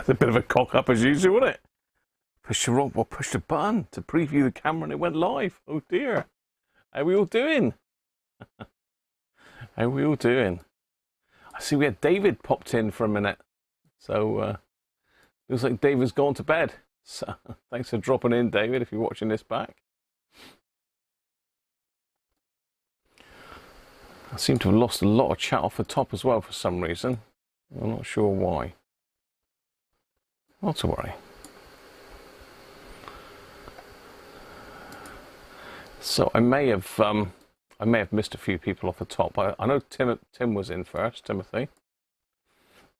a bit of a cock up as usual, wasn't it? Push the rock, well, push the button to preview the camera and it went live. Oh dear. How are we all doing? How are we all doing? I see we had David popped in for a minute. So, looks like David's gone to bed. So, thanks for dropping in, David, if you're watching this back. I seem to have lost a lot of chat off the top as well for some reason. I'm not sure why. Not to worry. So I may have missed a few people off the top. I know Tim was in first, Timothy.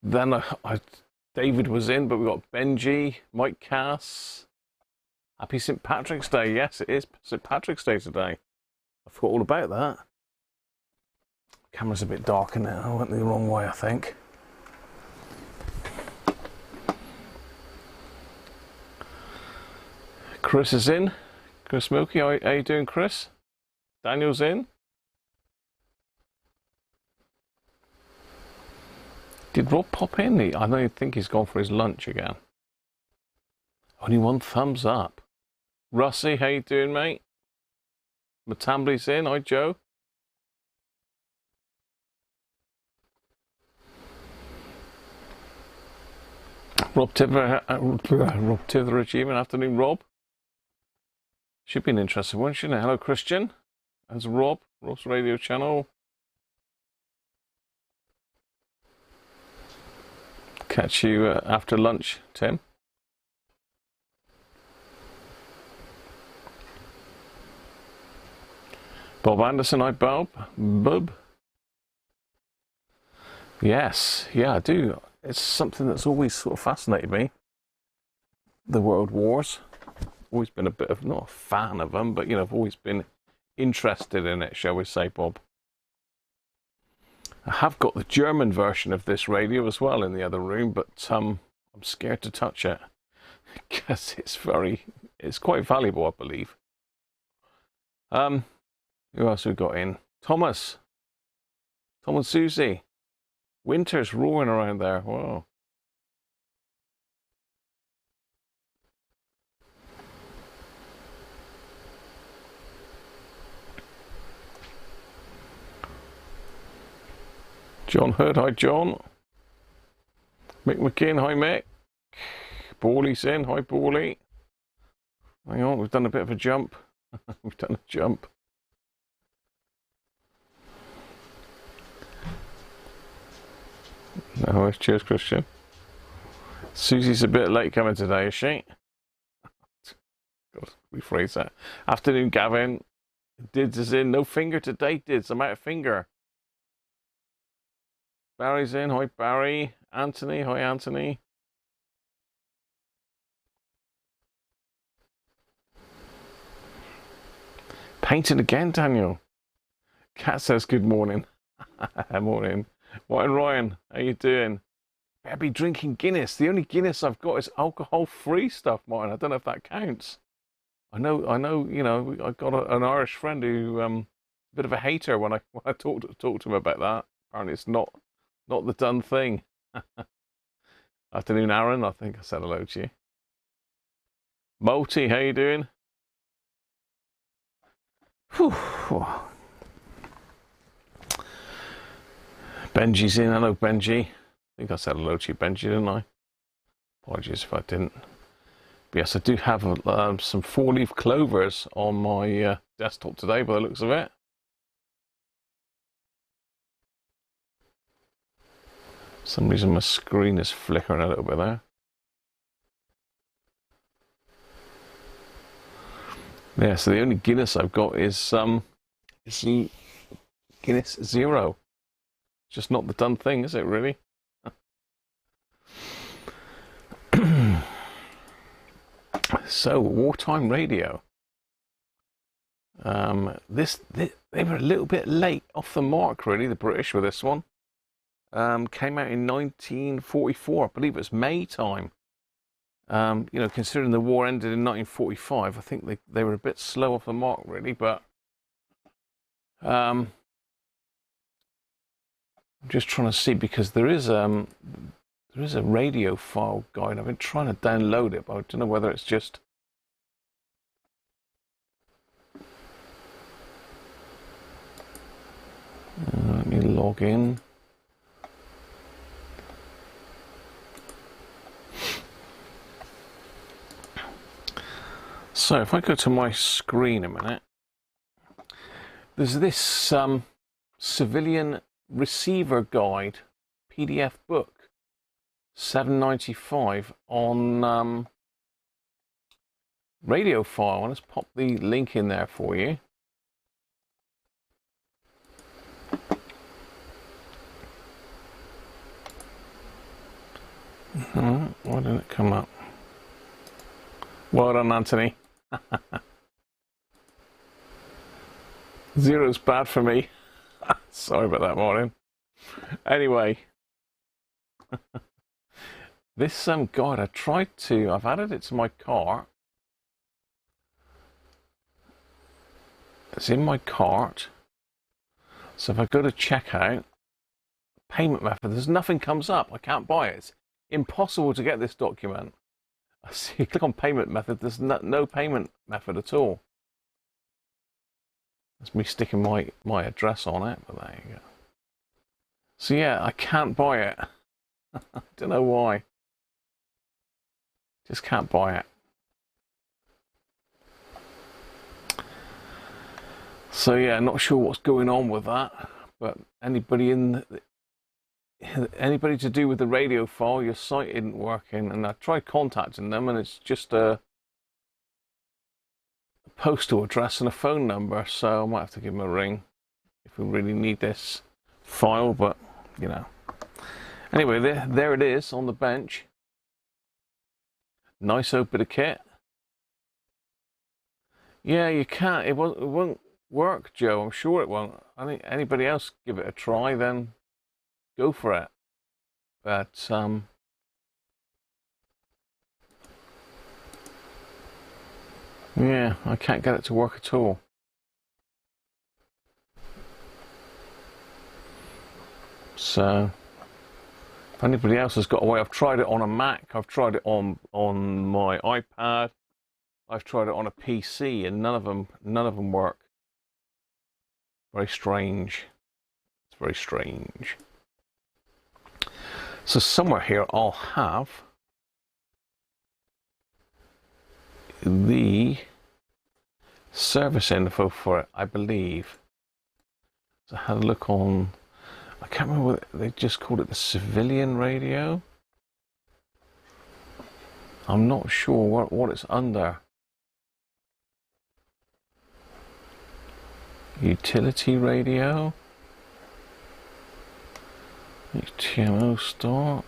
Then David was in, but we got Benji, Mike Cass. Happy St. Patrick's Day. Yes, it is St. Patrick's Day today. I forgot all about that. Camera's a bit darker now. I went the wrong way, I think. Chris is in. Chris Milky, how you doing, Chris? Daniel's in. Did Rob pop in? I don't think he's gone for his lunch again. Only one thumbs up. Russie, how you doing, mate? Matambly's in. Hi, Joe. Rob Tither Achievement. Afternoon, Rob. Should be an interesting one, shouldn't it? Hello, Christian. That's Rob. Rob's radio channel. Catch you after lunch, Tim. Bob Anderson, hi, Bob. Bub. Yes, yeah, I do. It's something that's always sort of fascinated me. The World Wars. Always been a bit of, not a fan of them, but, you know, I've always been interested in it, shall we say, Bob. I have got the German version of this radio as well in the other room, but I'm scared to touch it because it's quite valuable, I believe. Who else we got in? Thomas. Tom and Susie. Winter's roaring around there. Whoa. John Hood, hi John. Mick McKinn, hi Mick. Bawley's in, hi Bawley. Hang on, we've done a bit of a jump. We've done a jump. No, cheers Christian. Susie's a bit late coming today, is she? Got to rephrase that. Afternoon, Gavin. Dids is in. No finger today, Dids. I'm out of finger. Barry's in. Hi, Barry. Anthony. Hi, Anthony. Painting again, Daniel. Cat says good morning. Morning. Martin Ryan, how you doing? Better be drinking Guinness. The only Guinness I've got is alcohol-free stuff, Martin. I don't know if that counts. I know. You know, I got an Irish friend who a bit of a hater when I talked to him about that. Apparently, it's not the done thing. Afternoon, Aaron. I think I said hello to you. Multi, how you doing? Whew. Benji's in. Hello, Benji. I think I said hello to you, Benji, didn't I? Apologies if I didn't. But yes, I do have some 4-leaf clovers on my desktop today, by the looks of it. For some reason my screen is flickering a little bit there. Yeah, so the only Guinness I've got is Guinness Zero. Just not the done thing, is it, really? So, Wartime Radio. They were a little bit late off the mark, really, the British with this one. Came out in 1944, I believe it was May time. You know, considering the war ended in 1945, I think they were a bit slow off the mark, really, but I'm just trying to see, because there's There is a radio file guide. I've been trying to download it, but I don't know whether it's just... let me log in. So if I go to my screen a minute, there's this civilian receiver guide PDF book, $7.95 on radio file. Let's pop the link in there for you. Why didn't it come up? Well done, Anthony. Zero's bad for me. Sorry about that, Martin. Anyway, this guide, I've added it to my cart. It's in my cart. So if I go to checkout, payment method, there's nothing comes up. I can't buy it. It's impossible to get this document. I see, click on payment method, there's no payment method at all. That's me sticking my address on it, but there you go. So yeah, I can't buy it. I don't know why. Just can't buy it. So yeah, not sure what's going on with that, but anybody to do with the radio file, your site isn't working, and I tried contacting them, and it's just a postal address and a phone number, so I might have to give them a ring if we really need this file, but you know. Anyway, there it is on the bench. Nice old bit of kit. Yeah, you can't, it won't work, Joe. I'm sure it won't. I think anybody else give it a try, then go for it. But yeah, I can't get it to work at all. So if anybody else has got a way, I've tried it on a Mac, I've tried it on my iPad, I've tried it on a PC, and none of them work. Very strange. It's very strange. So somewhere here I'll have the service info for it, I believe. So I had a look on, I can't remember what they just called it, the civilian radio. I'm not sure what it's under. Utility radio. HTML start.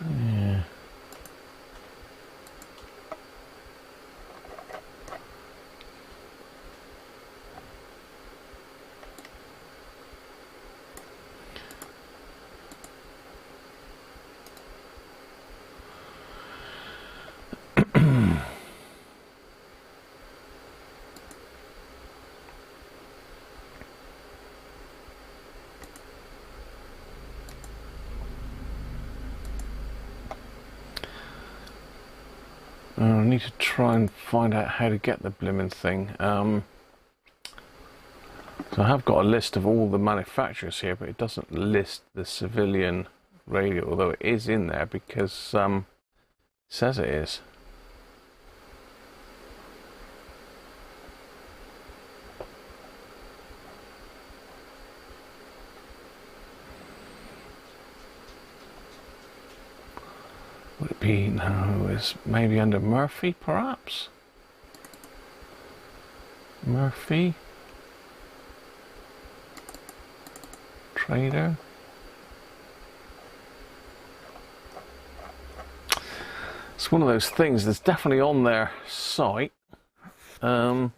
Yeah. I need to try and find out how to get the blimmin' thing. So I have got a list of all the manufacturers here, but it doesn't list the civilian radio, although it is in there because it says it is. Would it be, no, it's maybe under Murphy, perhaps? Murphy? Trader? It's one of those things that's definitely on their site. There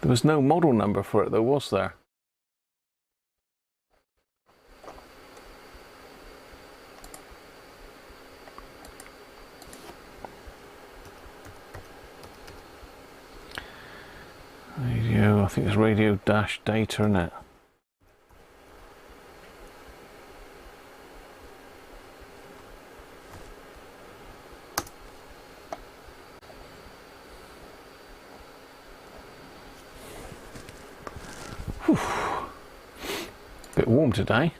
was no model number for it though, was there? think it's radio dash data, isn't it? Whew. Bit warm today.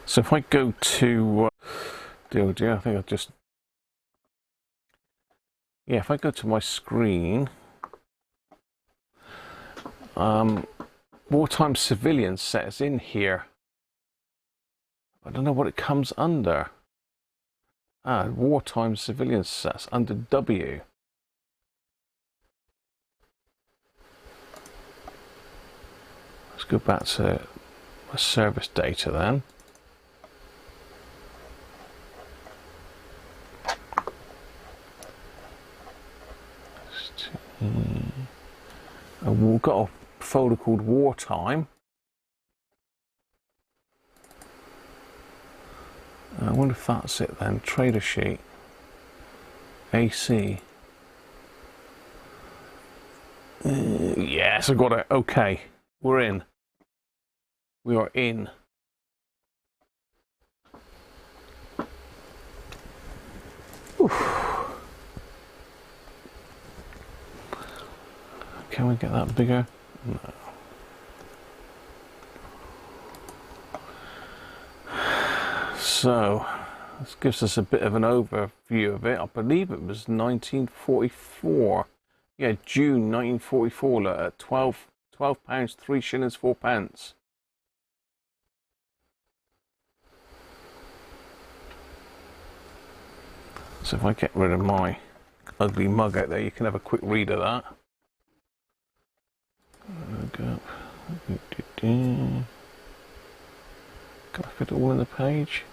So if I go to DLG, I think I'll just, yeah, if I go to my screen, Wartime Civilian sets in here. I don't know what it comes under. Wartime Civilian sets under W. Let's go back to my service data then. We've got a folder called Wartime. I wonder if that's it then. Trader sheet. AC. Yes, I got it. Okay, we're in. We are in. Oof. Can we get that bigger? No. So, this gives us a bit of an overview of it. I believe it was 1944. Yeah, June 1944. Look, at £12, 3 shillings, 4 pence. So if I get rid of my ugly mug out there, you can have a quick read of that. Can I fit it all in the page?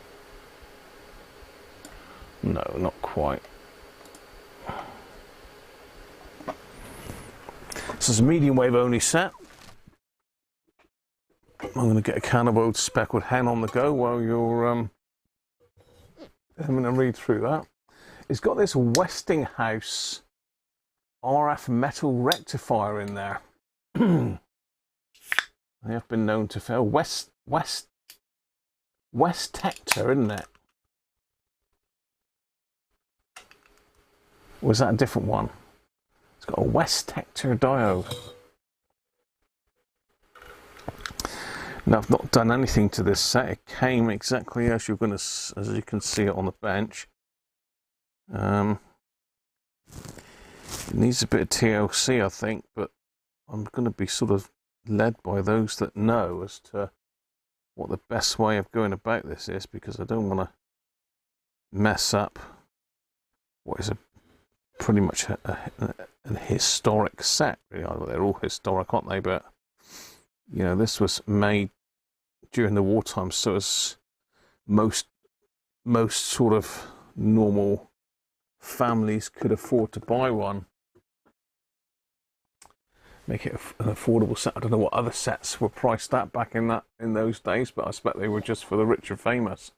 No, not quite. This is a medium wave only set. I'm going to get a can of old speckled hen on the go while you're having a read through that. It's got this Westinghouse RF metal rectifier in there. They have been known to fail. West Tector, isn't it? Or was that a different one? It's got a West Tector diode. Now I've not done anything to this set. It came exactly as you can see it on the bench. It needs a bit of TLC, I think, but I'm going to be sort of led by those that know as to what the best way of going about this is, because I don't want to mess up what is pretty much an historic set. Really, they're all historic, aren't they? But you know, this was made during the wartime, so as most sort of normal families could afford to buy one. Make it an affordable set. I don't know what other sets were priced at back in those days, but I expect they were just for the rich and famous.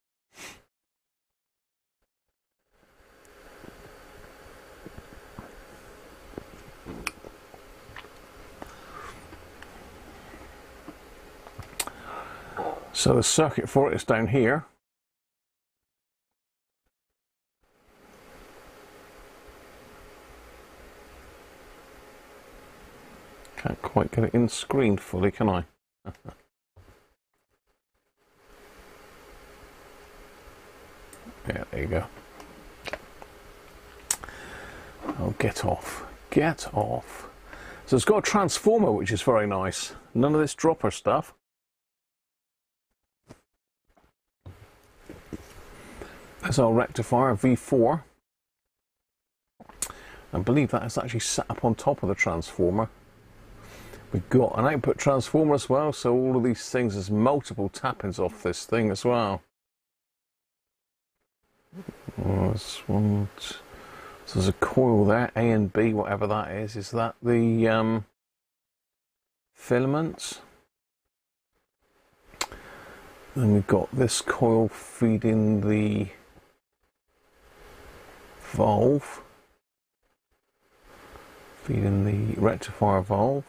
So the circuit for it is down here. Can't quite get it in screen fully, can I? Yeah, there you go. Oh, get off. Get off. So it's got a transformer, which is very nice. None of this dropper stuff. There's our rectifier, V4. I believe that is actually set up on top of the transformer. We've got an output transformer as well, so all of these things, there's multiple tappings off this thing as well. There's one. So there's a coil there, A and B, whatever that is. Is that the filaments? Then we've got this coil feeding the valve, feeding the rectifier valve.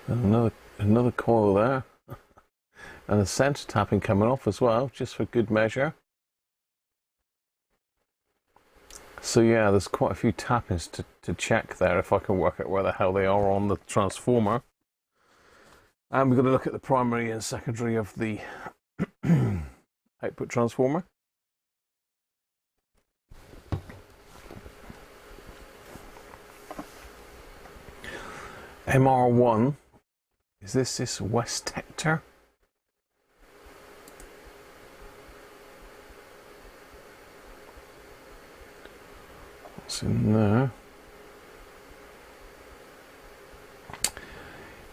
And another coil there. And a centre tapping coming off as well, just for good measure. So yeah, there's quite a few tappings to check there if I can work out where the hell they are on the transformer. And we're going to look at the primary and secondary of the output transformer. MR1, is this West Tector? What's in there?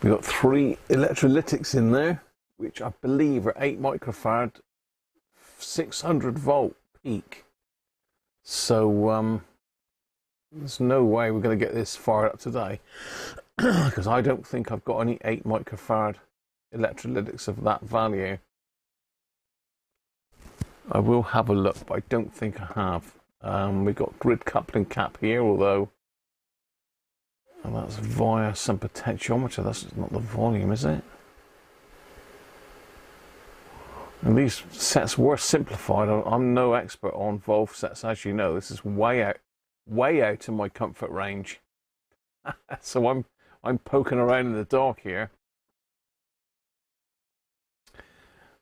We've got 3 electrolytics in there, which I believe are 8 microfarad, 600 volt peak. So there's no way we're going to get this fired up today, because I don't think I've got any 8 microfarad electrolytics of that value. I will have a look, but I don't think I have. We've got grid coupling cap here, although that's via some potentiometer. That's not the volume, is it? And these sets were simplified. I'm no expert on valve sets, as you know. This is way out of my comfort range. So I'm poking around in the dark here.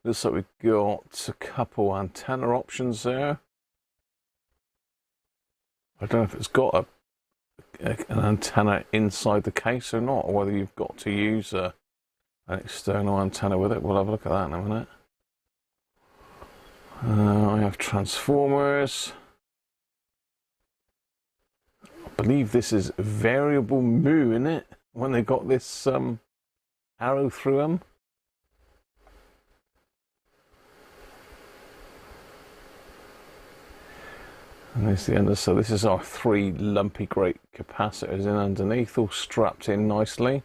Looks like we've got a couple antenna options there. I don't know if it's got an antenna inside the case or not, or whether you've got to use an external antenna with it. We'll have a look at that in a minute. I have transformers. I believe this is variable mu, isn't it? When they got this arrow through them. And there's the end. So this is our 3 lumpy great capacitors in underneath, all strapped in nicely.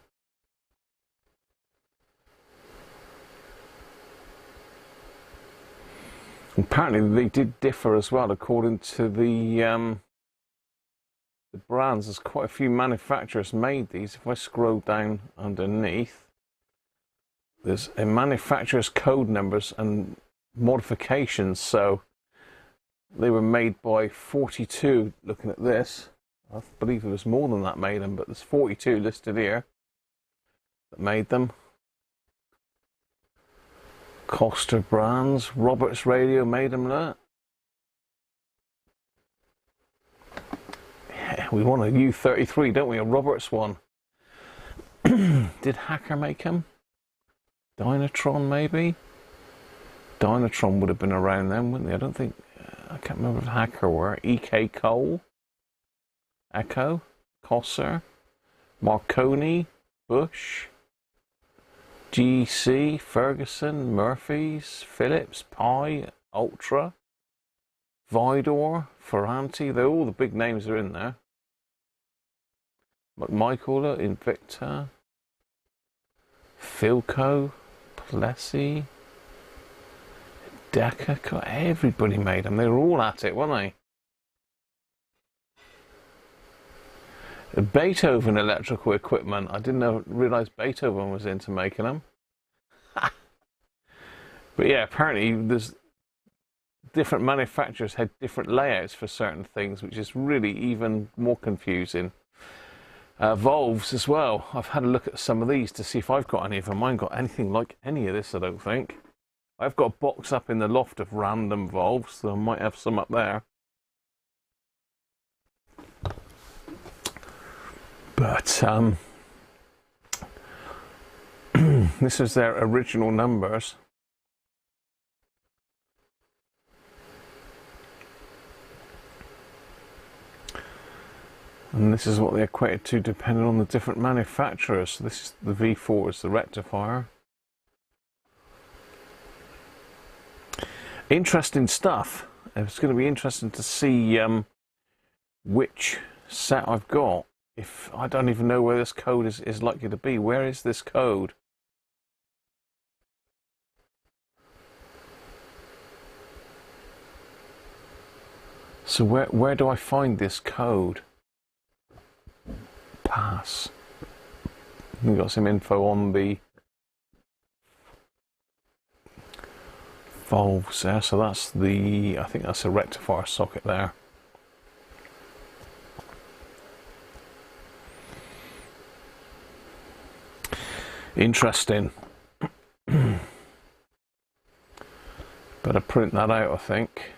Apparently they did differ as well according to the brands. There's quite a few manufacturers made these. If I scroll down underneath, there's a manufacturer's code numbers and modifications. So they were made by 42, looking at this. I believe there was more than that made them, but there's 42 listed here that made them. Coster brands, Roberts Radio made them, look. Yeah, we want a U33, don't we? A Roberts one. Did Hacker make them? Dynatron, maybe? Dynatron would have been around then, wouldn't they? I don't think... I can't remember if Hacker were. EK Cole, Echo, Cosser, Marconi, Bush, GC, Ferguson, Murphy's, Phillips, Pi, Ultra, Vidor, Ferranti. They're all the big names are in there. McMichael, Invicta, Philco, Plessy, Decca. Everybody made them. They were all at it, weren't they? Beethoven electrical equipment. I didn't realise Beethoven was into making them. But yeah, apparently there's different manufacturers had different layouts for certain things, which is really even more confusing. Valves as well. I've had a look at some of these to see if I've got any of them. I ain't got anything like any of this, I don't think. I've got a box up in the loft of random valves, so I might have some up there. But this is their original numbers. And this is what they equated to depending on the different manufacturers. So this is the V4 is the rectifier. Interesting stuff. It's going to be interesting to see which set I've got. If I don't even know where this code is likely to be. Where is this code? So where do I find this code? Pass. We've got some info on the valves there, so that's I think that's a rectifier socket there. Interesting. Better print that out, I think.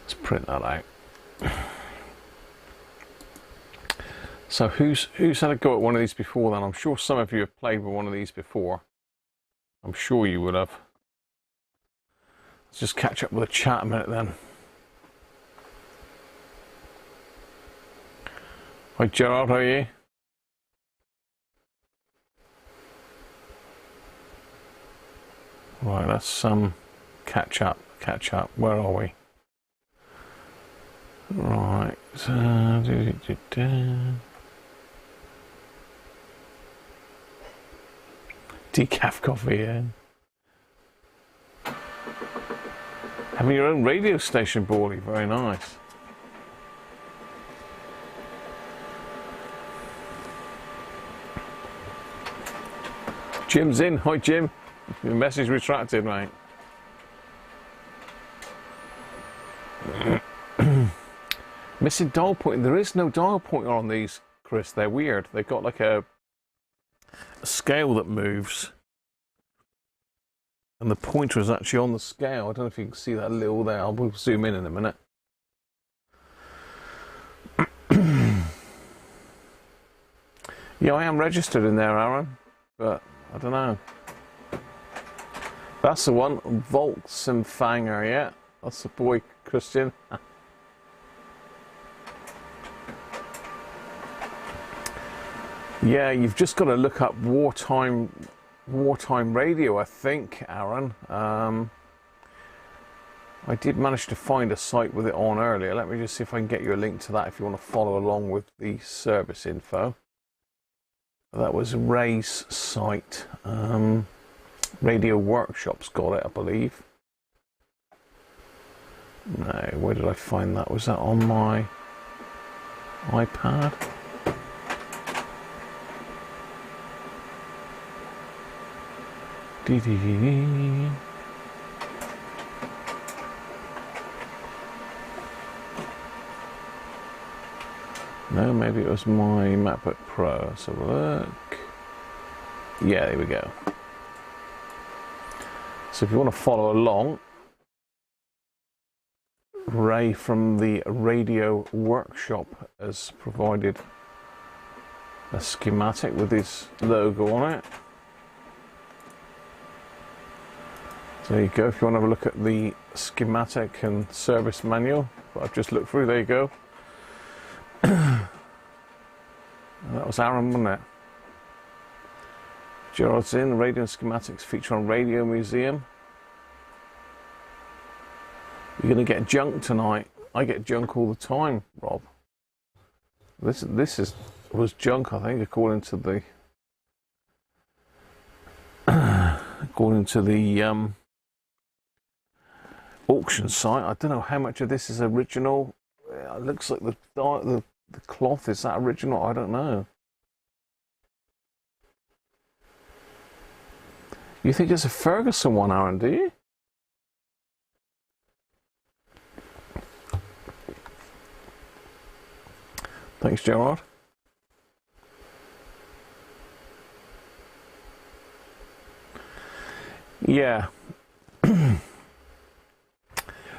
Let's print that out. So who's had a go at one of these before then? I'm sure some of you have played with one of these before. I'm sure you would have. Let's just catch up with the chat a minute then. Hi Gerard, how are you? Right, let's catch up. Where are we? Right. Decaf coffee, yeah. Having your own radio station, Borley. Very nice. Jim's in. Hi, Jim. Your message retracted, mate. Missing dial pointer. There is no dial pointer on these, Chris. They're weird. They've got like a scale that moves. And the pointer is actually on the scale. I don't know if you can see that little there. I'll zoom in a minute. Yeah, I am registered in there, Aaron. But I don't know. That's the one. Volksempfänger, yeah. That's the boy, Christian. Yeah, you've just got to look up wartime radio, I think, Aaron. I did manage to find a site with it on earlier. Let me just see if I can get you a link to that if you want to follow along with the service info. That was Ray's site. Radio Workshop's got it, I believe. No, where did I find that? Was that on my iPad? No, maybe it was my MacBook Pro. Let's have a look. Yeah, there we go. So if you want to follow along, Ray from the Radio Workshop has provided a schematic with his logo on it. So there you go, if you want to have a look at the schematic and service manual that I've just looked through, there you go. That was Aaron, wasn't it? Gerard's in, radio and schematics feature on Radio Museum. You're going to get junk tonight. I get junk all the time, Rob. This was junk, I think, according to the auction site. I don't know how much of this is original. It looks like the cloth, is that original? I don't know. You think it's a Ferguson one, Aaron, do you? Thanks, Gerard. Yeah.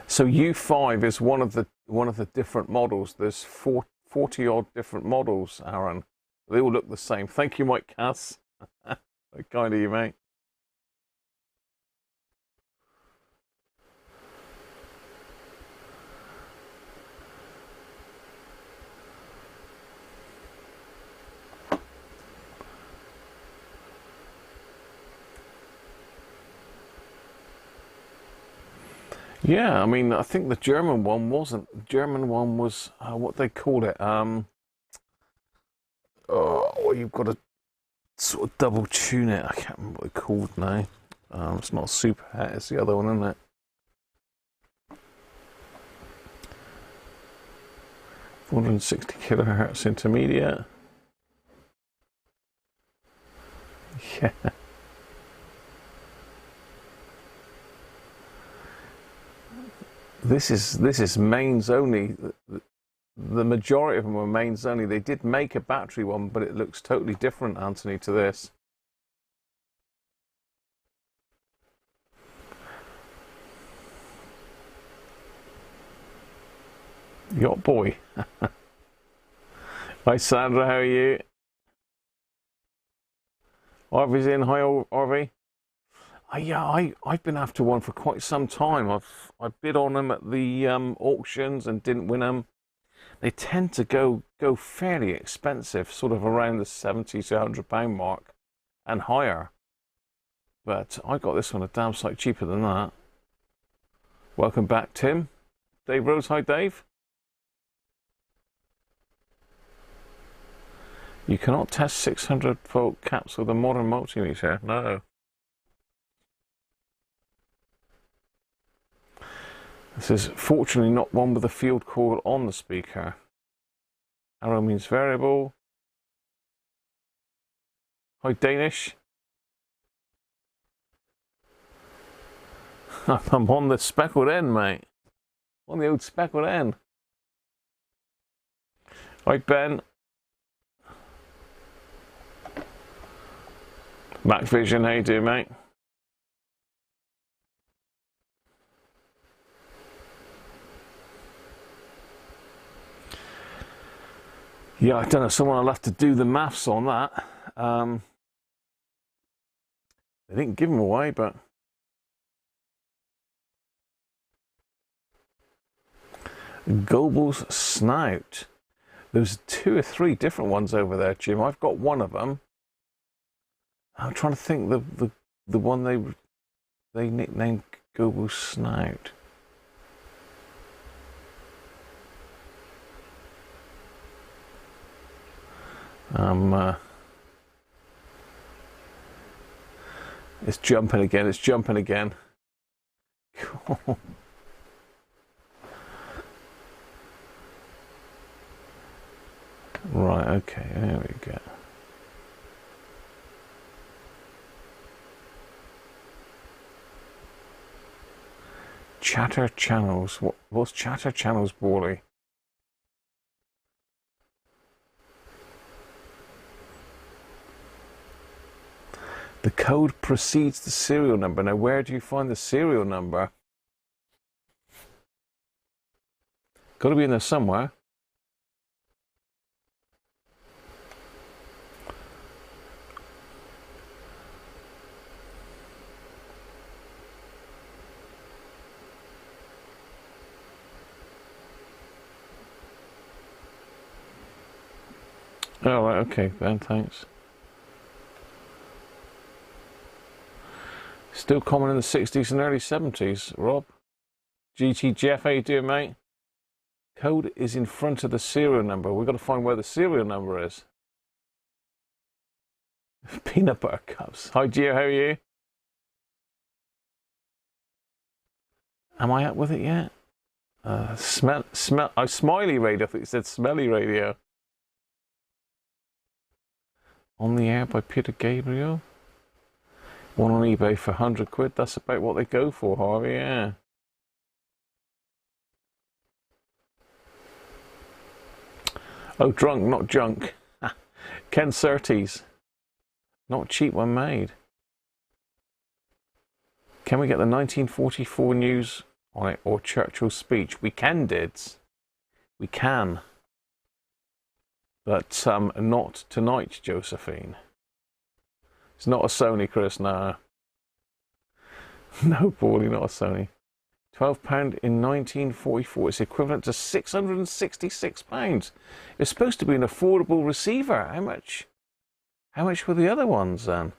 So U5 is one of the different models. There's 40 odd different models, Aaron. They all look the same. Thank you, Mike Cass. Kind of you, mate. Yeah, I mean, I think the German one wasn't. The German one was what they called it. Oh, you've got to sort of double tune it. I can't remember what they're called now. It's not super hat, it's the other one, isn't it? 460 kilohertz intermediate. Yeah. This is mains only. The majority of them are mains only. They did make a battery one, but it looks totally different, Anthony, to this. Yacht boy. Hi Sandra, how are you? Harvey's in. Hi Harvey. Yeah, I've been after one for quite some time. I bid on them at the auctions and didn't win them. They tend to go fairly expensive, sort of around the £70 to £100 mark and higher. But I got this one a damn sight cheaper than that. Welcome back, Tim. Dave Rose, hi Dave. You cannot test 600 volt caps with a modern multimeter. No. This is fortunately not one with a field coil on the speaker. Arrow means variable. Hi Danish. I'm on the speckled end, mate. On the old speckled end. Hi Ben. Mac Vision, how you doing, mate? Yeah, I don't know. Someone will have to do the maths on that. They didn't give them away, but Goebbels snout. There's 2 or 3 different ones over there, Jim. I've got one of them. I'm trying to think the one they nicknamed Goebbels snout. It's jumping again. It's jumping again. Cool. Right. Okay. There we go. Chatter channels. What's chatter channels, Bally? The code precedes the serial number. Now, where do you find the serial number? Got to be in there somewhere. Oh, right, okay, Ben, thanks. Still common in the 60s and early 70s, Rob. GT Jeff, how you doing, mate? Code is in front of the serial number. We've got to find where the serial number is. Peanut butter cups. Hi, Gio, how are you? Am I up with it yet? Smiley radio. I think it said smelly radio. On the Air by Peter Gabriel. One on eBay for 100 quid. That's about what they go for, Harvey, yeah. Oh, drunk, not junk. Ken Surtees. Not cheap when made. Can we get the 1944 news on it or Churchill's speech? We can, Dids. We can. But not tonight, Josephine. It's not a Sony, Chris, no. No, Paulie, not a Sony. £12 in 1944. It's equivalent to £666. It's supposed to be an affordable receiver. How much? How much were the other ones then?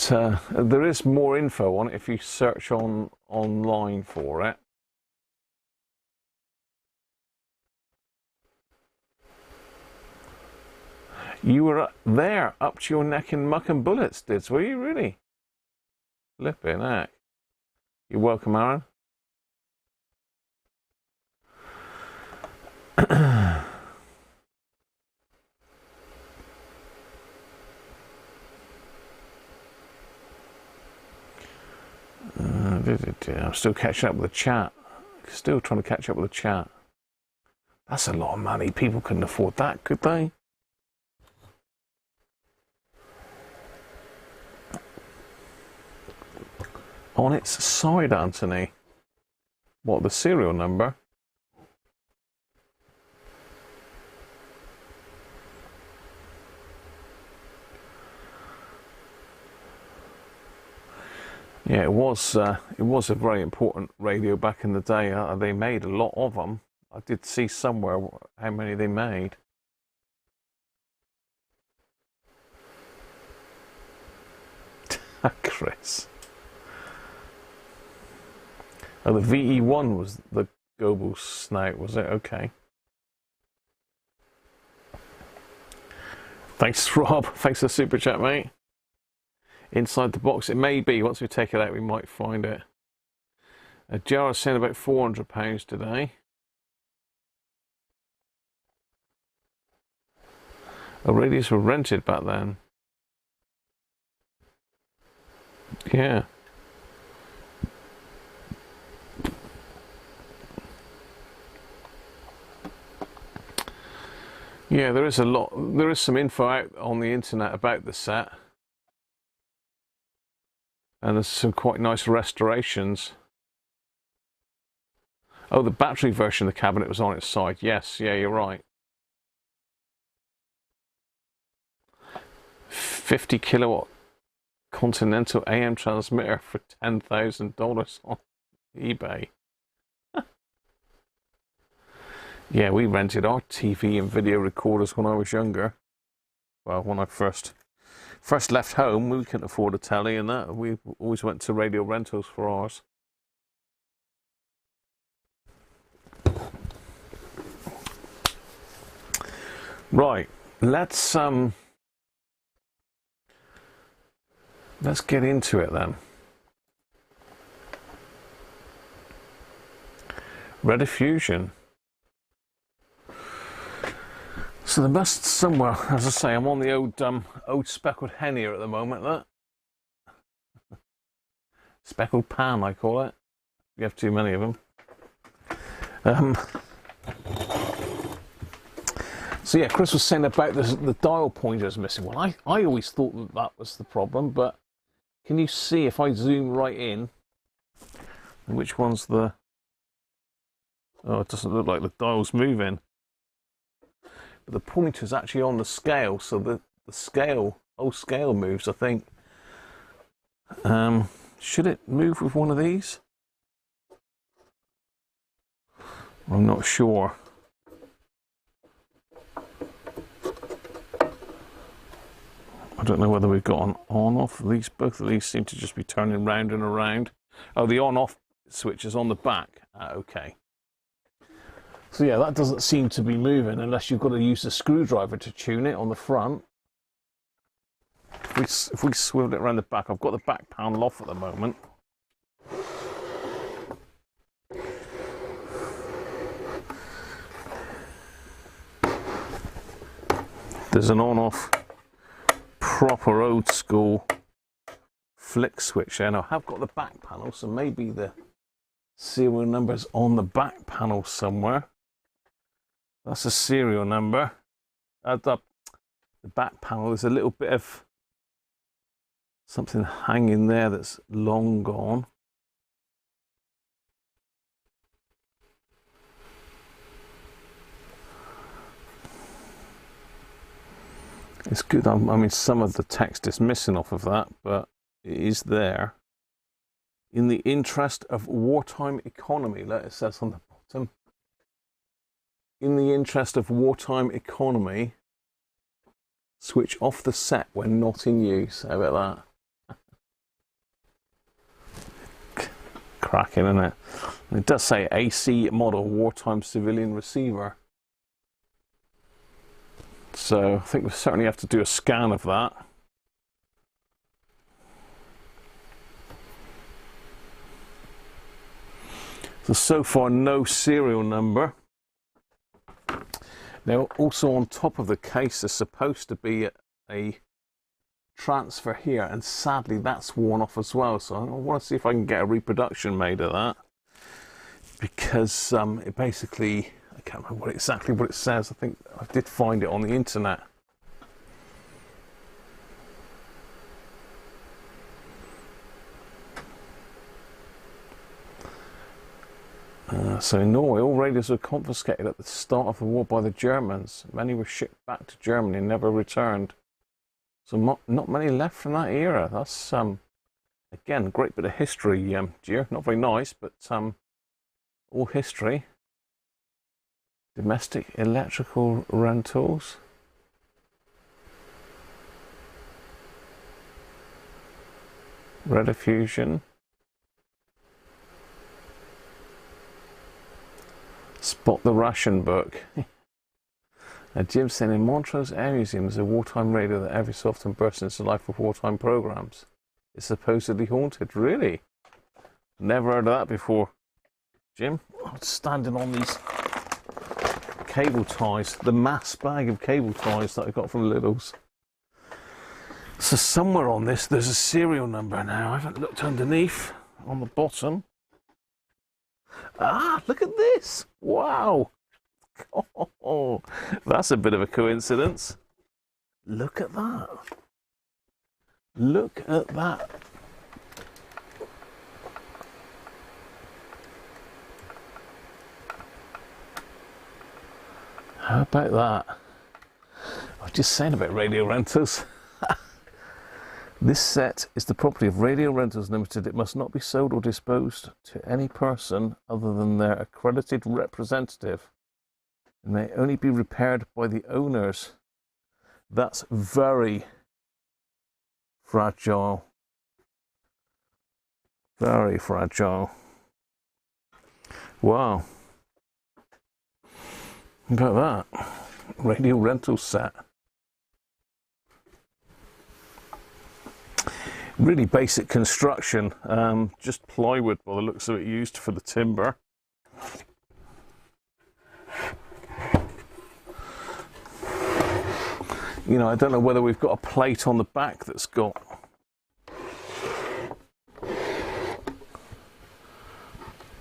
But there is more info on it if you search online for it. You were there up to your neck in muck and bullets, Dids, were you really? Flipping heck. You're welcome, Aaron. I'm still catching up with the chat. Still trying to catch up with the chat. That's a lot of money. People couldn't afford that, could they? On its side, Anthony. What, the serial number? Yeah, it was a very important radio back in the day. They made a lot of them. I did see somewhere how many they made. Chris. Oh, the VE1 was the Goebbels snout, was it? Okay. Thanks, Rob. Thanks for the super chat, mate. Inside the box, it may be. Once we take it out, we might find it. A jar is saying about £400 today. Oh, radios were rented back then. Yeah. Yeah, there is some info out on the internet about the set. And there's some quite nice restorations. Oh, the battery version of the cabinet was on its side. Yes, yeah, you're right. 50 kilowatt Continental AM transmitter for $10,000 on eBay. Yeah, we rented our TV and video recorders when I was younger. Well, when I first left home, we couldn't afford a telly and that. We always went to radio rentals for ours. Right, let's get into it then. Rediffusion. So there must somewhere, as I say, I'm on the old speckled hen here at the moment. That speckled pan, I call it. You have too many of them. So yeah, Chris was saying about the dial pointers missing. Well, I always thought that was the problem, but can you see if I zoom right in, which one's the... Oh, it doesn't look like the dial's moving. But the pointer's actually on the scale, so the scale, scale moves, I think. Should it move with one of these? I'm not sure. I don't know whether we've got an on-off. Both of these seem to just be turning round and around. Oh, the on-off switch is on the back. Okay. So yeah, that doesn't seem to be moving unless you've got to use a screwdriver to tune it on the front. If we swivel it around the back, I've got the back panel off at the moment. There's an on-off proper old school flick switch there. Now I have got the back panel, so maybe the serial number's on the back panel somewhere. That's a serial number. The back panel, there's a little bit of something hanging there that's long gone. It's good. I mean, some of the text is missing off of that, but it is there. In the interest of wartime economy, it says on the bottom. In the interest of wartime economy, switch off the set when not in use. How about cracking, isn't it? And it does say AC model wartime civilian receiver. So I think we certainly have to do a scan of that. So far no serial number. Now also on top of the case there's supposed to be a transfer here, and sadly that's worn off as well, so I want to see if I can get a reproduction made of that, because it basically, I can't remember exactly what it says. I think I did find it on the internet. So in Norway, all radios were confiscated at the start of the war by the Germans. Many were shipped back to Germany and never returned. So not many left from that era. That's, again, a great bit of history, Gio. Not very nice, but all history. Domestic electrical rentals. Rediffusion. Spot the Russian book. Jim saying in Montrose Air Museum there's a wartime radio that every so often bursts into life with wartime programs. It's supposedly haunted. Really? Never heard of that before, Jim. I'm standing on these cable ties, the mass bag of cable ties that I got from Lidl's. So somewhere on this there's a serial number now. I haven't looked underneath on the bottom. Ah, look at this! Wow! Oh, that's a bit of a coincidence. Look at that. Look at that. How about that? I was just saying about radio rentals. This set is the property of Radio Rentals Limited. It must not be sold or disposed to any person other than their accredited representative. It may only be repaired by the owners. That's very fragile. Very fragile. Wow. Look at that. Radio rental set. Really basic construction. Just plywood by the looks of it, used for the timber. You know, I don't know whether we've got a plate on the back that's got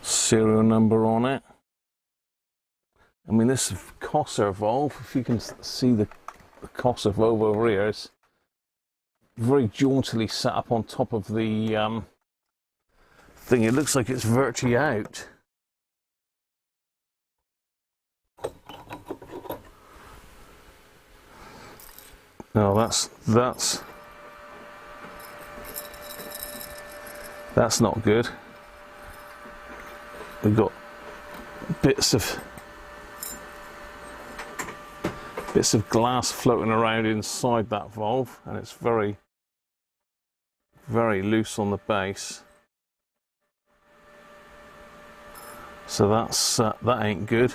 serial number on it. I mean, this Cosser valve, if you can see the Cosser valve over here, is very jauntily sat up on top of the thing. It looks like it's virtually out. No, that's not good. We've got bits of glass floating around inside that valve, and it's very loose on the base. So that's that ain't good.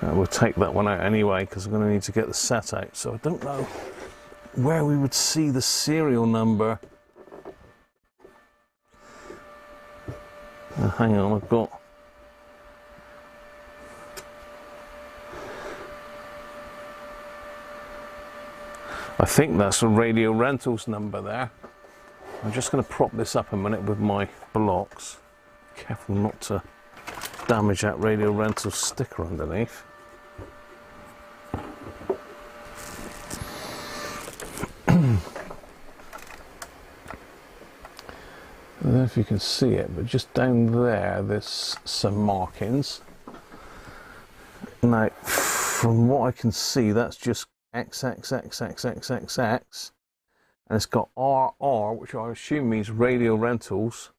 We'll take that one out anyway, because I'm going to need to get the set out. So I don't know where we would see the serial number. Hang on, I've got... I think that's a Radio Rentals number there. I'm just going to prop this up a minute with my blocks. Careful not to damage that Radio Rentals sticker underneath. I don't know if you can see it, but just down there there's some markings. Now, from what I can see, that's just XXXXXXX, and it's got RR, which I assume means Radio Rentals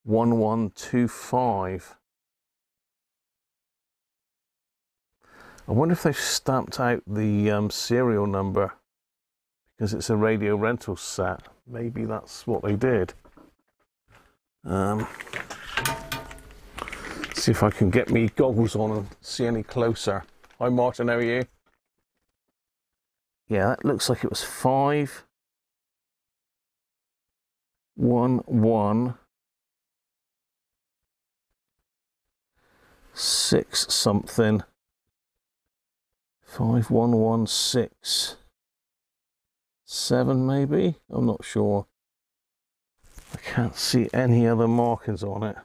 1125. I wonder if they've stamped out the serial number because it's a Radio Rentals set. Maybe that's what they did. See if I can get me goggles on and see any closer. Hi Martin, how are you? Yeah, that looks like it was 5, 1, 1, 6 something. 5, 1, 1, 6, 7 maybe? I'm not sure. I can't see any other markings on it.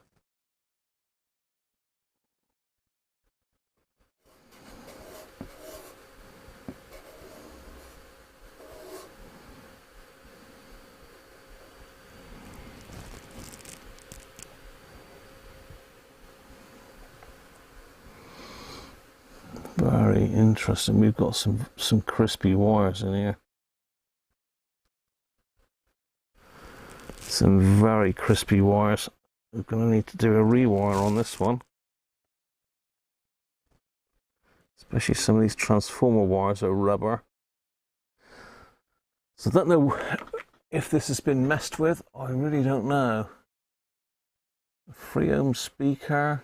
Very interesting. We've got some crispy wires in here. Some very crispy wires. We're going to need to do a rewire on this one. Especially some of these transformer wires are rubber. So I don't know if this has been messed with. I really don't know. A 3 ohm speaker.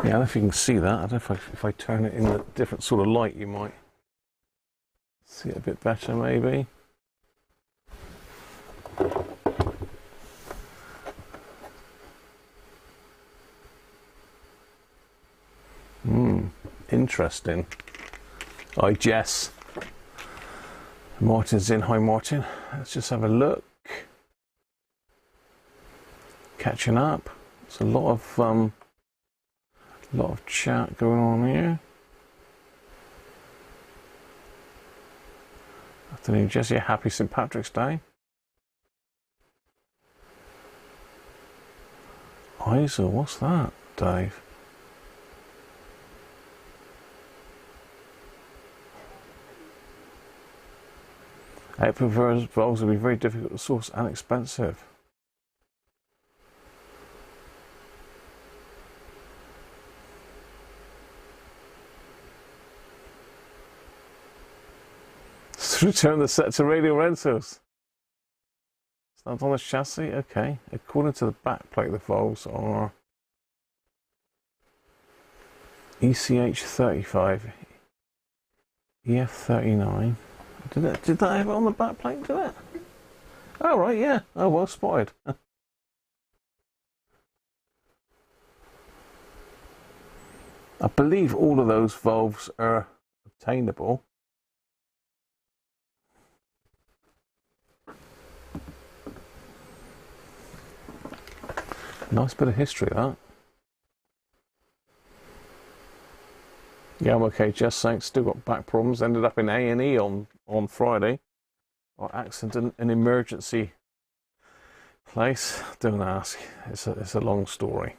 Yeah, I don't know if you can see that. I don't know if I turn it in a different sort of light, you might see it a bit better, maybe. Interesting. Hi, Jess. Martin's in. Hi, Martin. Let's just have a look. Catching up. It's a lot of chat going on here. Afternoon, Jesse. Happy St. Patrick's Day. ISO, what's that, Dave? Output valves will be very difficult to source and expensive. Return the set to Radio Rentals. Stand on the chassis, okay. According to the back plate, the valves are ECH 35, EF 39. Did that have it on the back plate? Did it? Oh right, yeah. Oh well spotted. I believe all of those valves are obtainable. Nice bit of history, that. Yeah, I'm okay. Just saying, still got back problems. Ended up in A&E on Friday. Or accident and emergency place. Don't ask. It's a long story.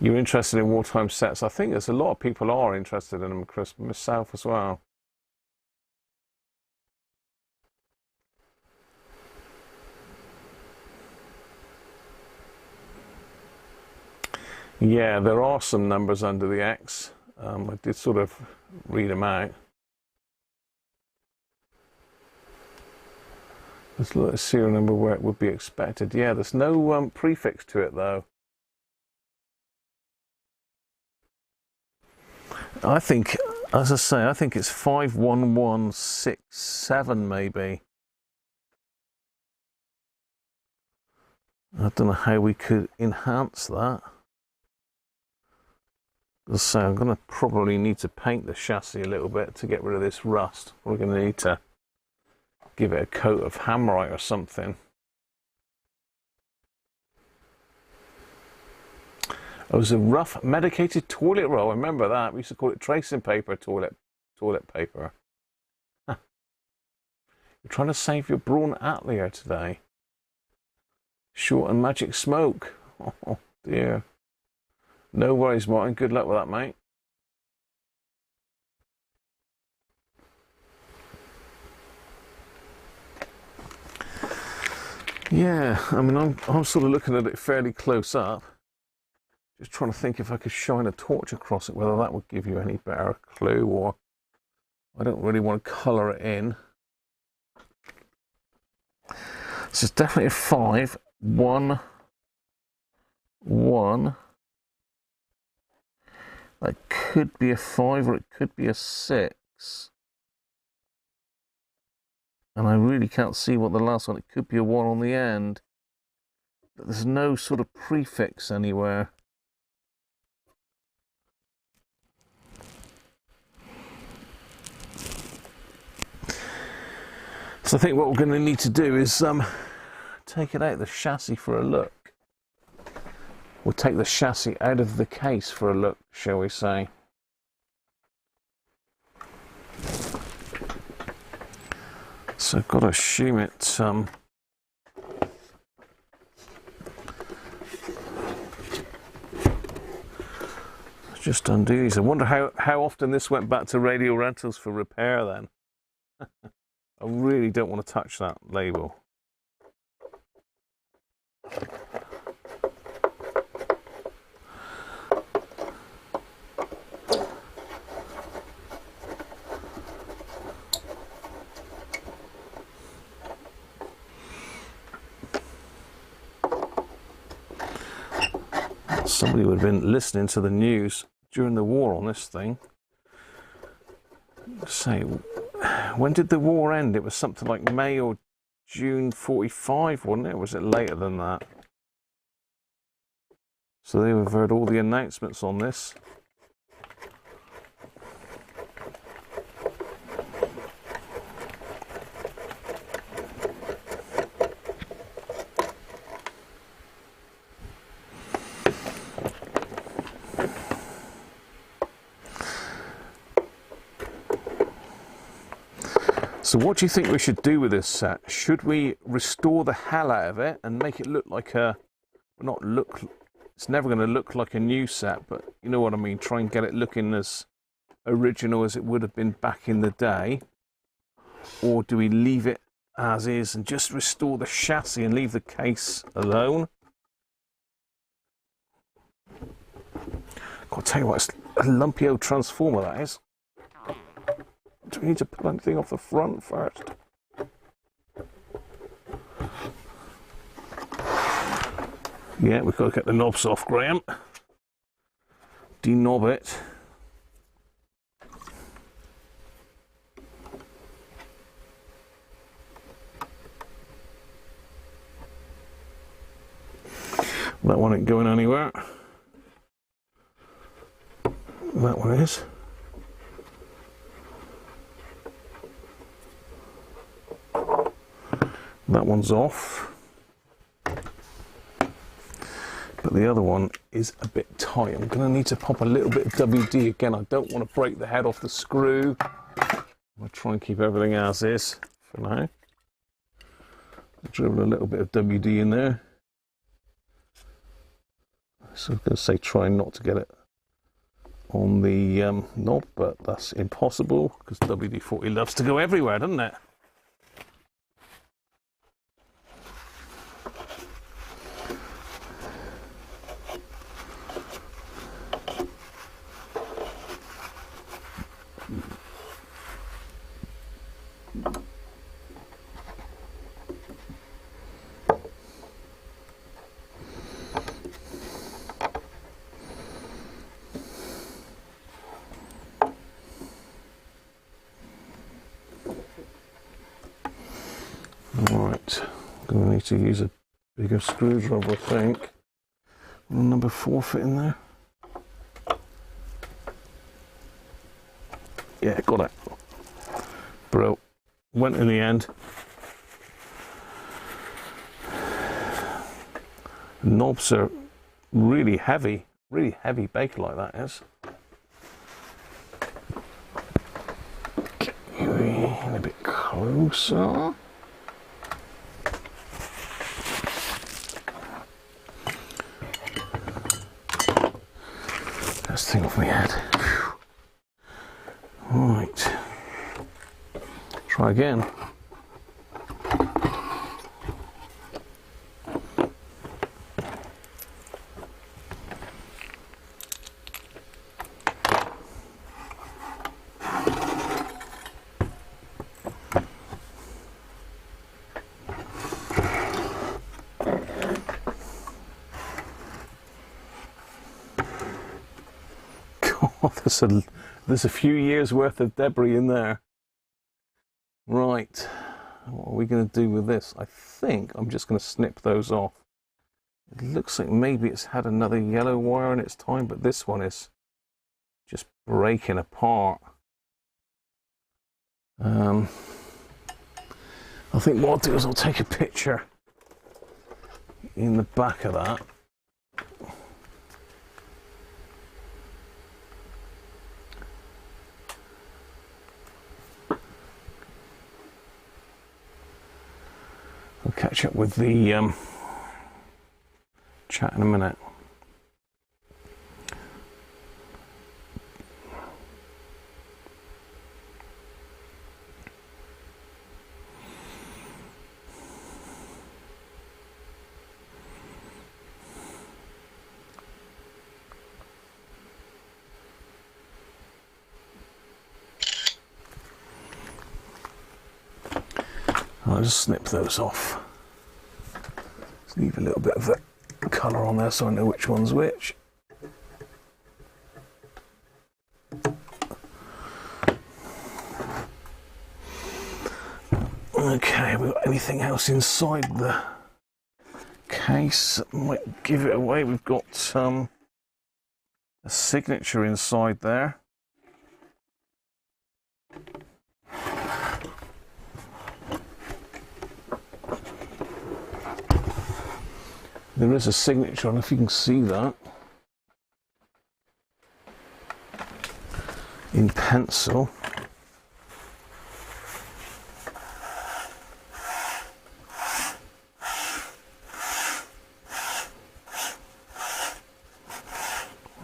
You're interested in wartime sets? I think there's a lot of people are interested in them, Chris. Myself as well. Yeah, there are some numbers under the X. I did sort of read them out. Let's look at a serial number where it would be expected. Yeah, there's no prefix to it though. I think, as I say, I think it's 51167 maybe. I don't know how we could enhance that. So I'm going to probably need to paint the chassis a little bit to get rid of this rust. We're going to need to give it a coat of hammerite or something. It was a rough medicated toilet roll. I remember that. We used to call it tracing paper, toilet paper. You're trying to save your brawn atelier today. Short and magic smoke. Oh dear. No worries, Martin. Good luck with that, mate. Yeah, I mean, I'm sort of looking at it fairly close up. Just trying to think if I could shine a torch across it, whether that would give you any better clue or I don't really want to colour it in. This is definitely a 5, 1, 1. That could be a 5 or it could be a 6. And I really can't see what the last one, it could be a 1 on the end. But there's no sort of prefix anywhere. So I think what we're going to need to do is take it out of the chassis for a look. We'll take the chassis out of the case for a look, shall we say. So I've got to assume it just undo these. I wonder how often this went back to Radio Rentals for repair then. I really don't want to touch that label. Somebody would have been listening to the news during the war on this thing. Say, when did the war end? It was something like May or June 45, wasn't it? Or was it later than that? So they would have heard all the announcements on this. So what do you think we should do with this set? Should we restore the hell out of it and make it look like a, it's never going to look like a new set, but you know what I mean, try and get it looking as original as it would have been back in the day? Or do we leave it as is and just restore the chassis and leave the case alone? I'll tell you what, it's a lumpy old transformer that is. Do we need to pull anything off the front first? Yeah, we've got to get the knobs off, Graham. Denob it. That one ain't going anywhere. That one is. That one's off, but the other one is a bit tight. I'm going to need to pop a little bit of WD again. I don't want to break the head off the screw. I'll try and keep everything as is for now. I'll dribble a little bit of WD in there. So I'm going to say try not to get it on the knob, but that's impossible because WD-40 loves to go everywhere, doesn't it? Right, I'm going to need to use a bigger screwdriver, I think. Will number 4 fit in there? Yeah, got it. Bro, went in the end. Knobs are really heavy baker like that is. Get you in a bit closer. This thing off my head. Right. Try again. There's a few years worth of debris in there. Right, what are we going to do with this? I think I'm just going to snip those off. It looks like maybe it's had another yellow wire in its time, but this one is just breaking apart. I think what I'll do is I'll take a picture in the back of that. I'll catch up with the chat in a minute. I'll just snip those off. Just leave a little bit of the colour on there so I know which one's which. Okay, have we got anything else inside the case that might give it away? We've got a signature inside there. There is a signature, I don't know if you can see that, in pencil.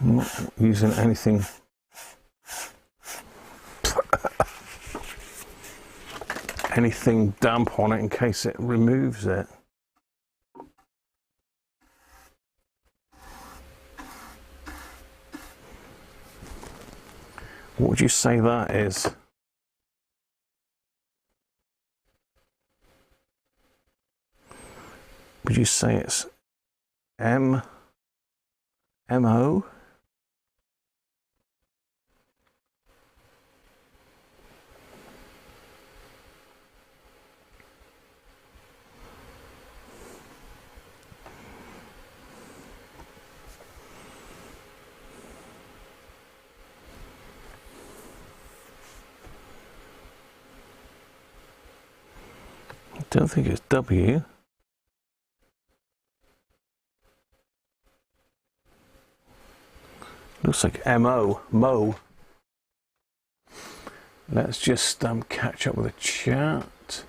I'm not using anything damp on it in case it removes it. What would you say that is? Would you say it's MO? I don't think it's W. Looks like MO, Mo. Let's just catch up with the chat.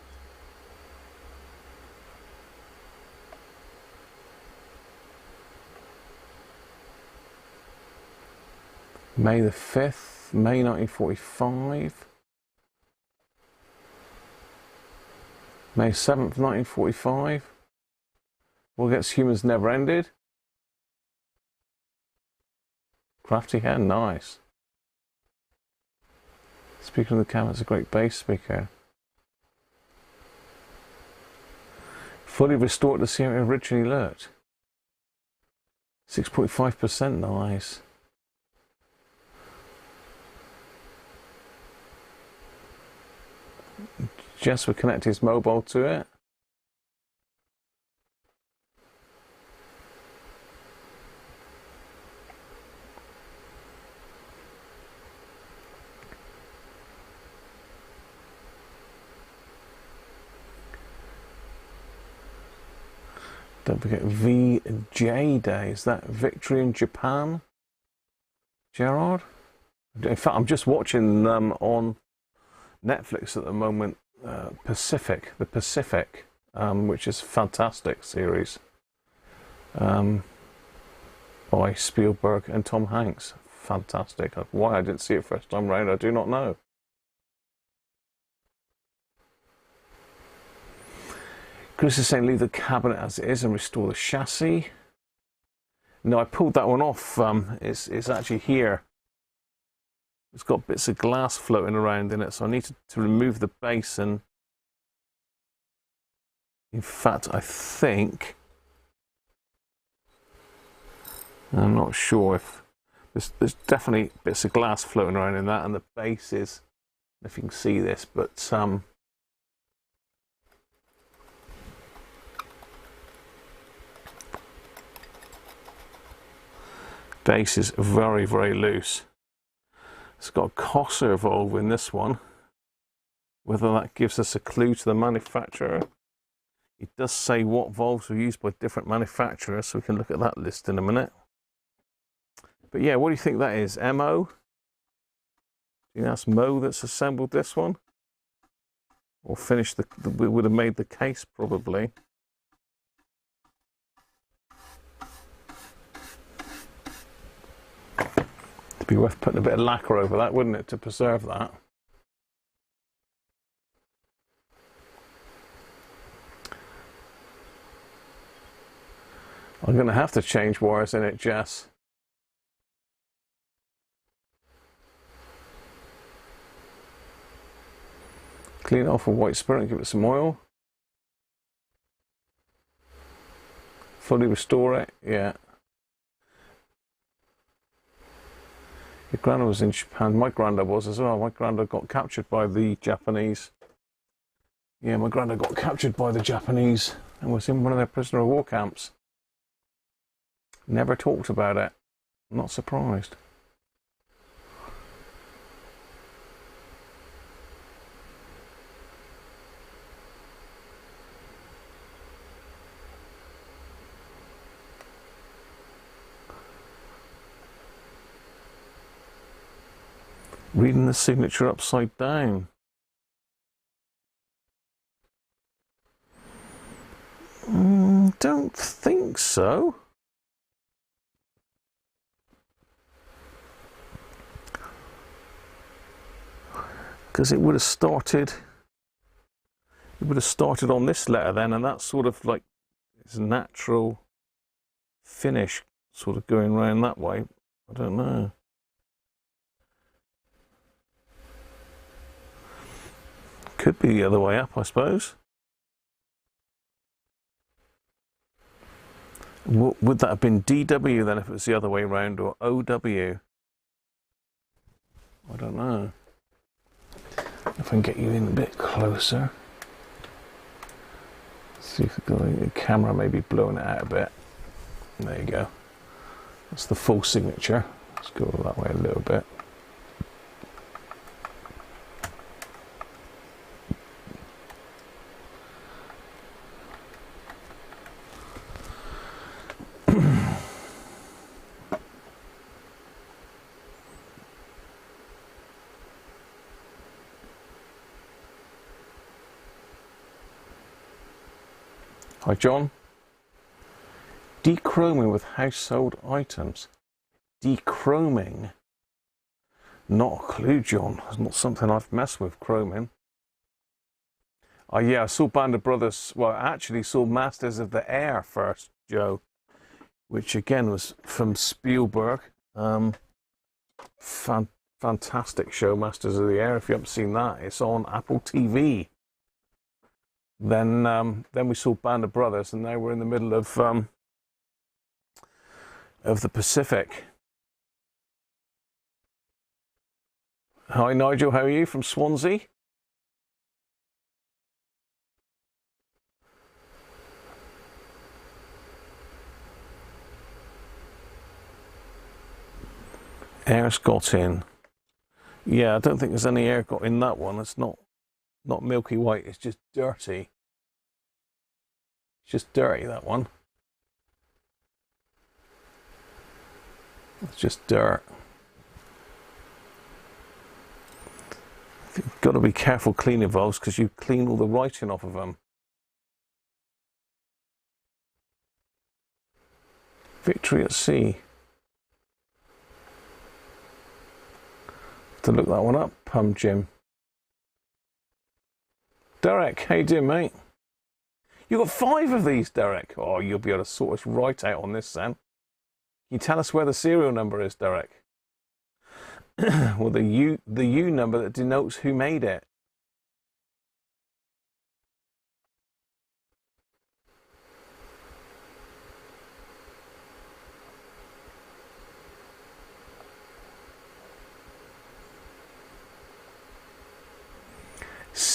May the 5th, May 1945. May 7th, 1945. War Against Humans Never Ended. Crafty Hen, nice. Speaker of the Camera, it's a great bass speaker. Fully restored to see how it originally looked. 6.5%, nice. Jesper connect his mobile to it. Don't forget VJ Day. Is that Victory in Japan? Gerard? In fact, I'm just watching them on Netflix at the moment. The Pacific, which is a fantastic series by Spielberg and Tom Hanks. Fantastic. Why I didn't see it first time round, I do not know. Chris is saying leave the cabinet as it is and restore the chassis. No, I pulled that one off. It's actually here. It's got bits of glass floating around in it, so I need to remove the base. And in fact, I think, I'm not sure if There's definitely bits of glass floating around in that, and the base is, if you can see this, but base is very, very loose. It's got a Cosser valve in this one. Whether that gives us a clue to the manufacturer. It does say what valves were used by different manufacturers, so we can look at that list in a minute. But yeah, what do you think that is? MO? Do you think that's Mo that's assembled this one? Or finished we would have made the case probably. It'd be worth putting a bit of lacquer over that, wouldn't it, to preserve that? I'm going to have to change wires in it, Jess. Clean it off with white spirit and give it some oil. Fully restore it, yeah. Your granddad was in Japan. My granddad was as well. My granddad got captured by the Japanese. Yeah, my granddad got captured by the Japanese and was in one of their prisoner of war camps. Never talked about it. I'm not surprised. Reading the signature upside down. Don't think so. Because it would have started on this letter then, and that's sort of like its natural finish sort of going around that way. I don't know. Could be the other way up, I suppose. Would that have been DW then if it was the other way around, or OW? I don't know. If I can get you in a bit closer. See if the camera may be blowing it out a bit. There you go. That's the full signature. Let's go that way a little bit. Hi John. Dechroming with household items. Dechroming? Not a clue, John. It's not something I've messed with, chroming. Oh yeah, I saw Band of Brothers. Well, I actually saw Masters of the Air first, Joe. Which again was from Spielberg. Fantastic show, Masters of the Air. If you haven't seen that, it's on Apple TV. Then we saw Band of Brothers, and now we're in the middle of the Pacific. Hi Nigel, how are you from Swansea? Air's got in. Yeah, I don't think there's any air got in that one. It's not milky white, it's just dirty. It's just dirty, that one. It's just dirt. You've got to be careful cleaning valves because you clean all the writing off of them. Victory at Sea. Have to look that one up, Jim. Derek, how you doing, mate? You got 5 of these, Derek. Oh, you'll be able to sort us right out on this, Sam. Can you tell us where the serial number is, Derek? Well, the U number that denotes who made it.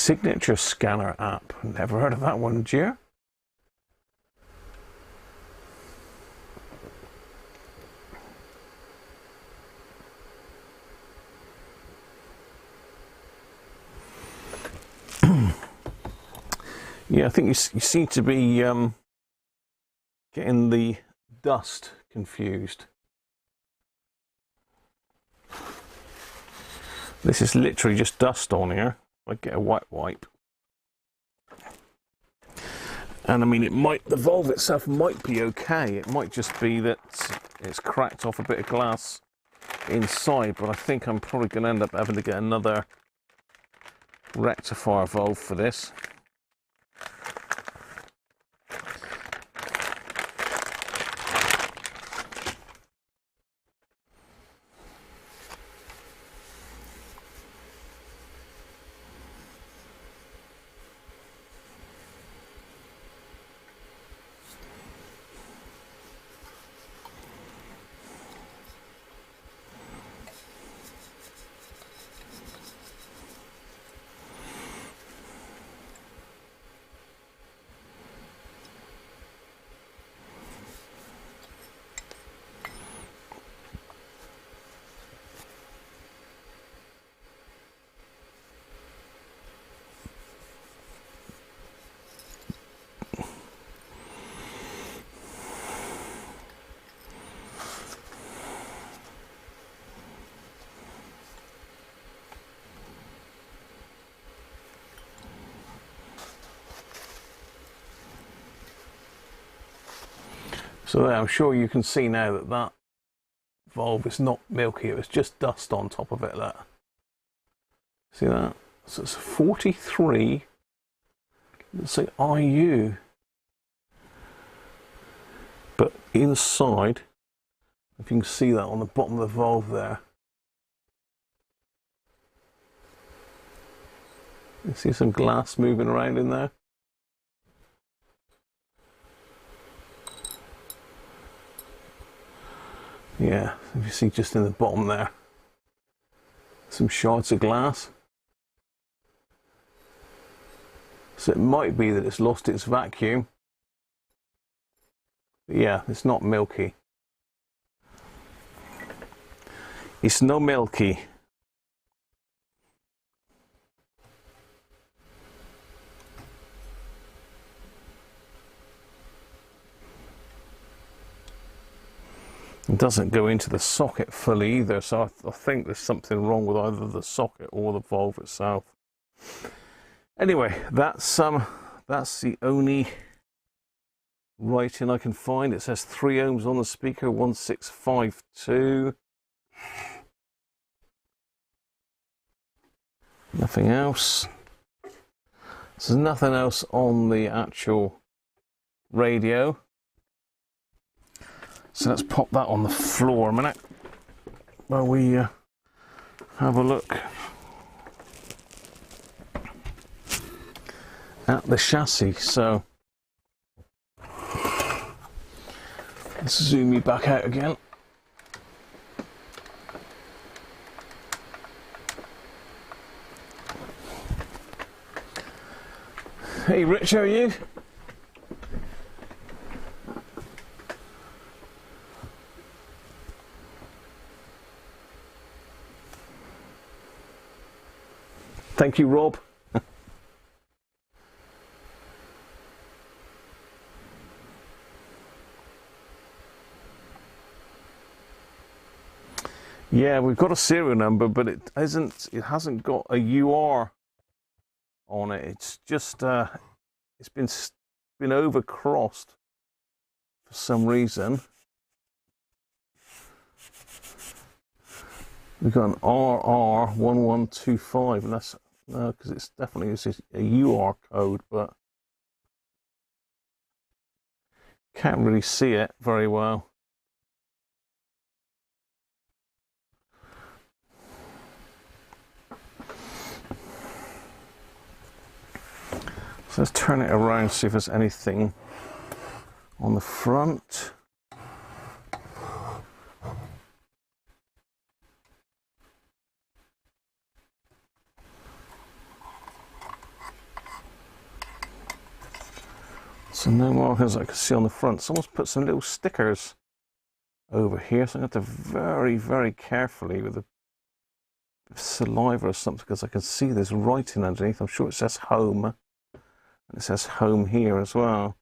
Signature scanner app. Never heard of that one, did you? Yeah, I think you seem to be getting the dust confused. This is literally just dust on here. I get a wet wipe. And I mean, the valve itself might be okay. It might just be that it's cracked off a bit of glass inside, but I think I'm probably going to end up having to get another rectifier valve for this. So there, I'm sure you can see now that that valve is not milky. It was just dust on top of it. That, see that? So it's 43. Let's say IU. But inside, if you can see that on the bottom of the valve there, you see some glass moving around in there. Yeah, if you see just in the bottom there, some shards of glass. So it might be that it's lost its vacuum. But yeah, it's not milky. It's no milky. It doesn't go into the socket fully either, so I think there's something wrong with either the socket or the valve itself. Anyway, that's the only writing I can find. It says 3 ohms on the speaker, 1652. Nothing else. There's nothing else on the actual radio. So let's pop that on the floor a minute while we have a look at the chassis. So let's zoom me back out again. Hey Rich, how are you? Thank you, Rob. Yeah, we've got a serial number, but it hasn't got a UR on it. It's just it's been overcrossed for some reason. We've got an RR1125, and that's because it's definitely a UR code, but can't really see it very well. So let's turn it around, see if there's anything on the front. So no markers I can see on the front. Someone's put some little stickers over here, so I'm going to have to very, very carefully with the saliva or something, because I can see there's writing underneath. I'm sure it says home, and it says home here as well.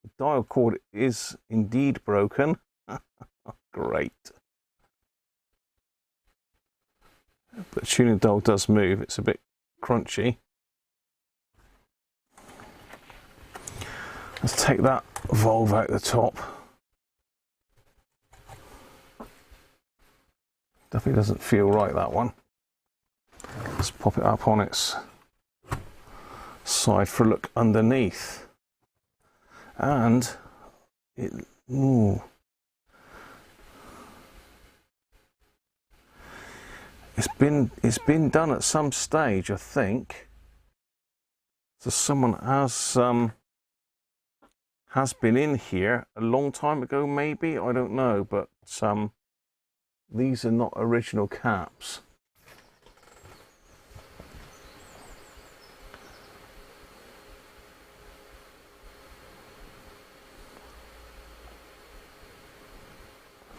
The dial cord is indeed broken. Great. But the tuning dial does move. It's a bit crunchy. Let's take that valve out the top. Definitely doesn't feel right, that one. Let's pop it up on its side for a look underneath. And it, ooh. It's been done at some stage, I think. So someone has been in here a long time ago, maybe, I don't know, but these are not original caps.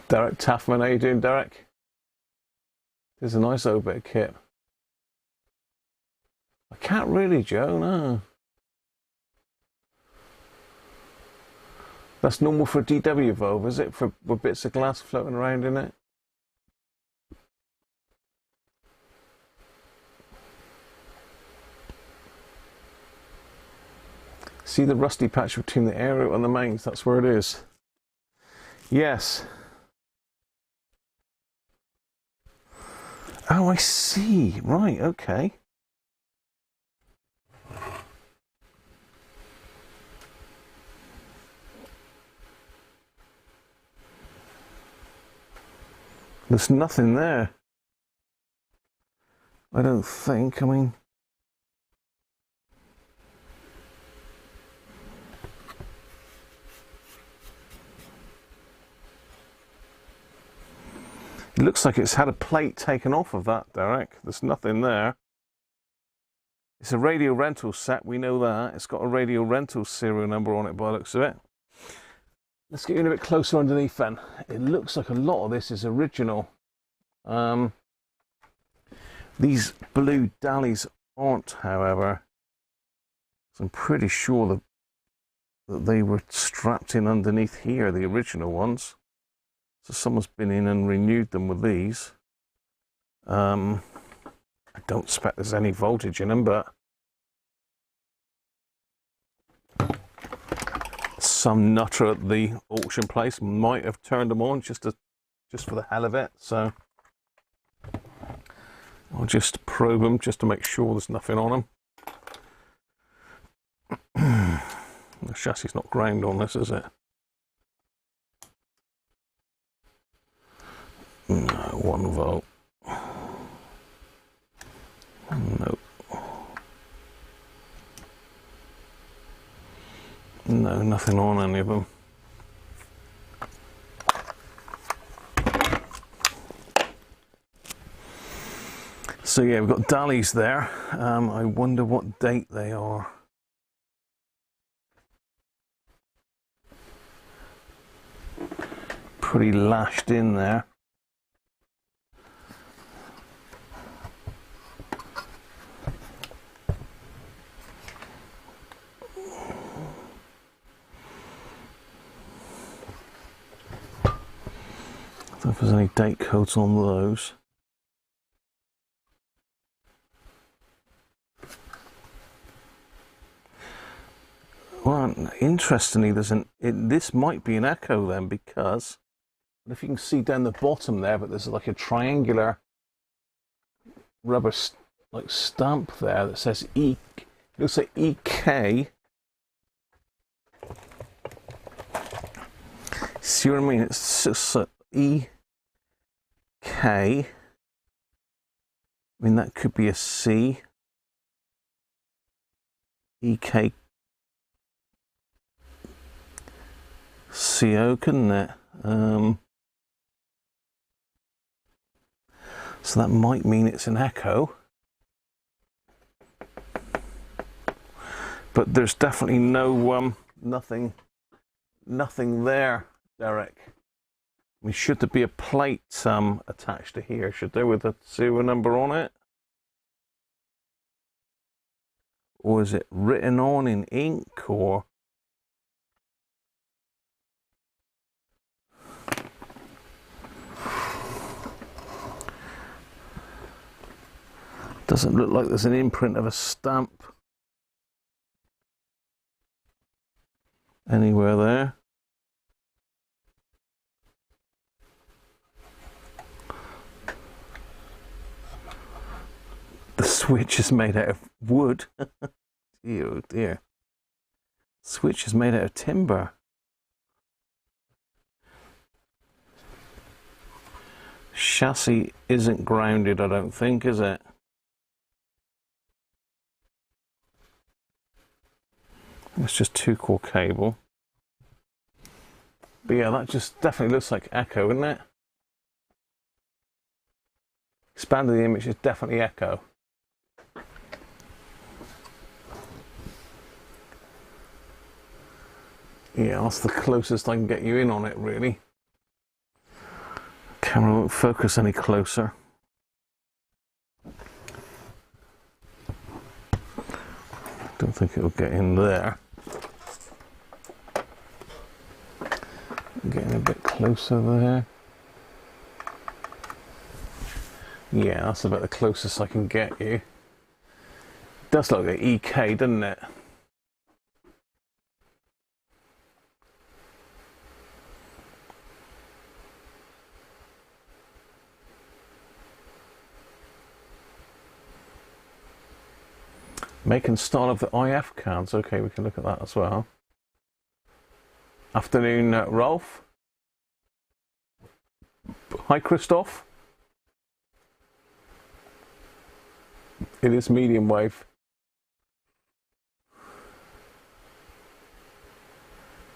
Derek Taffman, how you doing, Derek? There's a nice old bit of kit. I can't really, Joe, no. That's normal for a DW valve, is it? For with bits of glass floating around in it? See the rusty patch between the aero and the mains? That's where it is. Yes. Oh, I see. Right, okay. There's nothing there. I don't think. I mean, it looks like it's had a plate taken off of that, Derek. There's nothing there. It's a radio rental set, we know that. It's got a radio rental serial number on it by the looks of it. Let's get you in a bit closer underneath then. It looks like a lot of this is original. These blue dallies aren't, however. So I'm pretty sure that they were strapped in underneath here, the original ones. So someone's been in and renewed them with these. I don't expect there's any voltage in them, but some nutter at the auction place might have turned them on just for the hell of it. So I'll just probe them just to make sure there's nothing on them. The chassis is not ground on this, is it? No, 1 volt. Nope. No, nothing on any of them. So yeah, we've got dallies there. I wonder what date they are. Pretty lashed in there. I don't know if there's any date codes on those. Well, interestingly, this might be an echo then, because if you can see down the bottom there, but there's like a triangular rubber like stamp there that says E. It looks like EK. See what I mean? It's just EK. I mean, that could be a C. EK. CO, couldn't it? So that might mean it's an echo. But But there's definitely no nothing there, Derek. I mean, should there be a plate attached to here? Should there, with a serial number on it? Or is it written on in ink, or? Doesn't look like there's an imprint of a stamp anywhere there. The switch is made out of wood. Oh dear. Switch is made out of timber. Chassis isn't grounded, I don't think, is it? It's just 2-core cable. But yeah, that just definitely looks like Echo, isn't it? Expanded the image is definitely Echo. Yeah, that's the closest I can get you in on it, really. Camera won't focus any closer. Don't think it'll get in there. Getting a bit closer there. Yeah, that's about the closest I can get you. It does look like EK, doesn't it? Make and style of the IF cards. Okay, we can look at that as well. Afternoon, Rolf. Hi, Christoph. It is medium wave.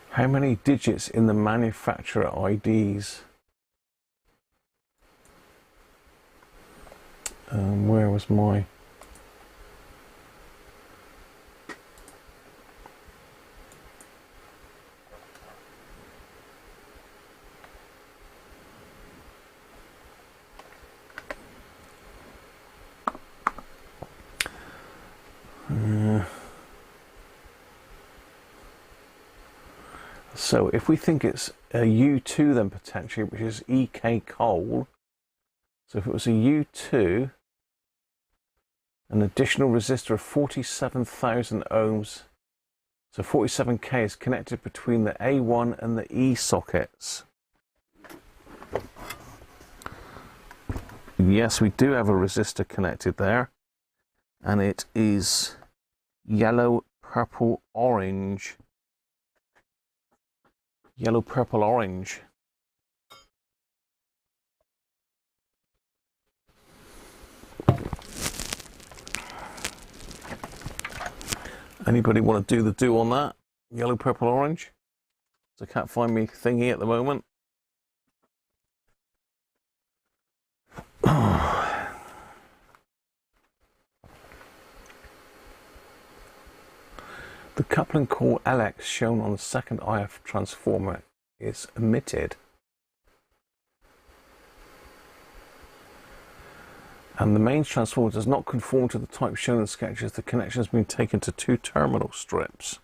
How many digits in the manufacturer IDs? Where was my... So if we think it's a U2 then potentially, which is EK coal, so if it was a U2, an additional resistor of 47,000 ohms, so 47K is connected between the A1 and the E sockets. Yes, we do have a resistor connected there, and it is yellow, purple, orange. Yellow, purple, orange. Anybody want to do the do on that? Yellow, purple, orange? So I can't find me thingy at the moment. The coupling core LX shown on the second IF transformer is omitted. And the mains transformer does not conform to the type shown in sketches. The connection has been taken to 2 terminal strips.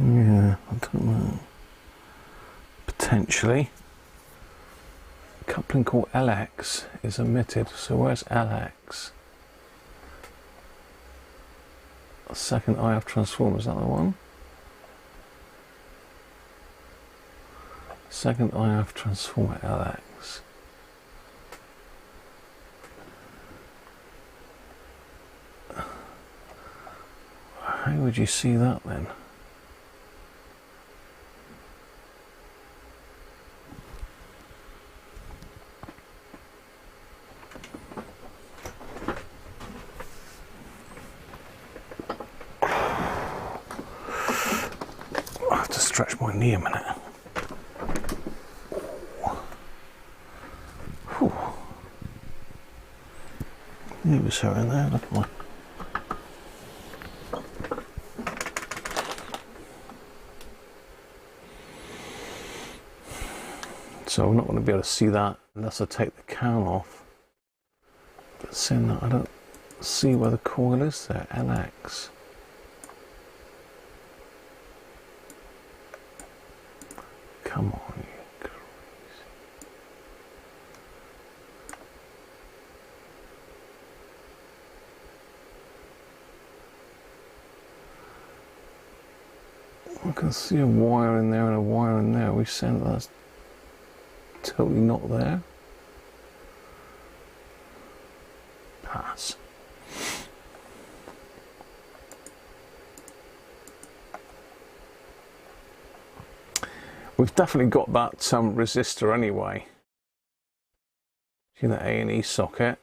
Yeah, I don't know. Potentially. Coupling core LX is omitted. So where's LX? Second IF transformer, is that the one? Second IF transformer LX. How would you see that then? have to stretch my knee a minute. Whew. Knee was hurting there, didn't I? So I'm not going to be able to see that unless I take the can off. But seeing that, I don't see where the coil is there. LX. Come on, you crazy. I can see a wire in there and a wire in there. We saying that's totally not there. Pass. We've definitely got that resistor anyway. See the A&E socket.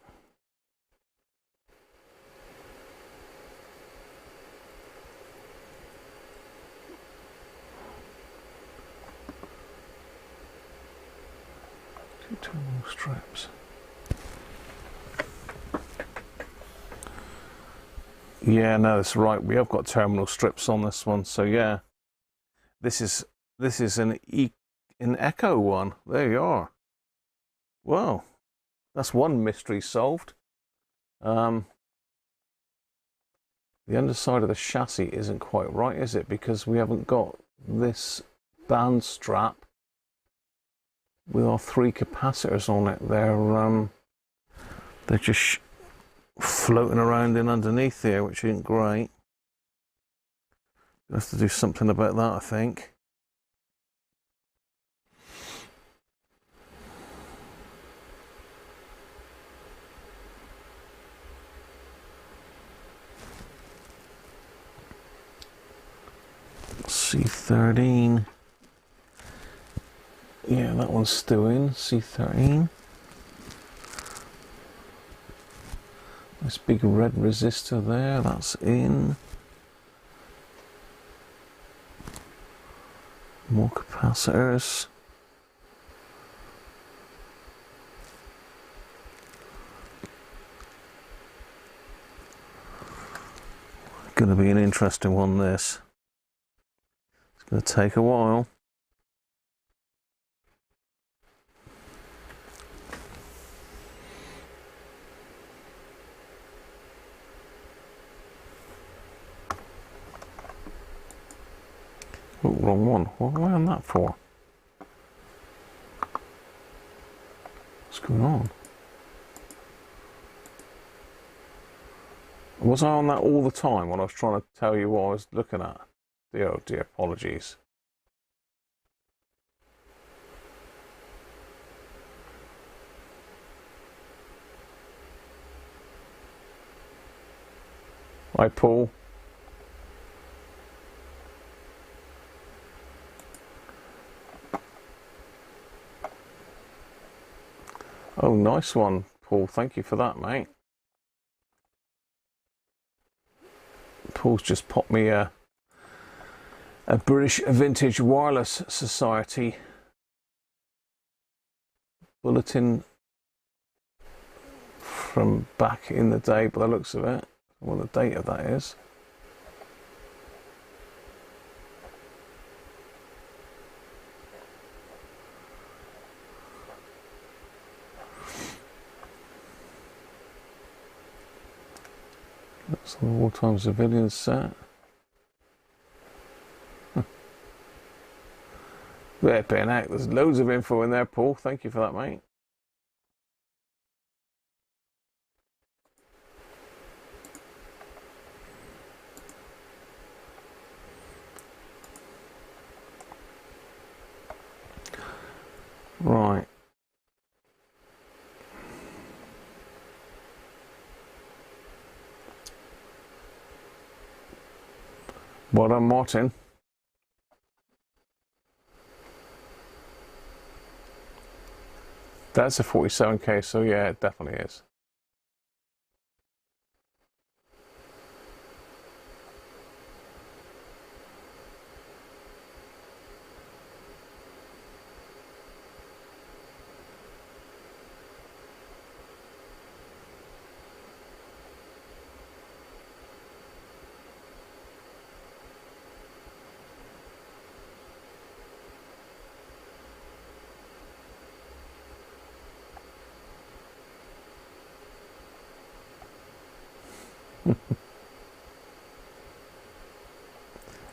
Two terminal strips. Yeah, no, that's right. We have got terminal strips on this one. So yeah, this is an Echo one. There you are. Well, that's one mystery solved. The underside of the chassis isn't quite right, is it? Because we haven't got this band strap with our 3 capacitors on it. They're just floating around in underneath here, which isn't great. Have to do something about that, I think. C13. Yeah, that one's still in. C13. This big red resistor there, that's in. More capacitors. Gonna be an interesting one, this. It's gonna take a while. Oh, wrong one. What am I on that for? What's going on? Was I on that all the time when I was trying to tell you what I was looking at? Oh dear, apologies. Hi, Paul. Oh, nice one, Paul. Thank you for that, mate. Paul's just popped me a British Vintage Wireless Society bulletin from back in the day, by the looks of it. What the date of that is. That's the Wartime civilian set. There, out. There's loads of info in there, Paul. Thank you for that, mate. Right. Well done, Martin. That's a 47K, so yeah, it definitely is.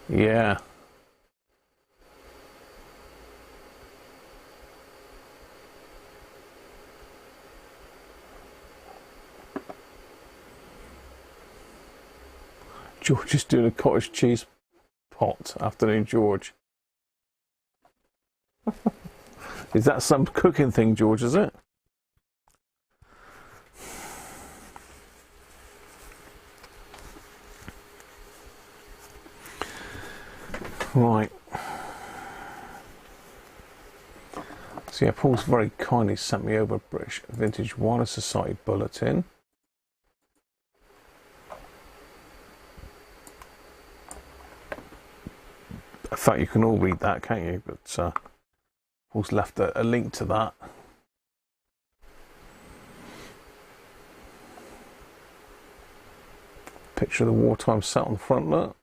Yeah. George is doing a cottage cheese pot. Afternoon, George. Is that some cooking thing, George, is it? Right. So yeah, Paul's very kindly sent me over a British Vintage Wireless Society bulletin. In fact, you can all read that, can't you? But Paul's left a link to that. Picture of the Wartime set on the front, look.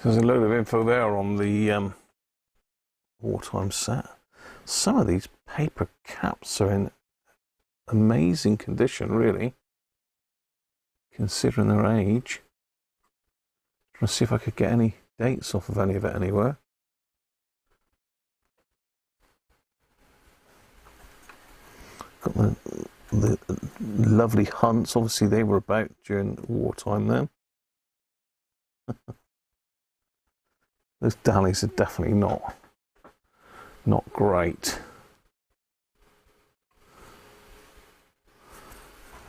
There's a load of info there on the Wartime set. Some of these paper caps are in amazing condition, really, considering their age. Trying to see if I could get any dates off of any of it anywhere. Got the lovely hunts. Obviously, they were about during wartime then. Those dallies are definitely not great.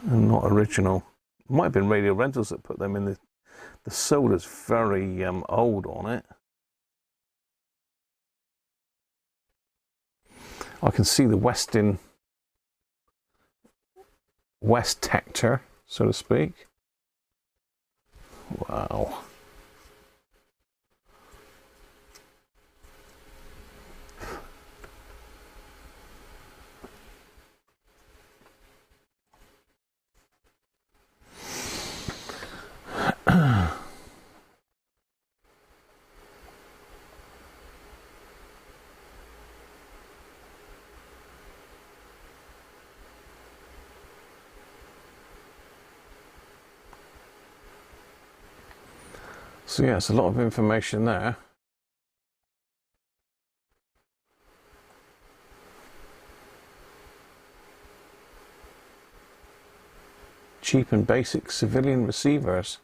And not original. Might have been Radio Rentals that put them in. The solar's very old on it. I can see the West Tector, so to speak. Wow. So yeah, it's a lot of information there. Cheap and basic civilian receivers.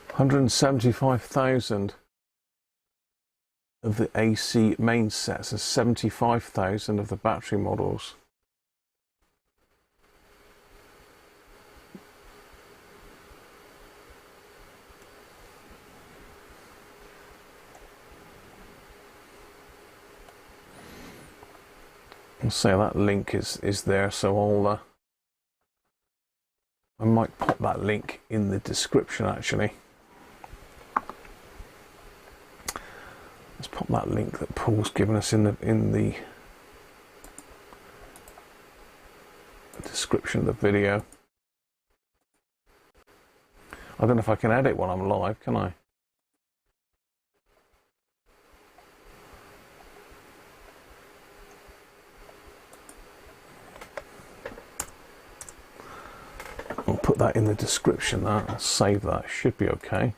$175,000 of the AC main sets and 75,000 of the battery models. I'll say that link is there, so I might pop that link in the description actually. Let's pop that link that Paul's given us in the description of the video. I don't know if I can edit while I'm live, can I? I'll put that in the description. I'll save that. Should be okay.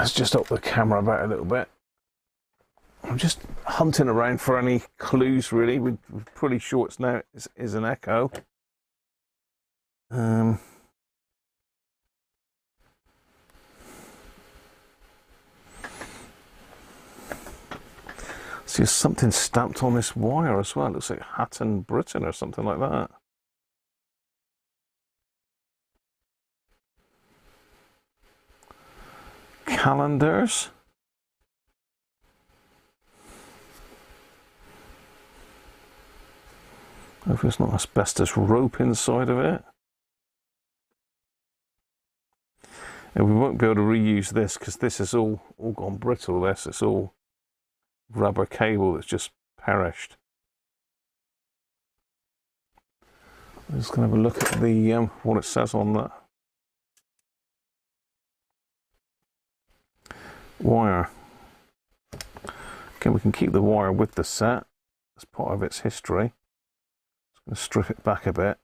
Let's just up the camera about a little bit. I'm just hunting around for any clues, really. We're pretty sure it's now is an echo. See, there's something stamped on this wire as well. It looks like Hatton, Britain or something like that. Calendars. Hope there's not asbestos rope inside of it. And we won't be able to reuse this because this is all gone brittle. It's all rubber cable that's just perished. I'm just going to have a look at the what it says on that wire. Okay, we can keep the wire with the set as part of its history. Just going to strip it back a bit.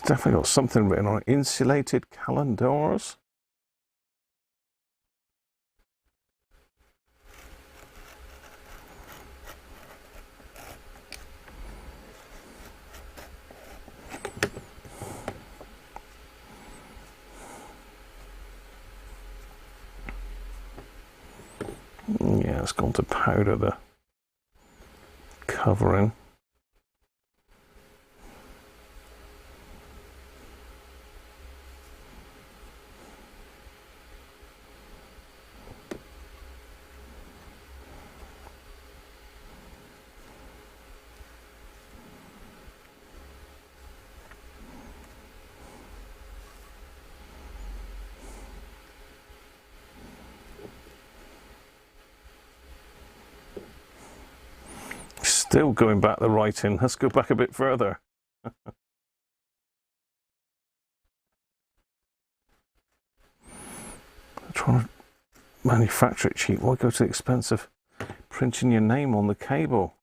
Definitely got something written on it. Insulated calendars. Yeah, it's gone to powder the covering. Still going back the writing. Let's go back a bit further. Trying to manufacture it cheap. Why go to the expense of printing your name on the cable?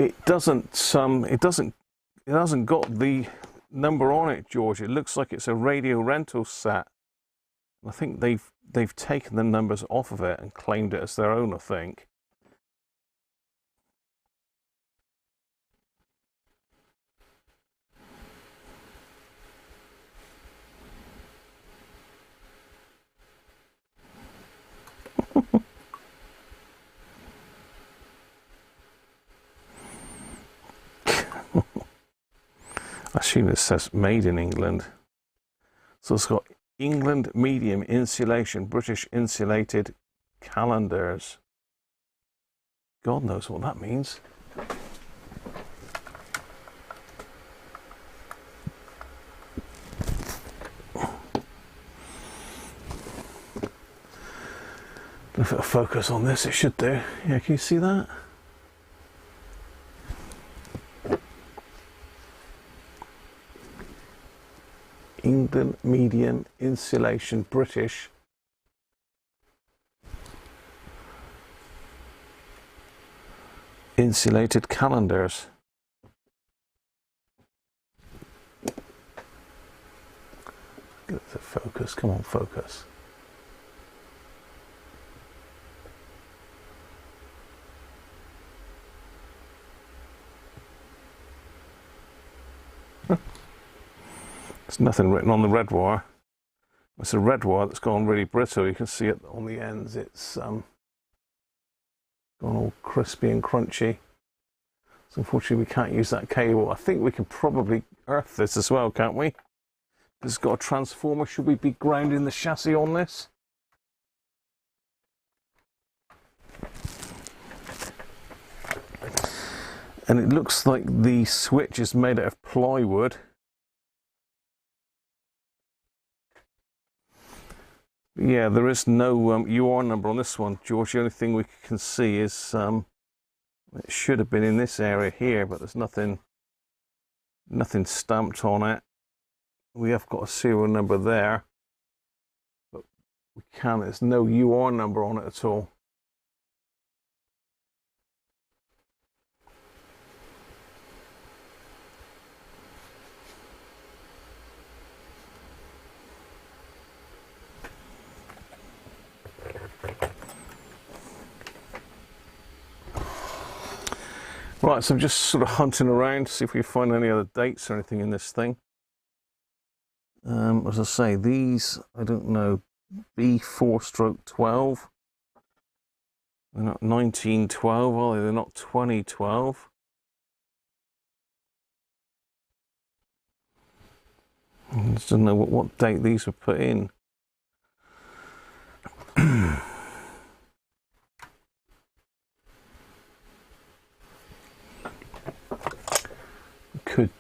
It hasn't got the number on it, George. It looks like it's a radio rental set. I think they've taken the numbers off of it and claimed it as their own, I think. I assume it says made in England. So it's got England medium insulation, British insulated calendars. God knows what that means. If it'll focus on this, it should do. Yeah, can you see that? England medium insulation, British. Insulated calendars. Get the focus, come on, focus. There's nothing written on the red wire. It's a red wire that's gone really brittle. You can see it on the ends. It's gone all crispy and crunchy. So unfortunately we can't use that cable. I think we can probably earth this as well, can't we? It's got a transformer. Should we be grounding the chassis on this? And it looks like the switch is made out of plywood. Yeah, there is no UR number on this one, George. The only thing we can see is it should have been in this area here, but there's nothing stamped on it. We have got a serial number there, but we can't. There's no UR number on it at all. Right, so I'm just sort of hunting around to see if we find any other dates or anything in this thing. As I say, these, I don't know, B4/12. They're not 1912, are they? They're not 2012. I just don't know what date these were put in. Could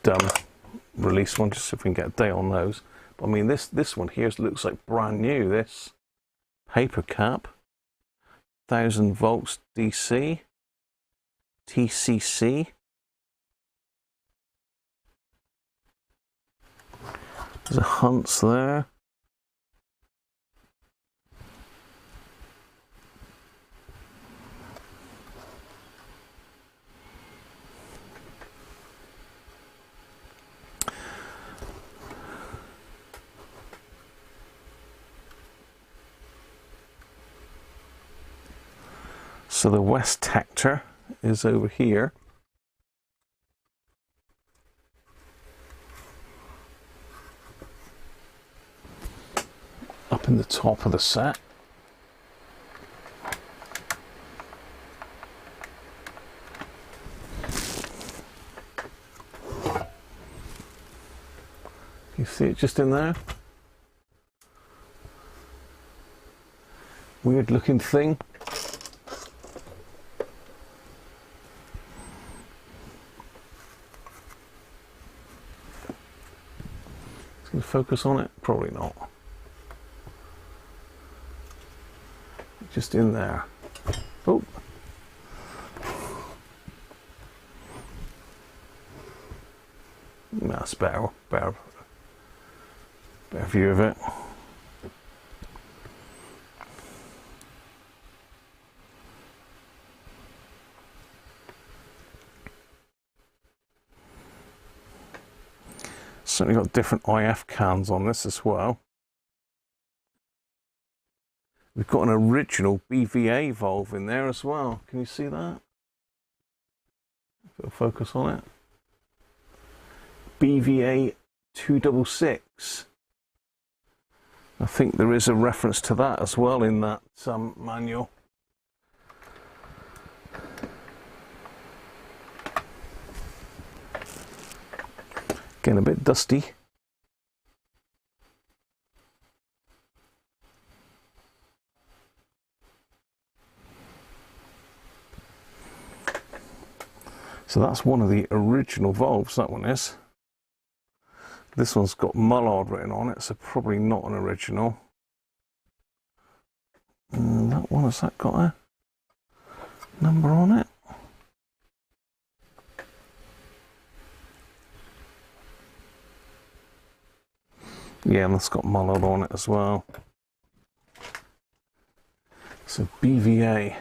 release one just so we can get a date on those. But I mean, this one here looks like brand new. This paper cap, 1000 volts DC, TCC. There's a Hunts there. So the West Tactor is over here. Up in the top of the set. You see it just in there? Weird looking thing. Going to focus on it? Probably not. Just in there. Oh. That's better view of it. Certainly got different IF cans on this as well. We've got an original BVA valve in there as well. Can you see that? Put a focus on it. BVA 266. I think there is a reference to that as well in that manual. Getting a bit dusty. So that's one of the original valves, that one is. This one's got Mullard written on it, so probably not an original. And that one, has that got a number on it? Yeah, and that's got Mullard on it as well. So BVA.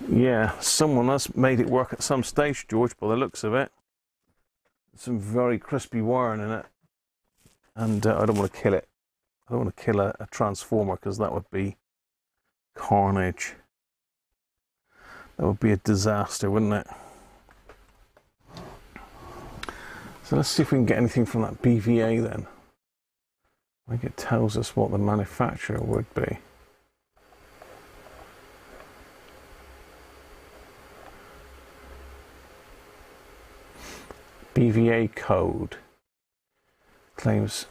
Yeah, someone has made it work at some stage, George, by the looks of it. Some very crispy wiring in it, and I don't want to kill it I don't want to kill a transformer because that would be carnage. That would be a disaster, wouldn't it? So let's see if we can get anything from that BVA then. I think it tells us what the manufacturer would be. BVA code claims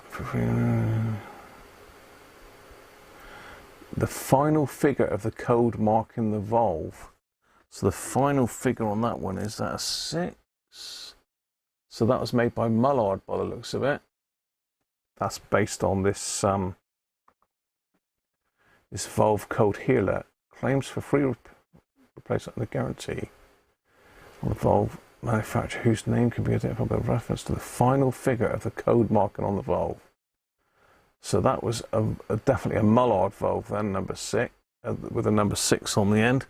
the final figure of the code marking the valve. So the final figure on that one, is that a 6? So that was made by Mullard by the looks of it. That's based on this this valve code here. Look. Claims for free replacement under guarantee on the valve manufacturer whose name can be identified by reference to the final figure of the code marking on the valve. So that was definitely a Mullard valve then, number 6, with a number 6 on the end.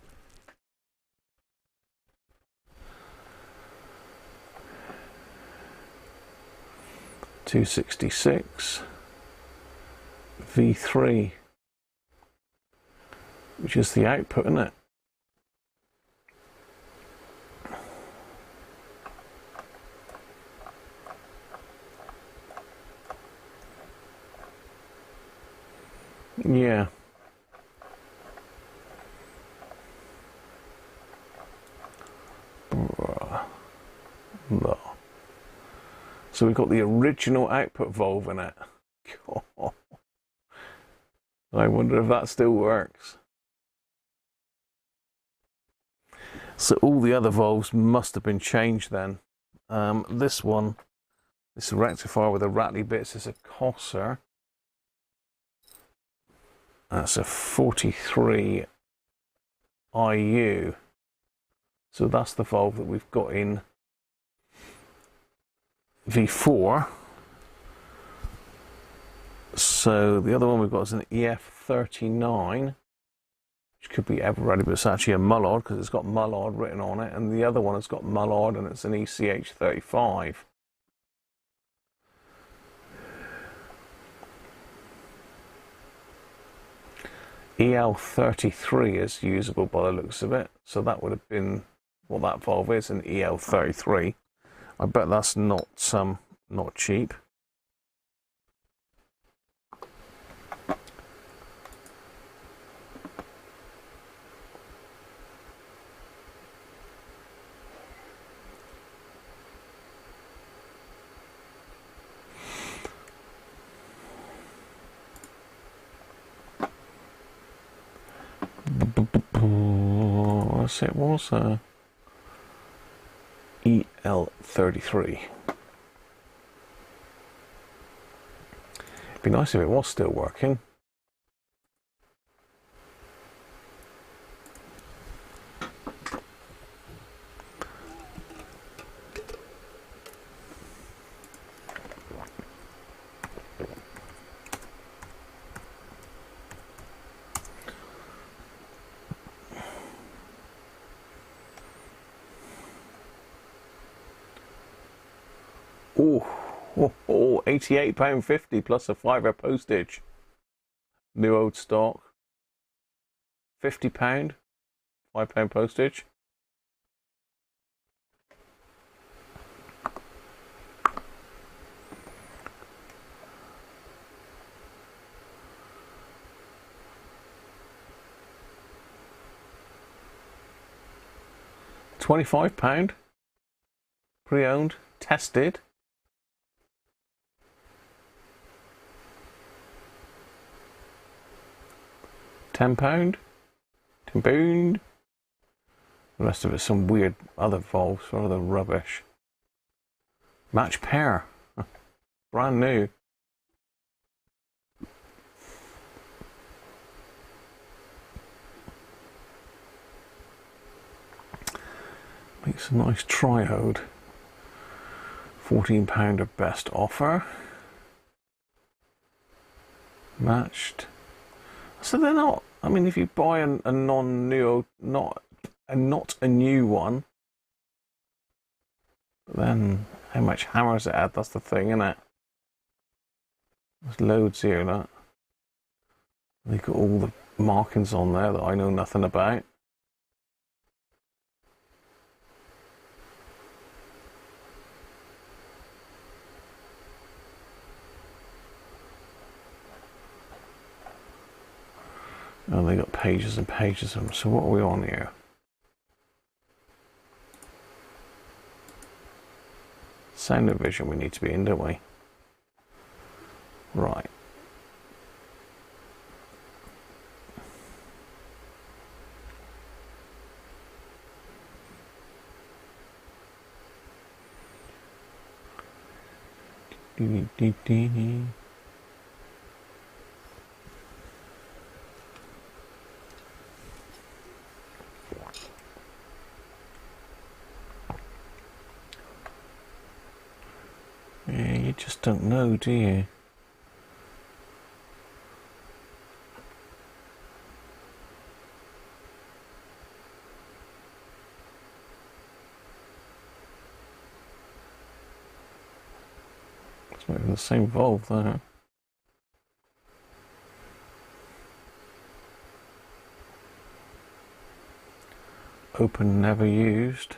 $266 V3, which is the output, isn't it? Yeah. No. So we've got the original output valve in it. I wonder if that still works. So all the other valves must have been changed then. This one, this rectifier with the rattly bits, is a Cosser. That's a 43 IU. So that's the valve that we've got in V4. So the other one we've got is an EF39, which could be ever-ready, but it's actually a Mullard because it's got Mullard written on it. And the other one has got Mullard and it's an ECH35. EL33 is usable by the looks of it, so that would have been what that valve is, an EL33. I bet that's not cheap. It was EL33. It'd be nice if it was still working. Oh, £88.50 plus a £5 postage. New old stock. £50, £5 postage. £25, pre-owned, tested. £10, £10. The rest of it's some weird other valves or other rubbish. Match pair, brand new. Makes a nice triode. £14 of best offer. Matched. So they're not. I mean, if you buy a non-new, not a new one, then how much hammers it at? That's the thing, isn't it? There's loads here, that. They've got all the markings on there that I know nothing about. Oh, they got pages and pages of them. So what are we on here? Sound and vision we need to be in, don't we? Right. Yeah, you just don't know, do you? It's not even the same valve there. Open, never used.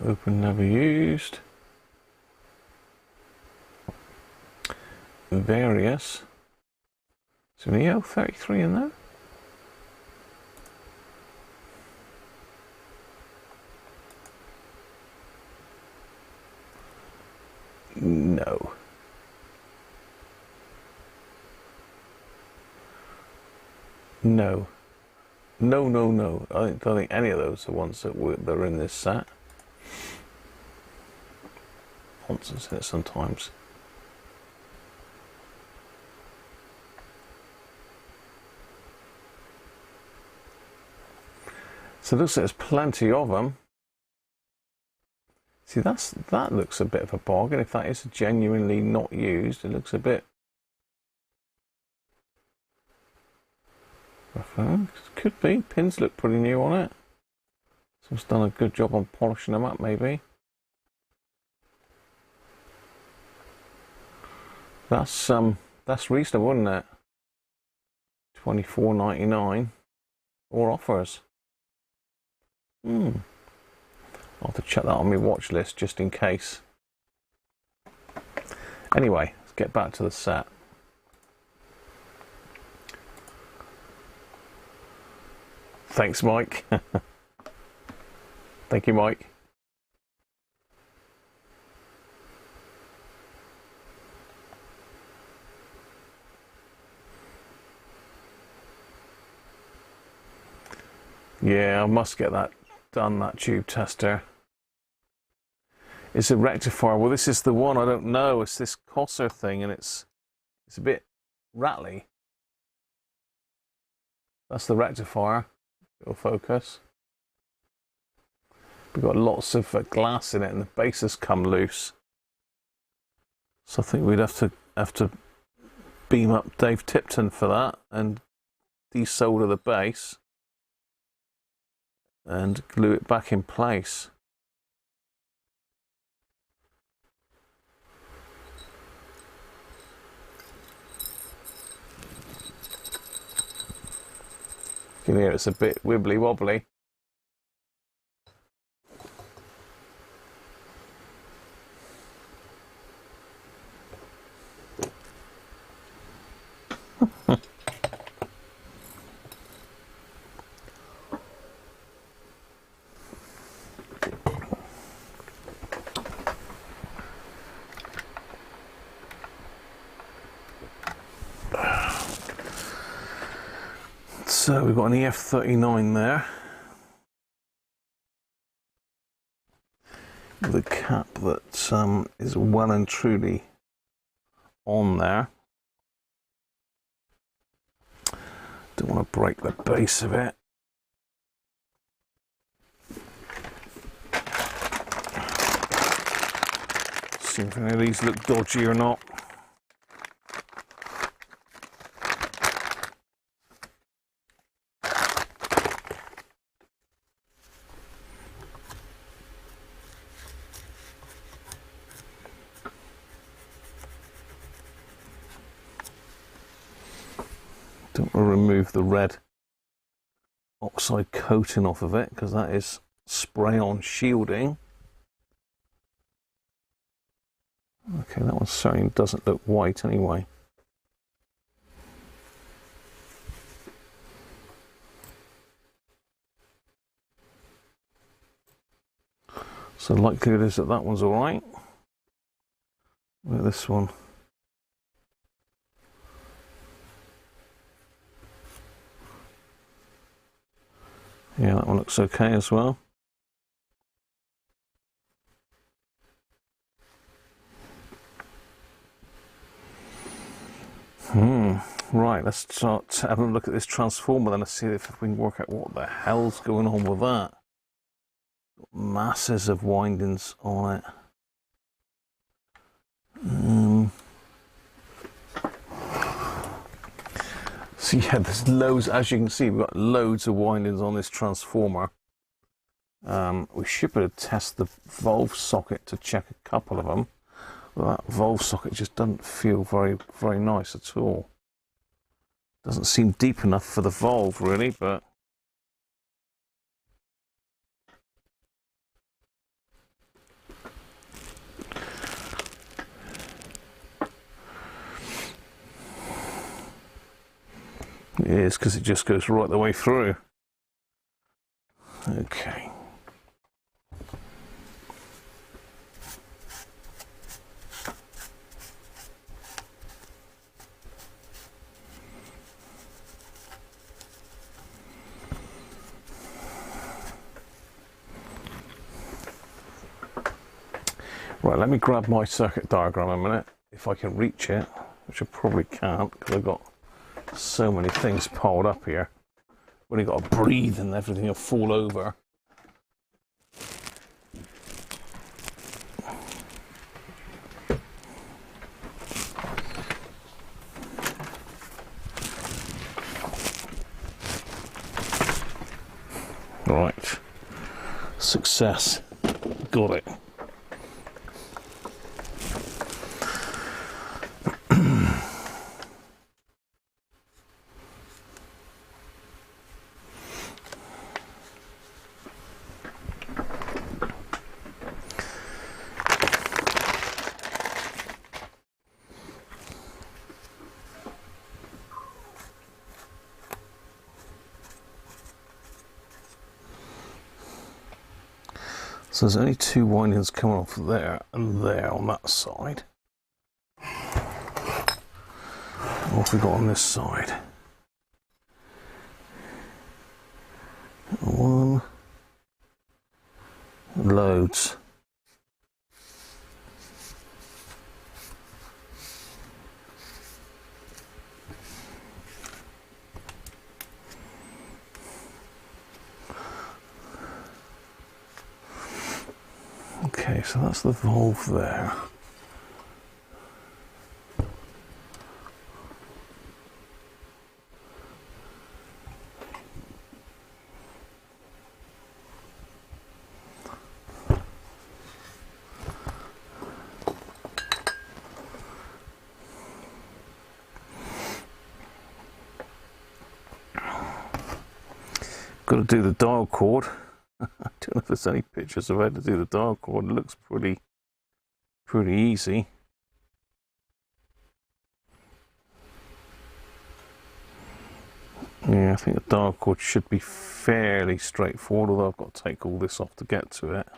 Open, never used. Various. Is there an EO33 in there? No. No. No, no, no. I don't think any of those are ones that are in this set. Nonsense in it sometimes. So it looks like there's plenty of them. See, that looks a bit of a bargain. If that is genuinely not used, it looks a bit. Could be. Pins look pretty new on it. Someone's done a good job on polishing them up, maybe. That's reasonable, isn't it? $24.99 or offers. I'll have to check that on my watch list just in case. Anyway, let's get back to the set. Thanks, Mike. Thank you, Mike. Yeah, I must get that done, that tube tester. It's a rectifier. Well, this is the one I don't know. It's this Cosser thing, and it's a bit rattly. That's the rectifier. It'll focus. We've got lots of glass in it, and the base has come loose. So I think we'd have to beam up Dave Tipton for that and desolder the base and glue it back in place. You can hear it's a bit wibbly wobbly. So we've got an EF39 there with a cap that is well and truly on there. Don't want to break the base of it. See if any of these look dodgy or not. Don't want to remove the red oxide coating off of it because that is spray-on shielding. Okay, that one certainly doesn't look white anyway. So likely it is that that one's all right. Look at this one. Yeah, that one looks okay as well. Right, let's start having a look at this transformer then. Let's see if we can work out what the hell's going on with that. Masses of windings on it. So yeah, there's loads, as you can see, we've got loads of windings on this transformer. We should be able to test the valve socket to check a couple of them. But that valve socket just doesn't feel very nice at all. Doesn't seem deep enough for the valve really, but it is, because it just goes right the way through. Okay. Right, let me grab my circuit diagram a minute, if I can reach it, which I probably can't because I've got so many things piled up here. I've only got to breathe and everything will fall over. Right, success, got it. So there's only two windings coming off there and there on that side. What have we got on this side? One. Loads. Okay, so that's the valve there. Got to do the dial cord. I don't know if there's any pictures of how to do the dial cord. It looks pretty easy. Yeah, I think the dial cord should be fairly straightforward, although I've got to take all this off to get to it.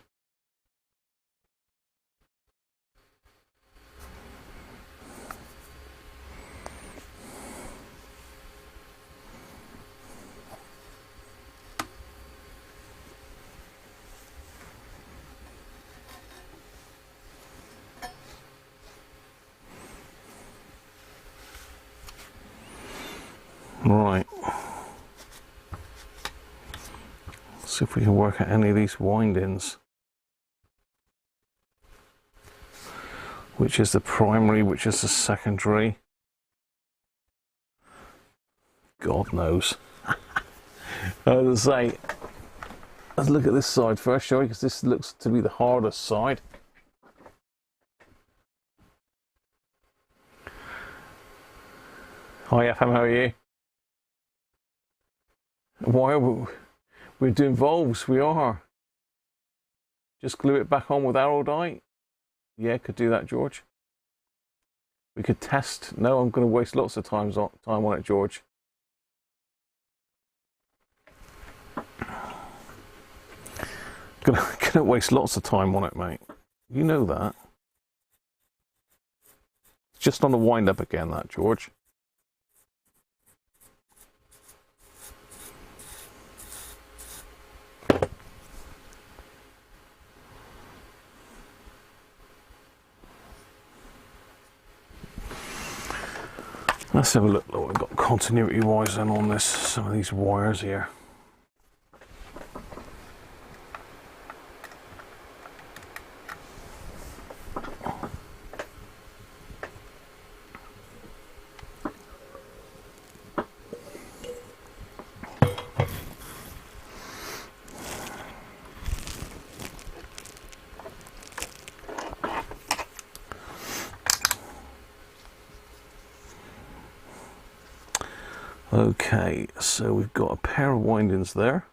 Right, let's see if we can work out any of these windings. Which is the primary, which is the secondary? God knows. As I say, let's look at this side first, shall we? Because this looks to be the hardest side. Hi FM, how are you? Why are we're doing valves? We are. Just glue it back on with araldite. Yeah, could do that, George. We could test. No, I'm going to waste lots of time on it, George. Gonna waste lots of time on it, mate. You know that. It's just on the wind up again, that, George. Let's have a look what we've got continuity wise then on this, some of these wires here. Okay, so we've got a pair of windings there.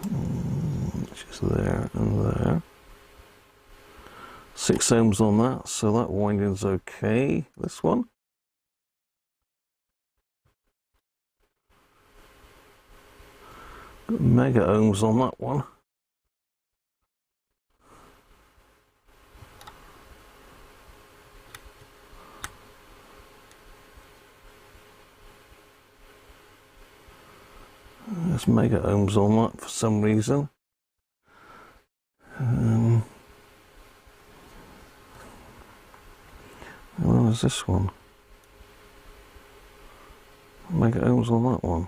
Which is there and there. 6 ohms on that, so that winding's okay. This one. Got mega ohms on that one. There's mega ohms on that for some reason. Where is this one? Mega ohms on that one.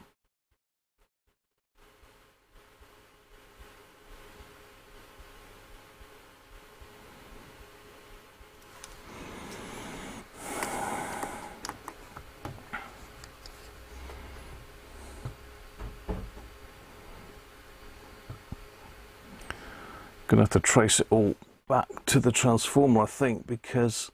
Gonna have to trace it all back to the transformer, I think, because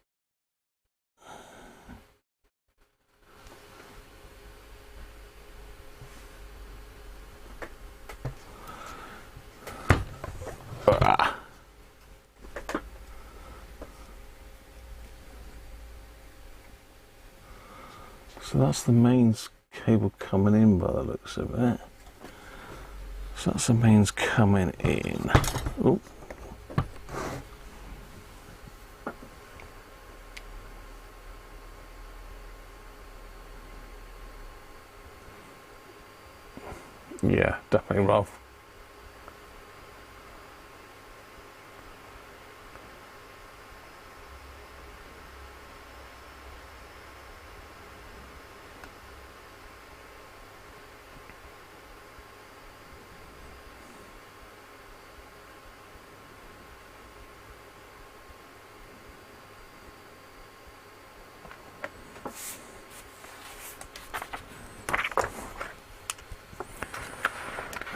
so that's the mains cable coming in by the looks of it. So that's the mains coming in. Oh. Yeah, definitely rough.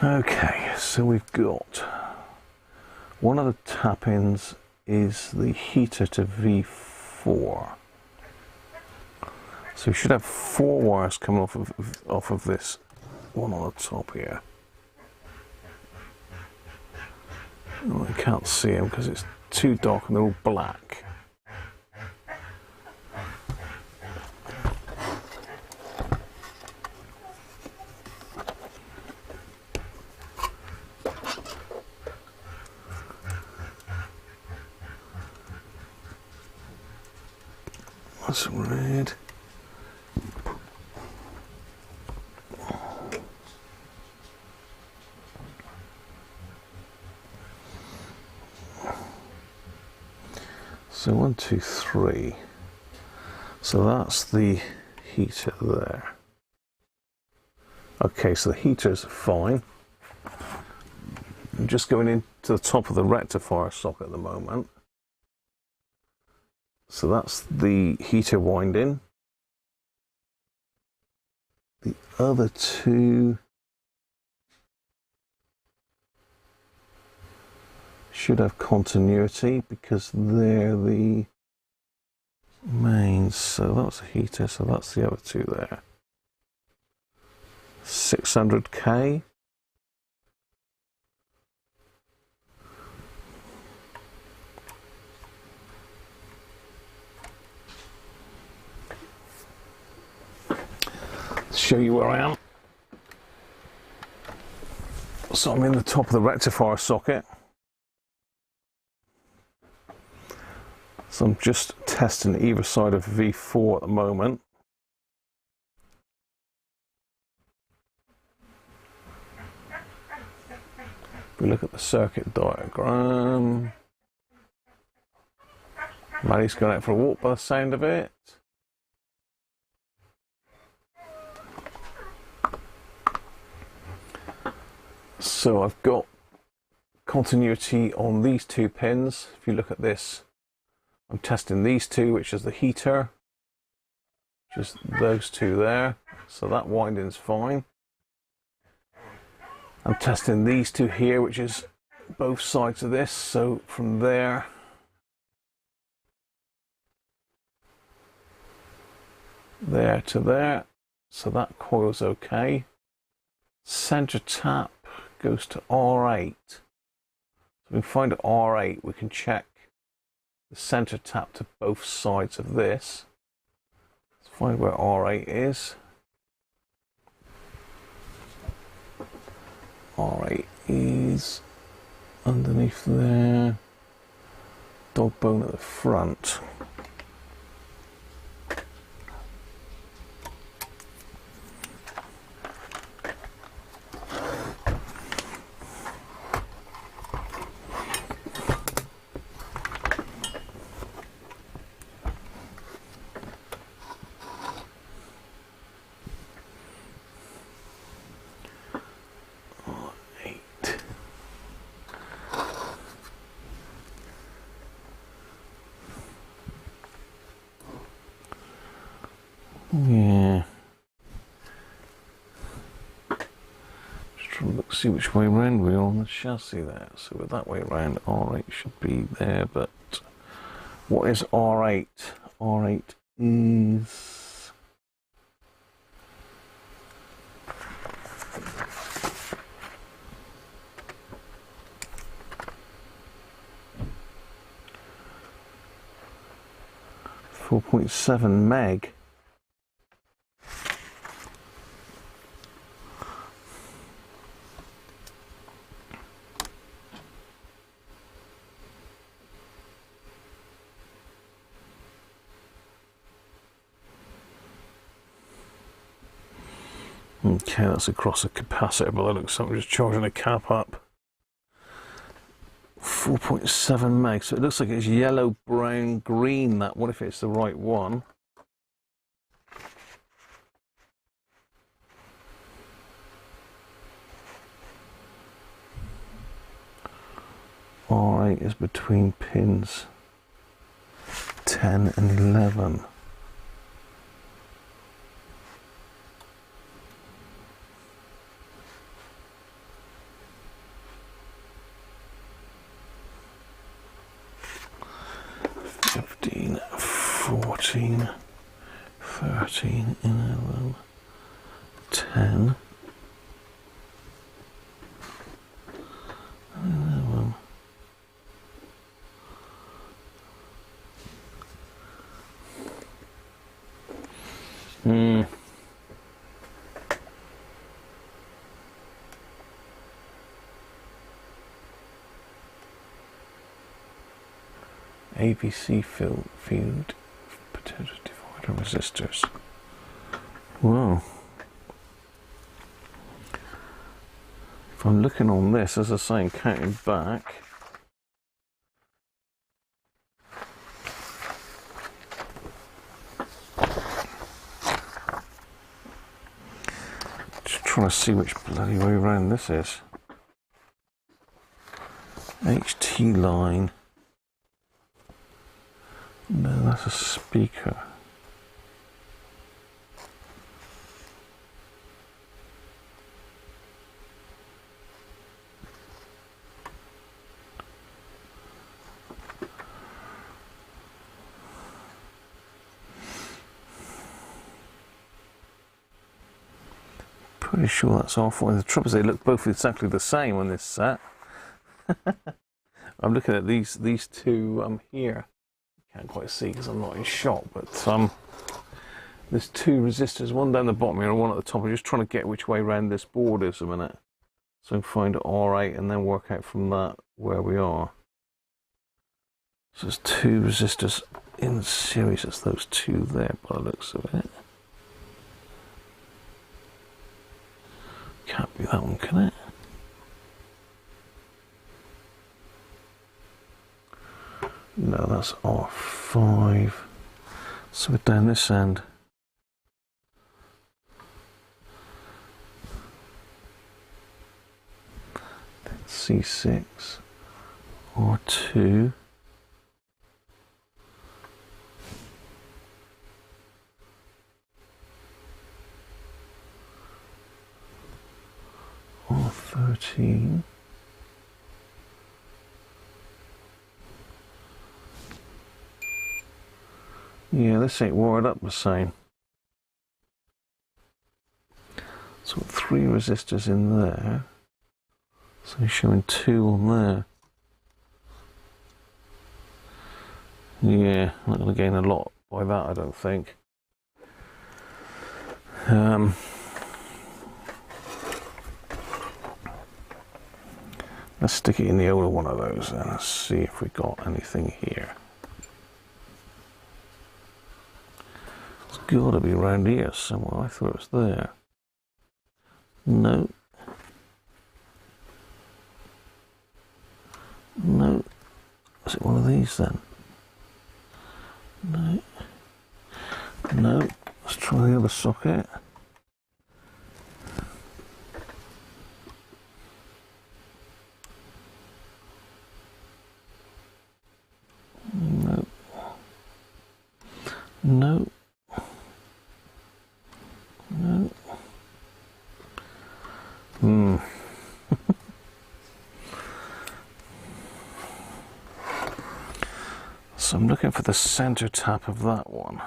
Okay, so we've got one of the tap-ins is the heater to V4. So we should have 4 wires coming off of this one on the top here. Oh, I can't see them because it's too dark and they're all black. That's red. So 1, 2, 3. So that's the heater there. Okay, so the heater's fine. I'm just going into the top of the rectifier socket at the moment. So that's the heater winding. The other 2 should have continuity because they're the Mains, so that's a heater, so that's the other two there. 600k. Show you where I am. So I'm in the top of the rectifier socket. So I'm just testing either side of V4 at the moment. If we look at the circuit diagram, Maddie's going out for a walk by the sound of it. So I've got continuity on these two pins. If you look at this, I'm testing these two, which is the heater, just those two there. So that winding's fine. I'm testing these two here, which is both sides of this. So from there to there. So that coil's okay. Center tap goes to R8. So we find R8, we can check the center tap to both sides of this. Let's find where R8 is. R8 is underneath there. Dog bone at the front. Yeah. Just trying to look, see which way round we are on the chassis there. So with that way round, R8 should be there, but what is R8? R8 is... .7 meg. Okay, that's across a capacitor, but that looks like we're just charging a cap up. 4.7 meg, so it looks like it's yellow, brown, green. That, what if it's the right one? R8 is between pins 10 and 11. Fifteen, 14, 13, 11, 10, 11. ABC field potential divider resistors. Wow. If I'm looking on this, as I say, and counting back, just trying to see which bloody way around this is. HT line. No, that's a speaker. Pretty sure that's R14. The trouble is they look both exactly the same on this set. I'm looking at these two here. Can't quite see because I'm not in shot, but there's two resistors, one down the bottom here and one at the top. I'm just trying to get which way around this board is a minute, so I can find R8 and then work out from that where we are. So there's two resistors in series. It's those two there by the looks of it. Can't be that one, can it? No, that's R5. So we're down this end. C6, R2. R13. Yeah, this ain't wired up the same. So 3 resistors in there. So you're showing 2 on there. Yeah, not going to gain a lot by that, I don't think. Let's stick it in the older one of those and let's see if we got anything here. It's got to be around here somewhere. I thought it was there. No. No. Is it one of these then? No. No. Let's try the other socket. No. No. No. So I'm looking for the center tap of that one.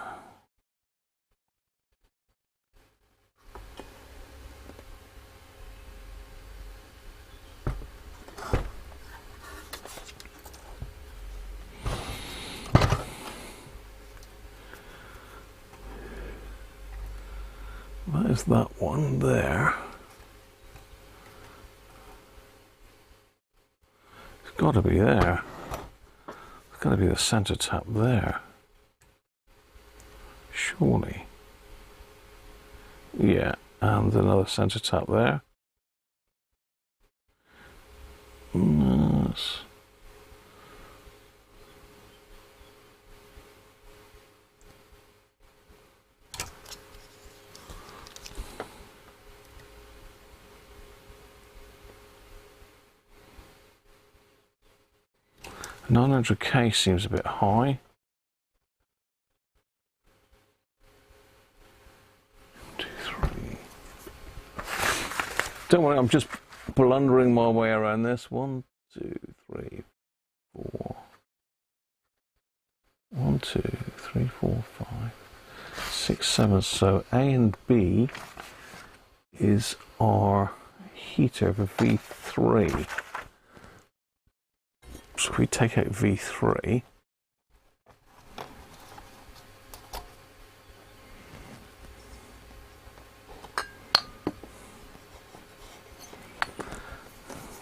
That is that one there. It's got to be there. It's got to be the center tap there. Surely. Yeah, and another center tap there. Yes. $900K seems a bit high. 2, 3. Don't worry, I'm just blundering my way around this. 1, 2, 3, 4. 1, 2, 3, 4, 5, 6, 7. So A and B is our heater for V3. So if we take out V3,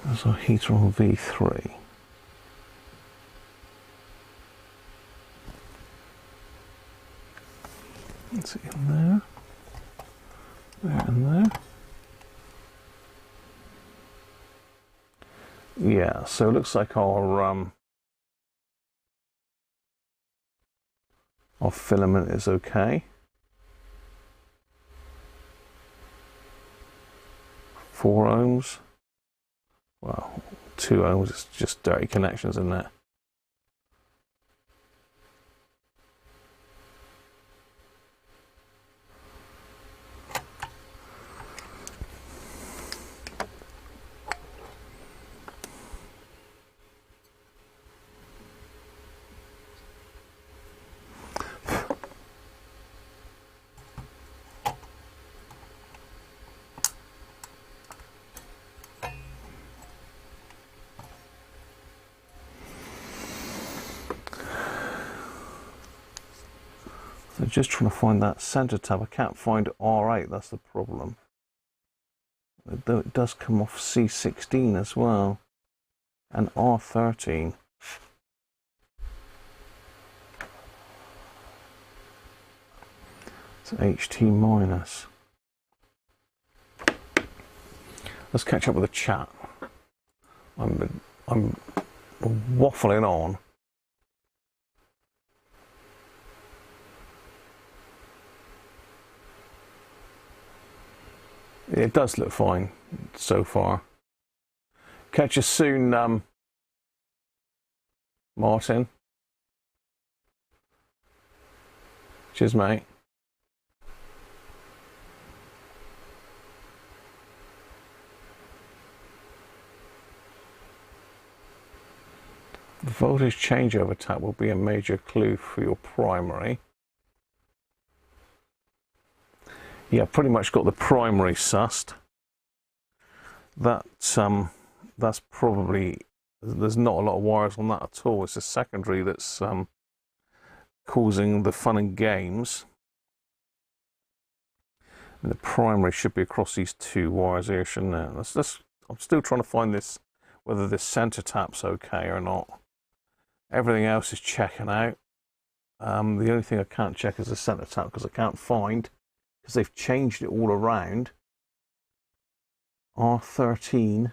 there's our heater on V3. Is it in there? There and there. Yeah, so it looks like our filament is okay. 4 ohms. Well, 2 ohms is just dirty connections in there. just trying to find that center tab. I can't find R8, that's the problem. Though it does come off C16 as well, and R13. It's HT minus. Let's catch up with the chat. I'm waffling on. It does look fine so far. Catch you soon, Martin. Cheers, mate. The voltage changeover tab will be a major clue for your primary. Yeah, pretty much got the primary sussed. That's probably, there's not a lot of wires on that at all. It's the secondary that's causing the fun and games. And the primary should be across these two wires here, shouldn't it? I'm still trying to find this, whether this center tap's okay or not. Everything else is checking out. The only thing I can't check is the center tap because I can't find, because they've changed it all around. R13.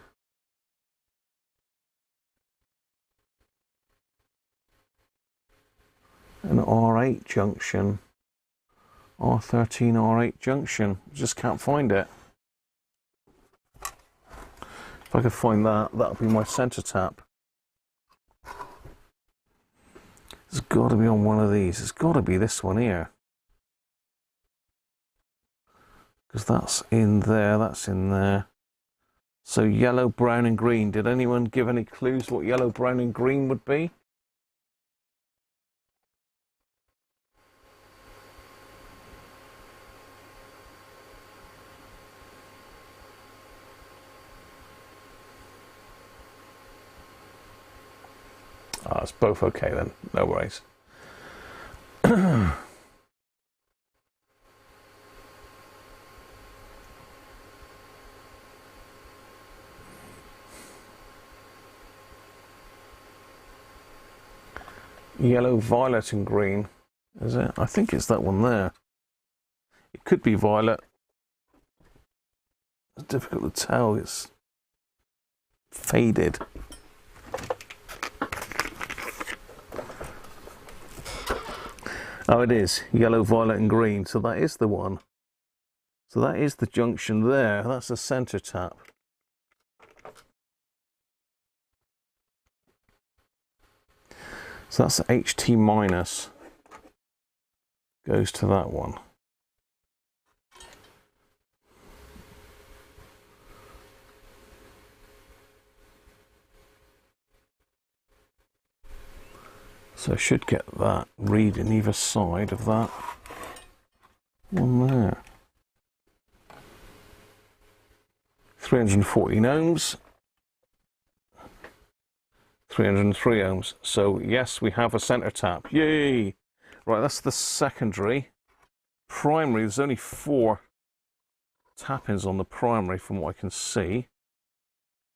An R8 junction. R13, R8 junction. Just can't find it. If I could find that, that'll be my center tap. It's got to be on one of these. It's got to be this one here. Because that's in there, that's in there. So yellow, brown and green. Did anyone give any clues what yellow, brown and green would be? Ah, it's both okay then, no worries. Yellow, violet and green, is it? I think it's that one there. It could be violet. It's difficult to tell, it's faded. Oh, it is yellow, violet and green, so that is the one. So that is the junction there, that's the center tap. So that's the HT minus, goes to that one. So I should get that reading either side of that one there. 314 ohms. 303 ohms. So yes, we have a center tap. Yay! Right, that's the secondary. Primary, there's only 4 tap-ins on the primary from what I can see.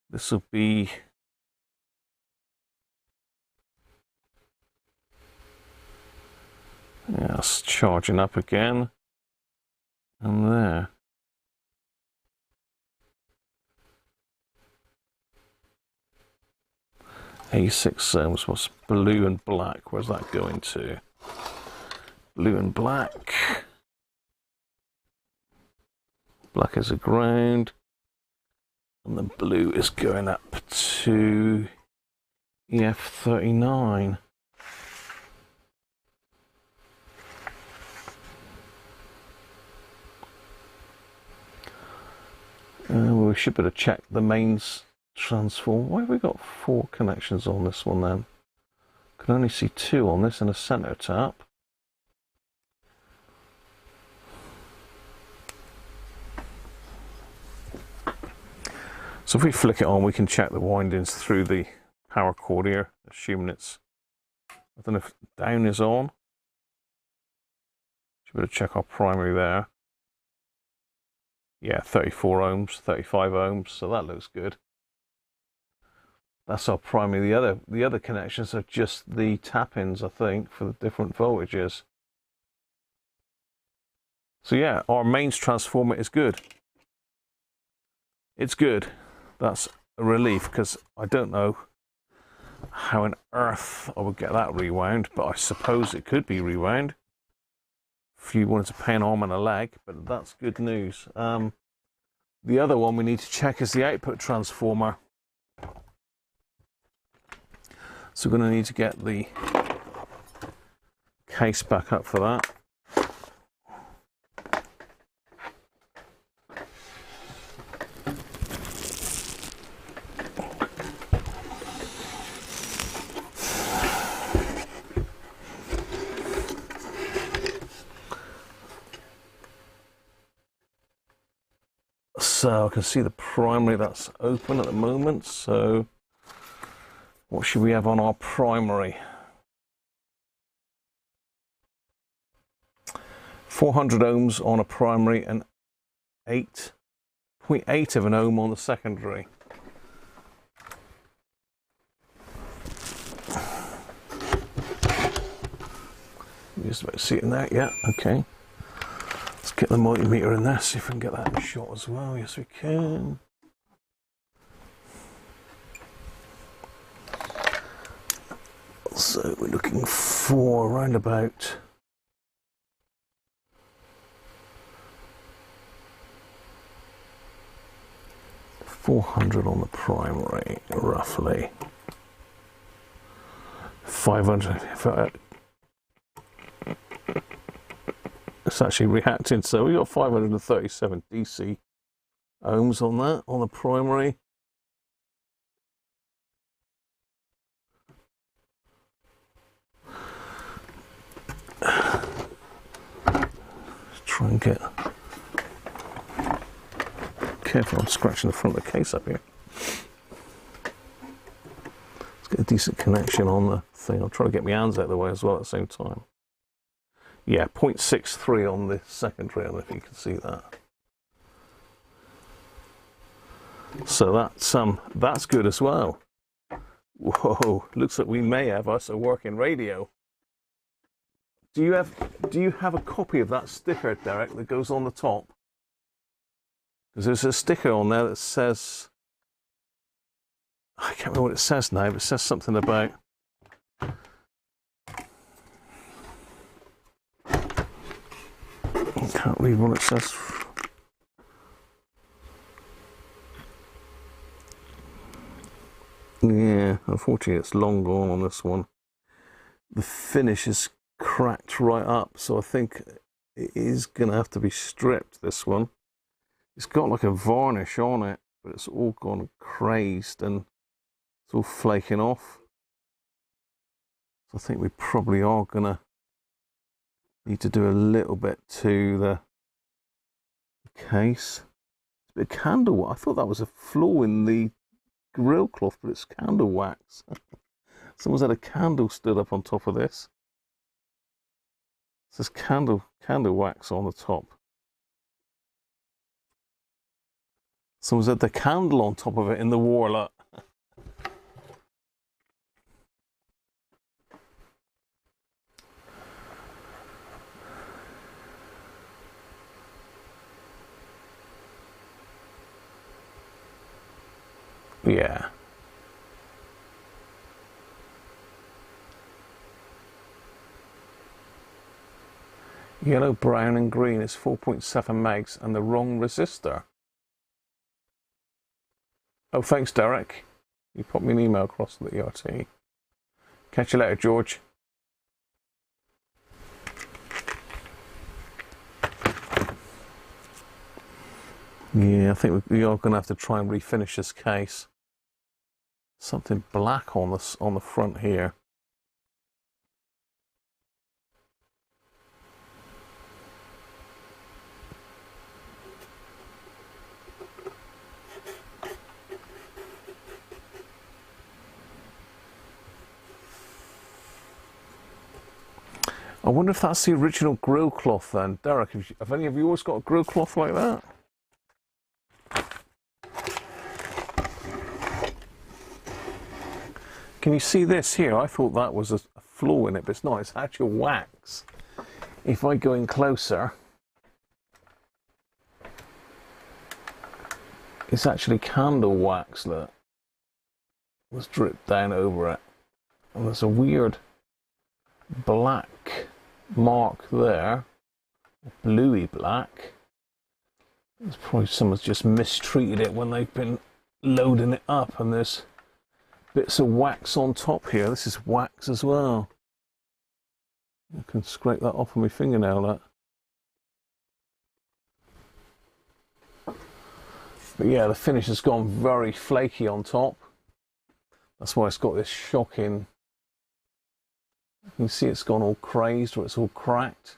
This will be... yeah, it's charging up again. And there. A6 ohms, what's blue and black? Where's that going to? Blue and black. Black is a ground. And the blue is going up to EF39. We should better check the mains transform. Why have we got 4 connections on this one then? Can only see 2 on this and a center tap. So if we flick it on, we can check the windings through the power cord here, assuming it's, I don't know if down is on. Should be able to check our primary there. Yeah, 34 ohms, 35 ohms, so that looks good. That's our primary. The other connections are just the tap-ins, I think, for the different voltages. So yeah, our mains transformer is good. It's good. That's a relief, because I don't know how on earth I would get that rewound, but I suppose it could be rewound if you wanted to pay an arm and a leg, but that's good news. The other one we need to check is the output transformer. So we're going to need to get the case back up for that. So I can see the primary, that's open at the moment. So what should we have on our primary? 400 ohms on a primary and 8.8 of an ohm on the secondary. You just about see it in there, yeah, okay. Let's get the multimeter in there, see if we can get that shot as well. Yes, we can. So we're looking for around about 400 on the primary, roughly. 500. It's actually reacting, so we got 537 DC ohms on that, on the primary. Let's try and get... Careful, I'm scratching the front of the case up here. Let's get a decent connection on the thing. I'll try to get my hands out of the way as well at the same time. Yeah, 0.63 on the secondary, I don't know if you can see that. So that's good as well. Whoa, looks like we may have us a working radio. Do you have a copy of that sticker, Derek, that goes on the top? Because there's a sticker on there that says, I can't remember what it says now, but it says something about I can't read what it says. Yeah, unfortunately it's long gone on this one. The finish is cracked right up, so I think it is going to have to be stripped, this one. It's got like a varnish on it, but it's all gone crazed and it's all flaking off. So I think we probably are going to need to do a little bit to the case. It's a bit of candle wax. I thought that was a flaw in the grill cloth, but it's candle wax. Someone's had a candle stood up on top of this. It says candle wax on the top. Someone's had the candle on top of it in the Warlock. Yeah. Yellow, brown and green is 4.7 megs and the wrong resistor. Oh, thanks, Derek. You popped me an email across to the ERT. Catch you later, George. Yeah, I think we are going to have to try and refinish this case. Something black on the front here. I wonder if that's the original grill cloth then. Derek, have any of yours got a grill cloth like that? Can you see this here? I thought that was a flaw in it, but it's not. It's actual wax. If I go in closer, it's actually candle wax that was dripped down over it. And there's a weird black mark there, bluey black. It's probably someone's just mistreated it when they've been loading it up, and there's bits of wax on top here. This is wax as well. I can scrape that off with my fingernail, that. But yeah, the finish has gone very flaky on top. That's why it's got this shocking... You can see it's gone all crazed, or it's all cracked.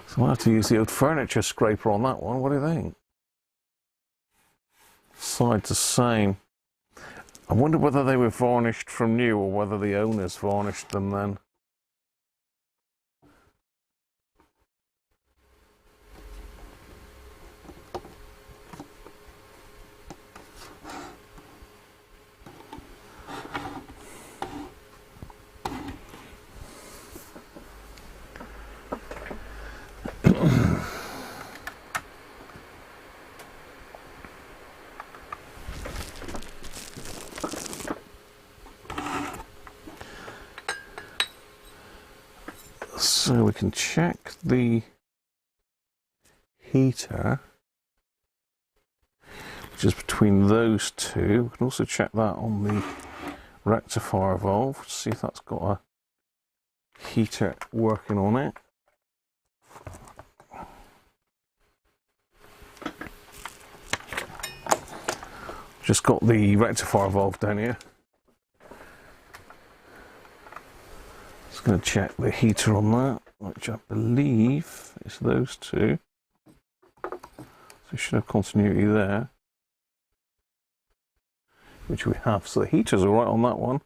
So I'll have to use the old furniture scraper on that one. What do you think? Side to same. I wonder whether they were varnished from new or whether the owners varnished them then. So we can check the heater, which is between those two. We can also check that on the rectifier valve, see if that's got a heater working on it. Just got the rectifier valve down here. Going to check the heater on that, which I believe is those two. So we should have continuity there, which we have. So the heater's all right on that one.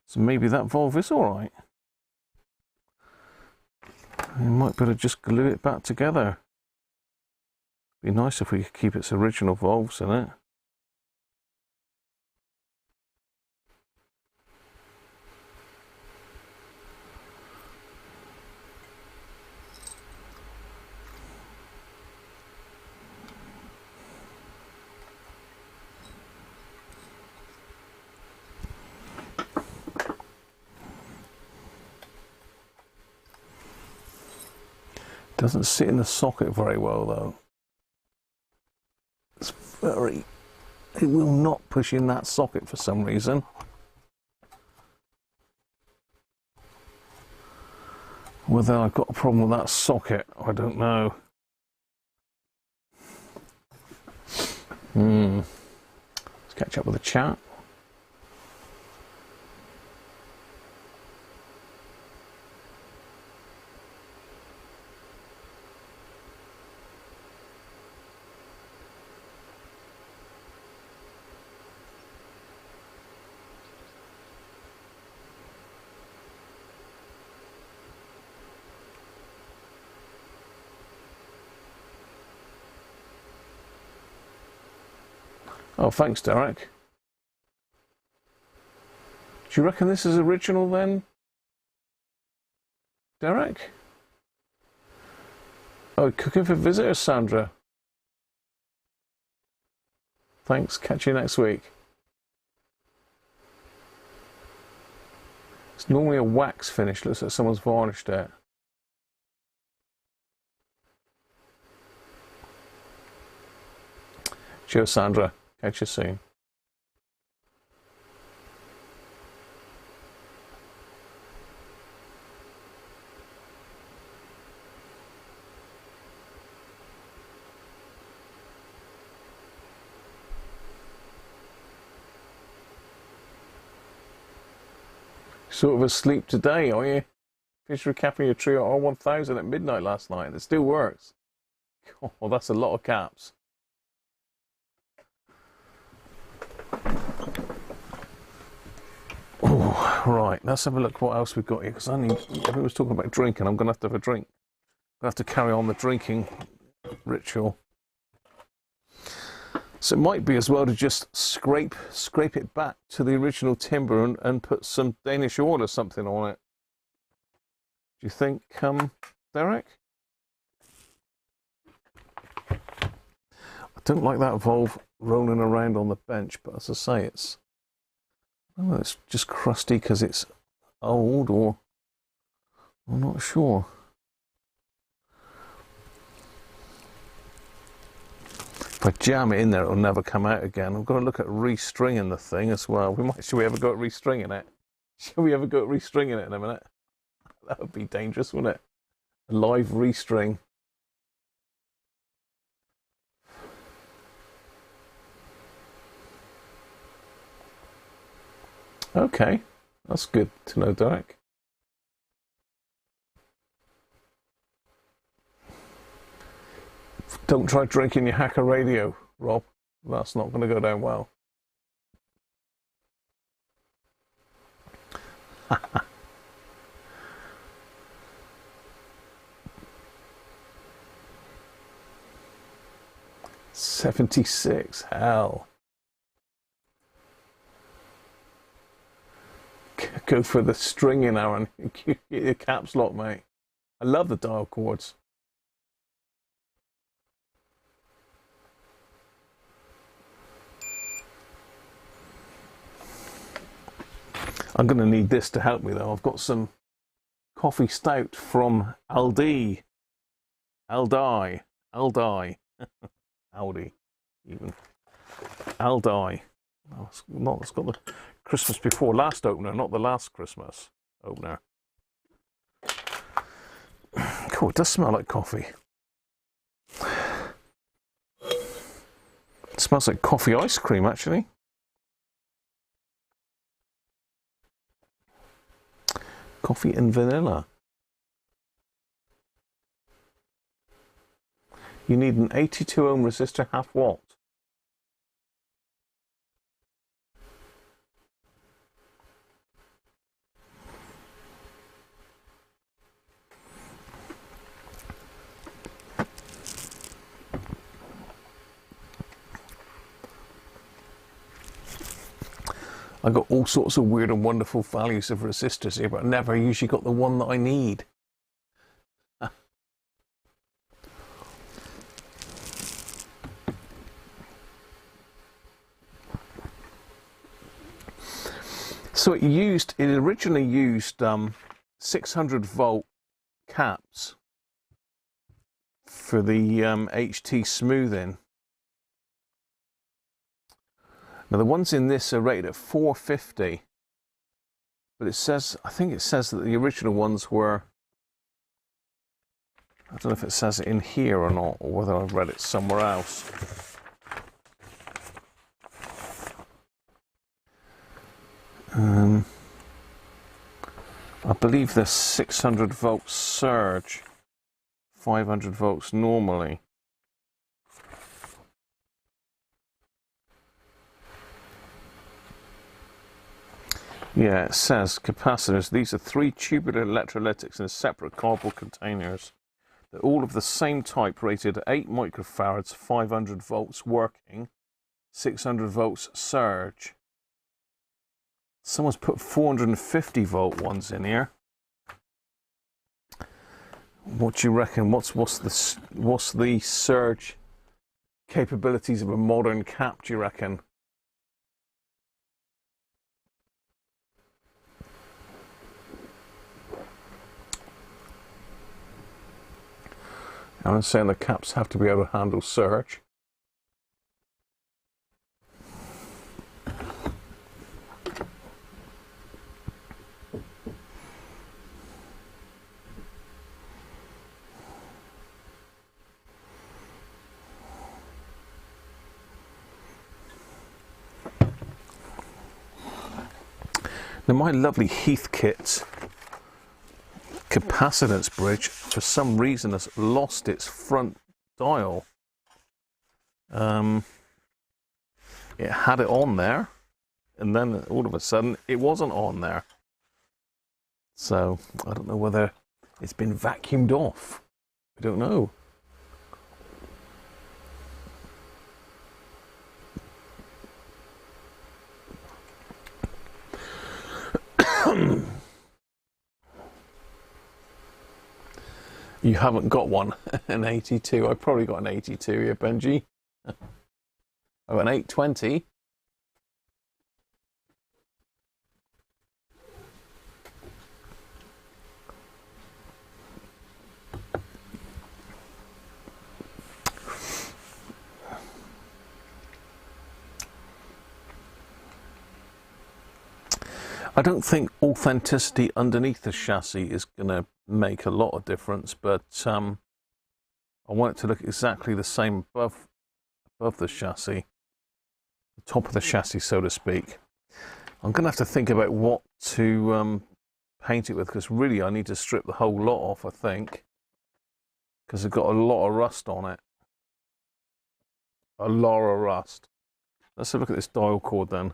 So maybe that valve is all right. We might better just glue it back together. Be nice if we could keep its original valves in it. Doesn't sit in the socket very well though. It's very... It will not push in that socket for some reason. Whether I've got a problem with that socket, I don't know. Let's catch up with the chat. Oh, thanks, Derek. Do you reckon this is original then, Derek? Oh, cooking for visitors, Sandra. Thanks, catch you next week. It's normally a wax finish, looks like someone's varnished it. Cheers, Sandra. Catch you soon. Sort of asleep today, are you? Finished recapping your trio R1000 at midnight last night. It still works. Oh, that's a lot of caps. Right, let's have a look what else we've got here, because everyone's talking about drinking. I'm going to have a drink. I'm going to have to carry on the drinking ritual. So it might be as well to just scrape it back to the original timber and put some Danish oil or something on it. Do you think, Derek? I don't like that valve rolling around on the bench, but as I say, it's just crusty because it's old, or I'm not sure. If I jam it in there, it'll never come out again. I've got to look at restringing the thing as well. Should we ever go at restringing it? Shall we ever go at restringing it in a minute? That would be dangerous, wouldn't it? A live restring. Okay, that's good to know, Derek. Don't try drinking your hacker radio, Rob. That's not going to go down well. $76, hell. Go for the stringing, Aaron. Get your caps locked, mate. I love the dial chords. I'm going to need this to help me, though. I've got some coffee stout from Aldi. Aldi. Aldi, even. Aldi. Oh, it's got the Christmas before last opener, not the last Christmas opener. Cool, it does smell like coffee. It smells like coffee ice cream, actually. Coffee and vanilla. You need an 82 ohm resistor, half watt. I got all sorts of weird and wonderful values of resistors here, but I never usually got the one that I need. So it originally used 600 volt caps for the HT smoothing. Now the ones in this are rated at 450, but I think it says that the original ones were, I don't know if it says it in here or not, or whether I've read it somewhere else. I believe there's 600 volts surge, 500 volts normally. Yeah, it says capacitors. These are 3 tubular electrolytics in separate cardboard containers. They're all of the same type, rated at 8 microfarads, 500 volts working, 600 volts surge. Someone's put 450 volt ones in here. What do you reckon? What's the surge capabilities of a modern cap, do you reckon? I'm saying the caps have to be able to handle surge. Now my lovely Heathkit capacitance bridge, for some reason, has lost its front dial. It had it on there. and then all of a sudden it wasn't on there. So I don't know whether it's been vacuumed off. I don't know. You haven't got one, an 82. I've probably got an 82 here, Benji. I've got an 820. I don't think authenticity underneath the chassis is going to make a lot of difference, but I want it to look exactly the same above the chassis, the top of the chassis, so to speak. I'm going to have to think about what to paint it with, because really I need to strip the whole lot off, I think, because it's got a lot of rust on it. A lot of rust. Let's have a look at this dial cord then.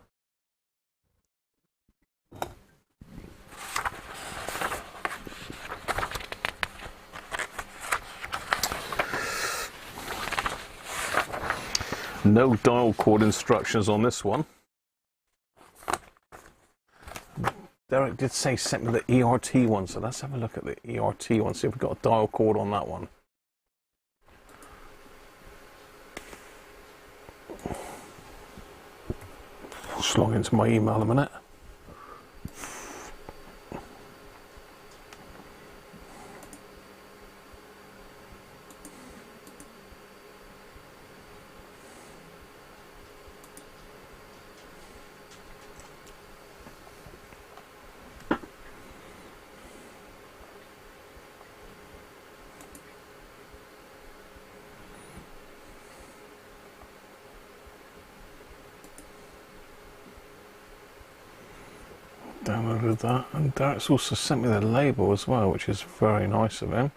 No dial cord instructions on this one. Derek did say sent me the ERT one, so let's have a look at the ERT one, see if we've got a dial cord on that one. I'll just log into my email in a minute. Downloaded that, and Derek's also sent me the label as well, which is very nice of him.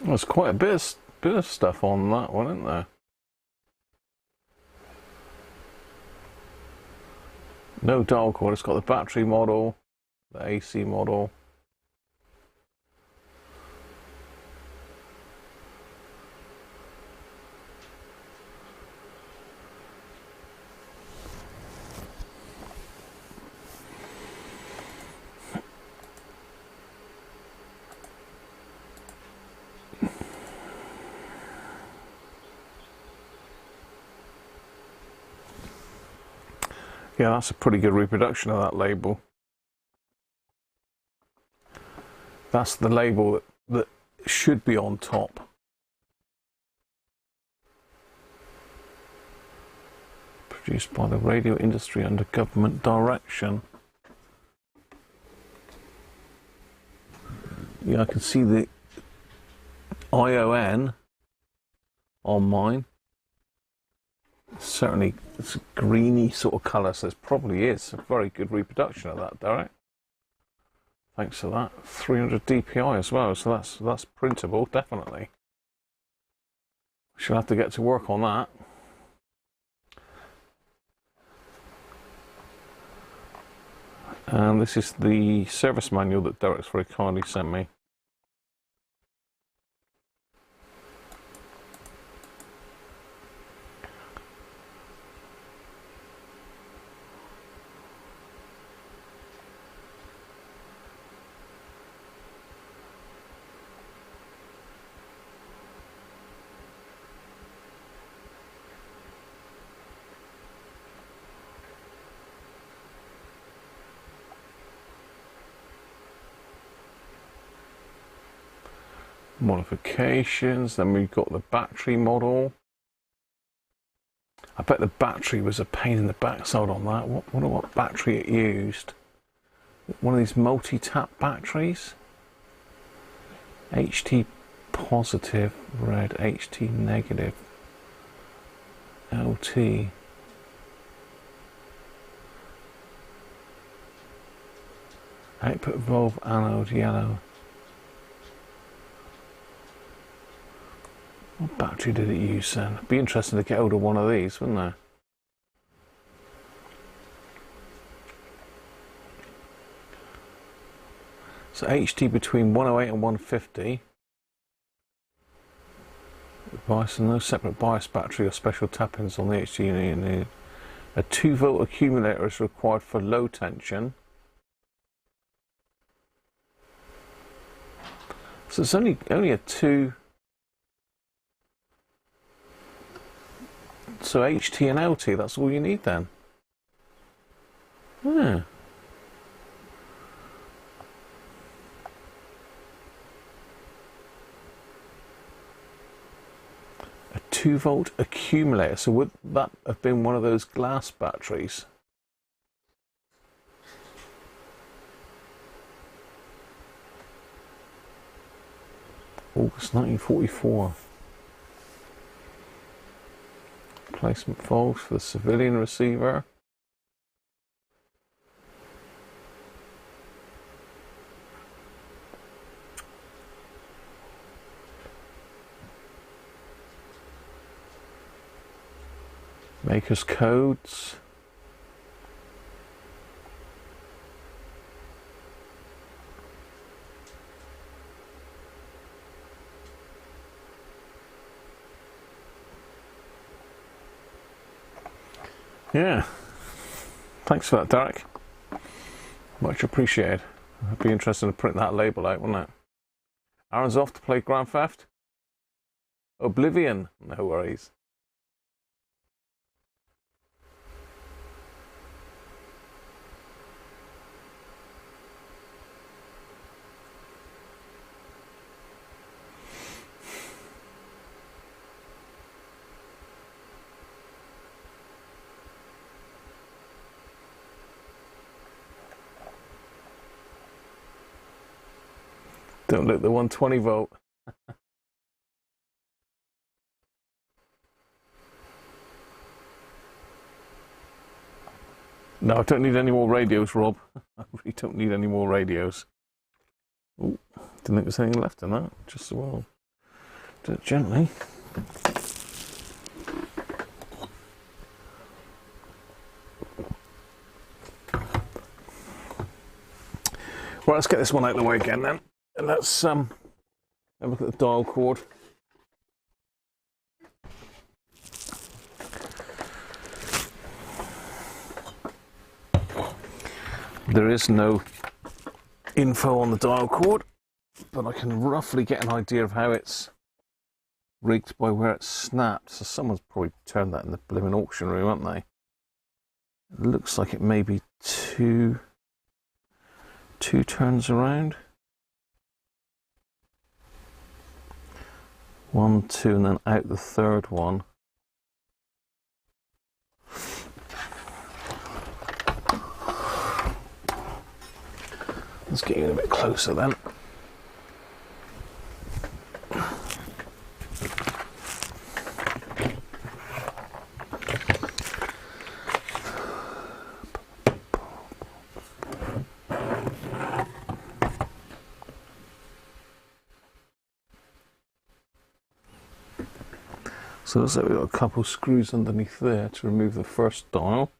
There's quite a bit of stuff on that one, isn't there? No dial cord. It's got the battery model, the AC model. Yeah, that's a pretty good reproduction of that label. That's the label that should be on top. Produced by the radio industry under government direction. Yeah, I can see the ION on mine. Certainly it's a greeny sort of colour, so it probably is a very good reproduction of that, Derek. Thanks for that. 300 DPI as well, so that's printable, definitely. She'll have to get to work on that. And this is the service manual that Derek's very kindly sent me. Modifications, then we've got the battery model. I bet the battery was a pain in the backside on that. Wonder what battery it used. One of these multi-tap batteries. HT positive, red, HT negative, LT. Output valve anode yellow. What battery did it use then? It'd be interesting to get hold of one of these, wouldn't it? So HT between 108 and 150. Bias and no separate bias battery or special tap-ins on the HT unit. A 2-volt accumulator is required for low tension. So it's only a 2. So HT and LT, that's all you need then. Yeah. A 2-volt accumulator. So would that have been one of those glass batteries? August 1944. Replacement valves for the civilian receiver. Maker's codes. Yeah, thanks for that, Derek. Much appreciated. I'd be interested to print that label out, wouldn't it? Aaron's off to play Grand Theft Oblivion. No worries. Don't look the 120 volt. No, I don't need any more radios, Rob. I really don't need any more radios. Oh, didn't think there's anything left in that. Just well, do it gently. Right, let's get this one out of the way again then. And let's have a look at the dial cord. There is no info on the dial cord, but I can roughly get an idea of how it's rigged by where it's snapped. So someone's probably turned that in the blooming auction room, haven't they? It looks like it may be two turns around. 1, 2, and then out the third one. Let's get you a bit closer then. So looks like we've got a couple screws underneath there to remove the first dial.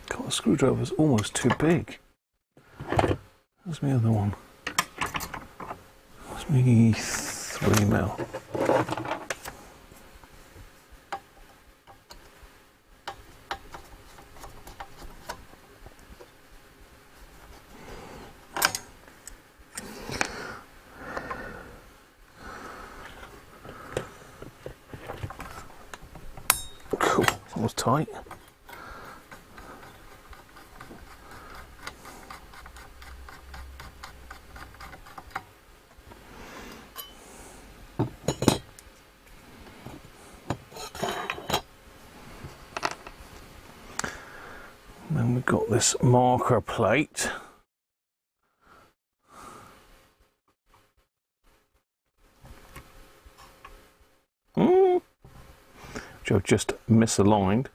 God, the screwdriver's almost too big. Where's my other one? That's maybe 3 mil. Was tight. And then we've got this marker plate. which I've just misaligned.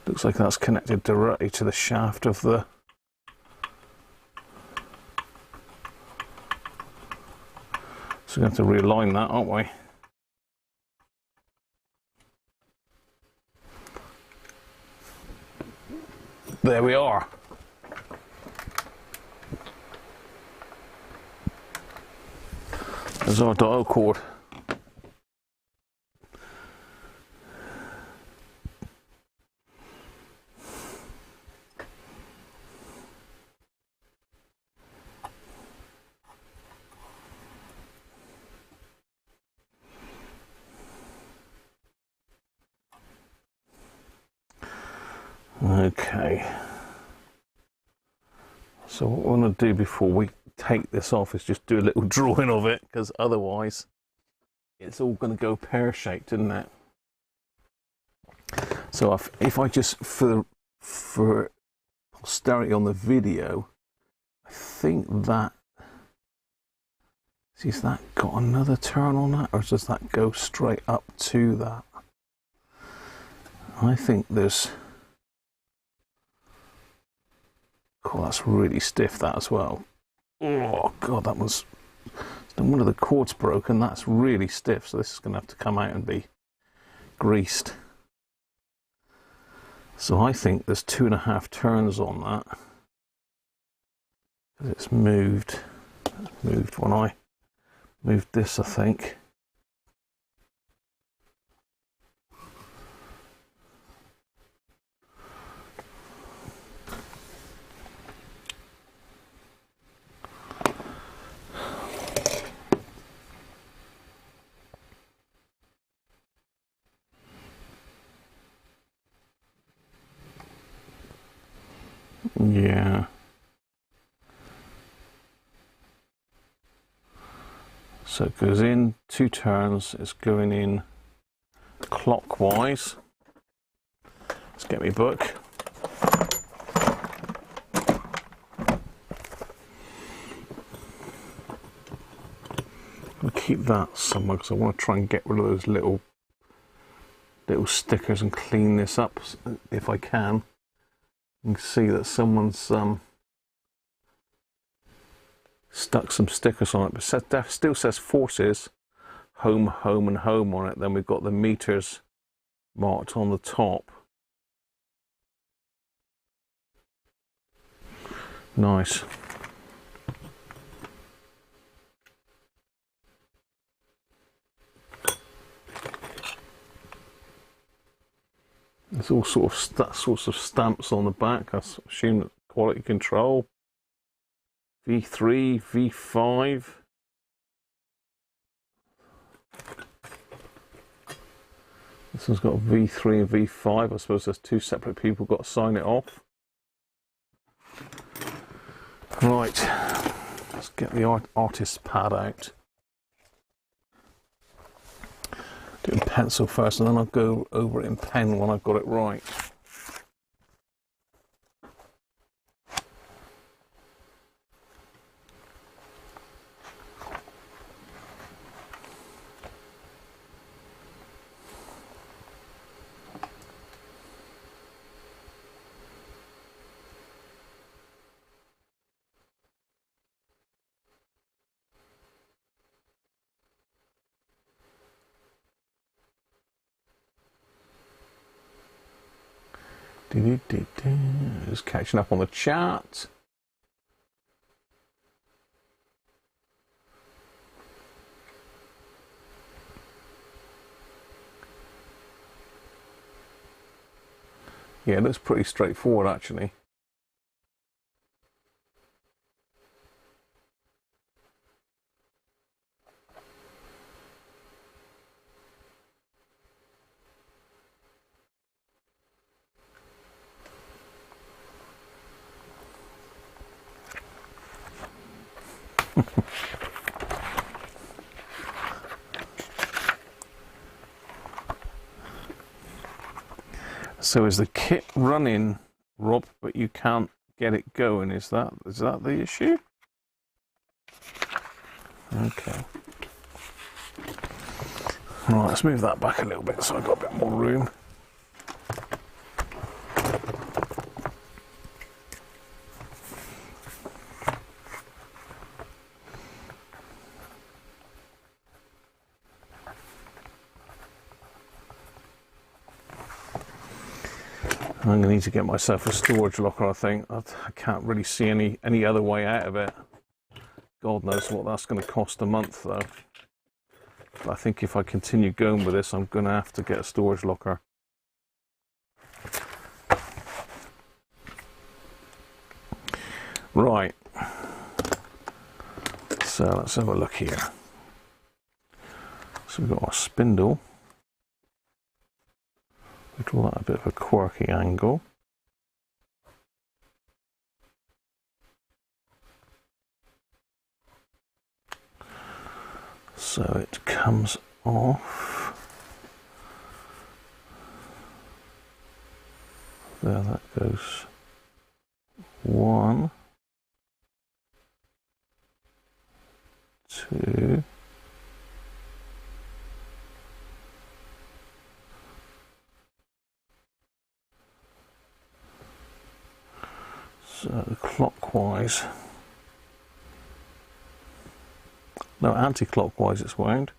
Looks like that's connected directly to the shaft of the so we're going to have to realign that, aren't we? There we are. There's our dial cord. Okay, so what we're going to do before we take this off is just do a little drawing of it, because otherwise it's all going to go pear-shaped, isn't it? So if I just, for posterity on the video, I think that, see, has that got another turn on that, or does that go straight up to that? I think there's, oh, that's really stiff, that as well. Oh god, that was, one of the cords broken. That's really stiff, so this is going to have to come out and be greased. So I think there's 2.5 turns on that, because it's moved when I moved this, I think. Yeah. So it goes in 2 turns, it's going in clockwise. Let's get my book. I'll keep that somewhere because I want to try and get rid of those little stickers and clean this up if I can. You can see that someone's stuck some stickers on it, but that still says forces, home, home and home on it. Then we've got the meters marked on the top. Nice. There's all sorts of stamps on the back. I assume that quality control. V3, V5. This one's got V3 and V5. I suppose there's 2 separate people got to sign it off. Right, let's get the artist's pad out. Do it in pencil first, and then I'll go over it in pen when I've got it right. Just catching up on the chat. Yeah, it looks pretty straightforward actually. So is the kit running, Rob, but you can't get it going? Is that the issue? Okay. Right, let's move that back a little bit so I've got a bit more room. I'm going to need to get myself a storage locker, I think. I can't really see any other way out of it. God knows what that's going to cost a month, though. But I think if I continue going with this, I'm going to have to get a storage locker. Right. So let's have a look here. So we've got our spindle. We draw that a bit of a quirky angle. So it comes off. There that goes. 1, 2. So clockwise, no, anti-clockwise it's wound.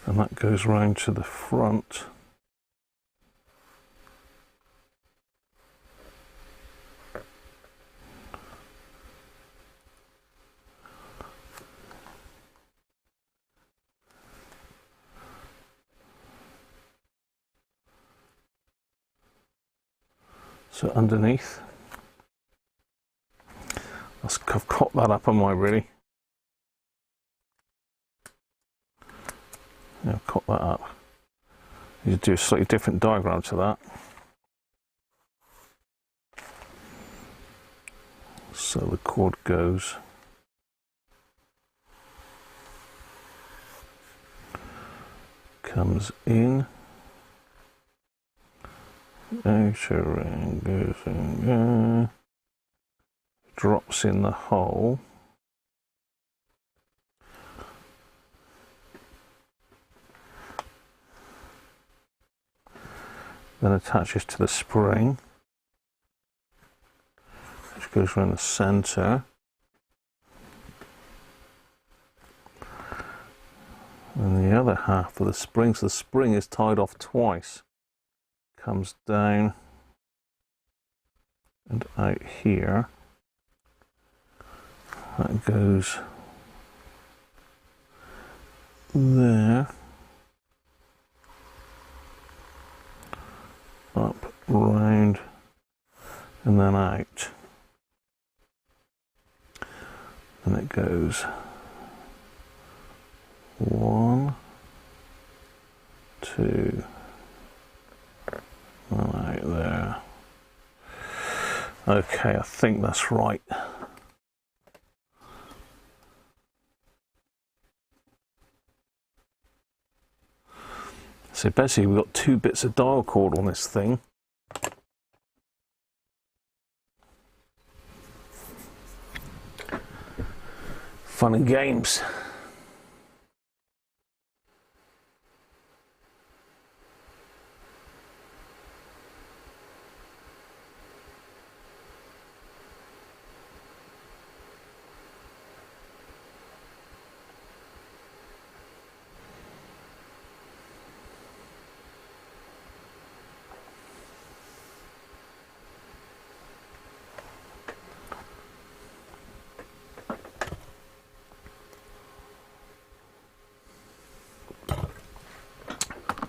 And that goes round to the front. So underneath, I've cocked that up, am I really? Yeah, I've cocked that up. You do a slightly different diagram to that. So the cord goes comes in. Around, goes in, drops in the hole, then attaches to the spring, which goes around the centre, and the other half of the spring, so the spring is tied off twice. Comes down and out here. That goes there, up, round, and then out. And it goes 1, 2. Right there. Okay, I think that's right. So basically we've got 2 bits of dial cord on this thing. Fun and games.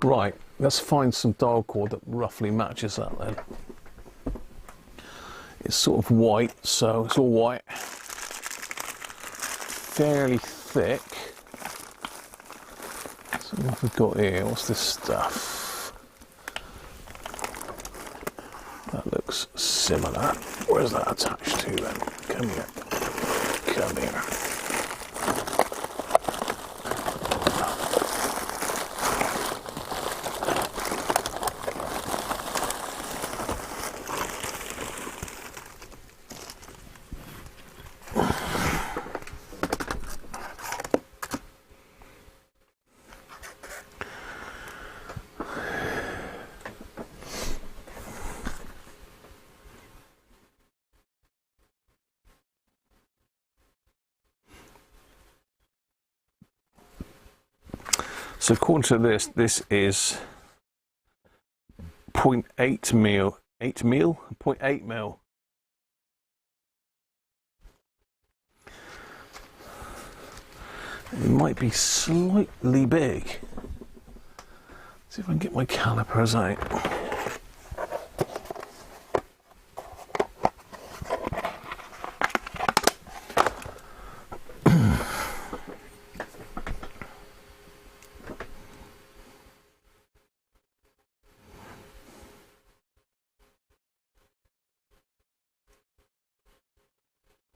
Right, let's find some dial cord that roughly matches that then. It's sort of white, so it's all white. Fairly thick. So what have we got here? What's this stuff? That looks similar. Where's that attached to then? Come here. Come here. So according to this, this is 0.8 mil, 0.8 mil. It might be slightly big. Let's see if I can get my calipers out.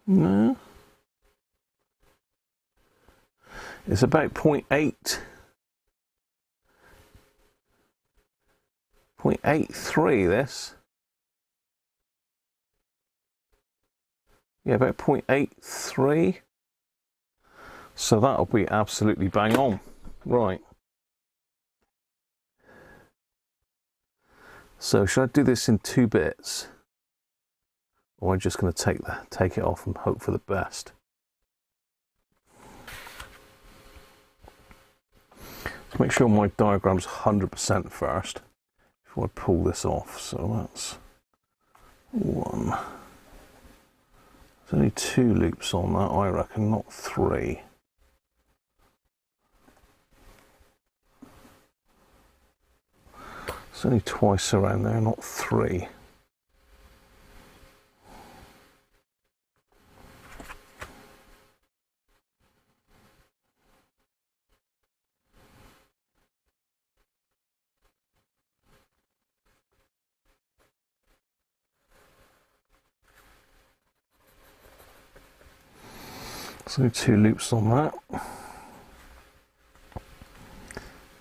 No. It's about 0.8. 0.83 this. Yeah, about 0.83. So that'll be absolutely bang on. Right. So should I do this in 2 bits? Or am I just going to take it off and hope for the best? Let's make sure my diagram's 100% first before I pull this off. So that's 1. There's only 2 loops on that, I reckon, not 3. It's only twice around there, not 3. So 2 loops on that.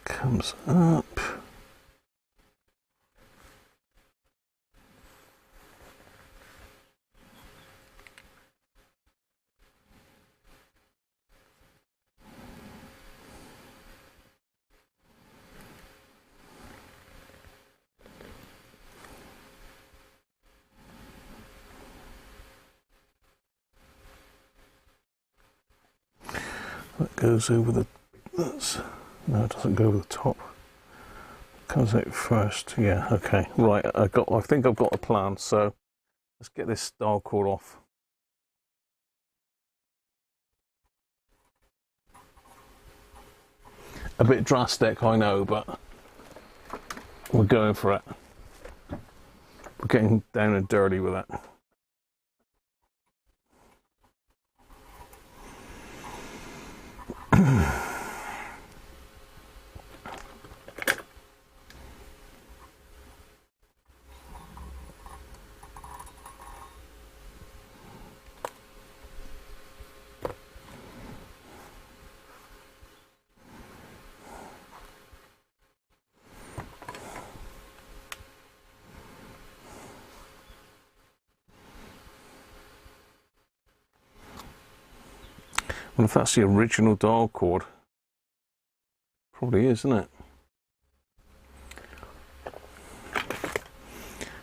Comes up. That goes over the, no, it doesn't go over the top. Comes out first, yeah, okay, right, I think I've got a plan, so let's get this dial cord off. A bit drastic, I know, but we're going for it. We're getting down and dirty with it. Well, if that's the original dial cord, probably is, isn't it?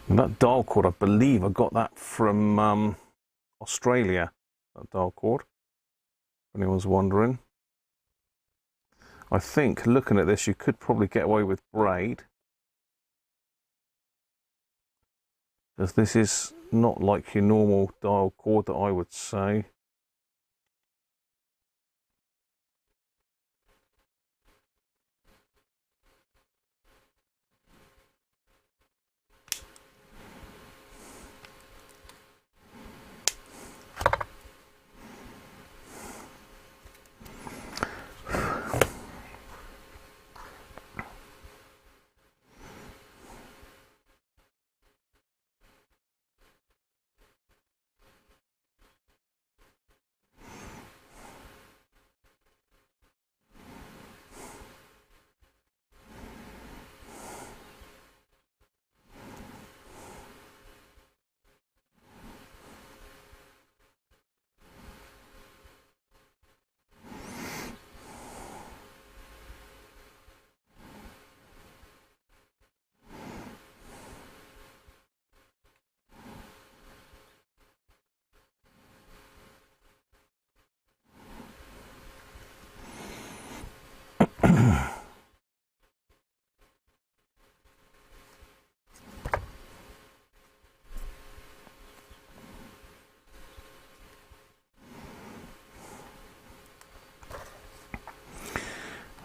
And that dial cord, I believe I got that from Australia, that dial cord, if anyone's wondering. I think, looking at this, you could probably get away with braid, because this is not like your normal dial cord that I would say.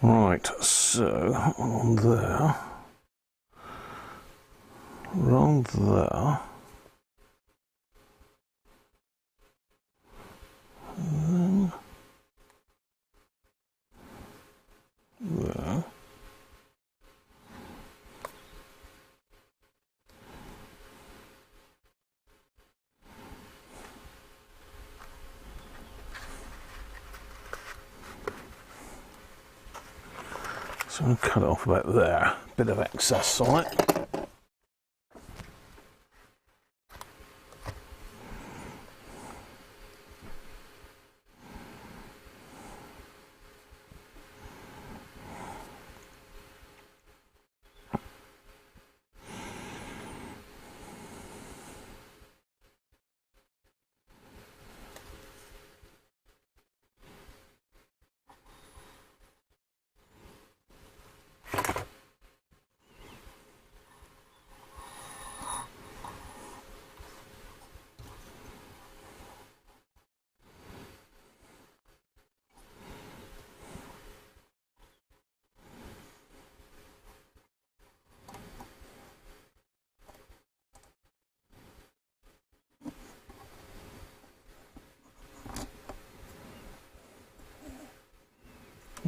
Right, so on there, around there, then there. So I'm going to cut it off about there, bit of excess on it.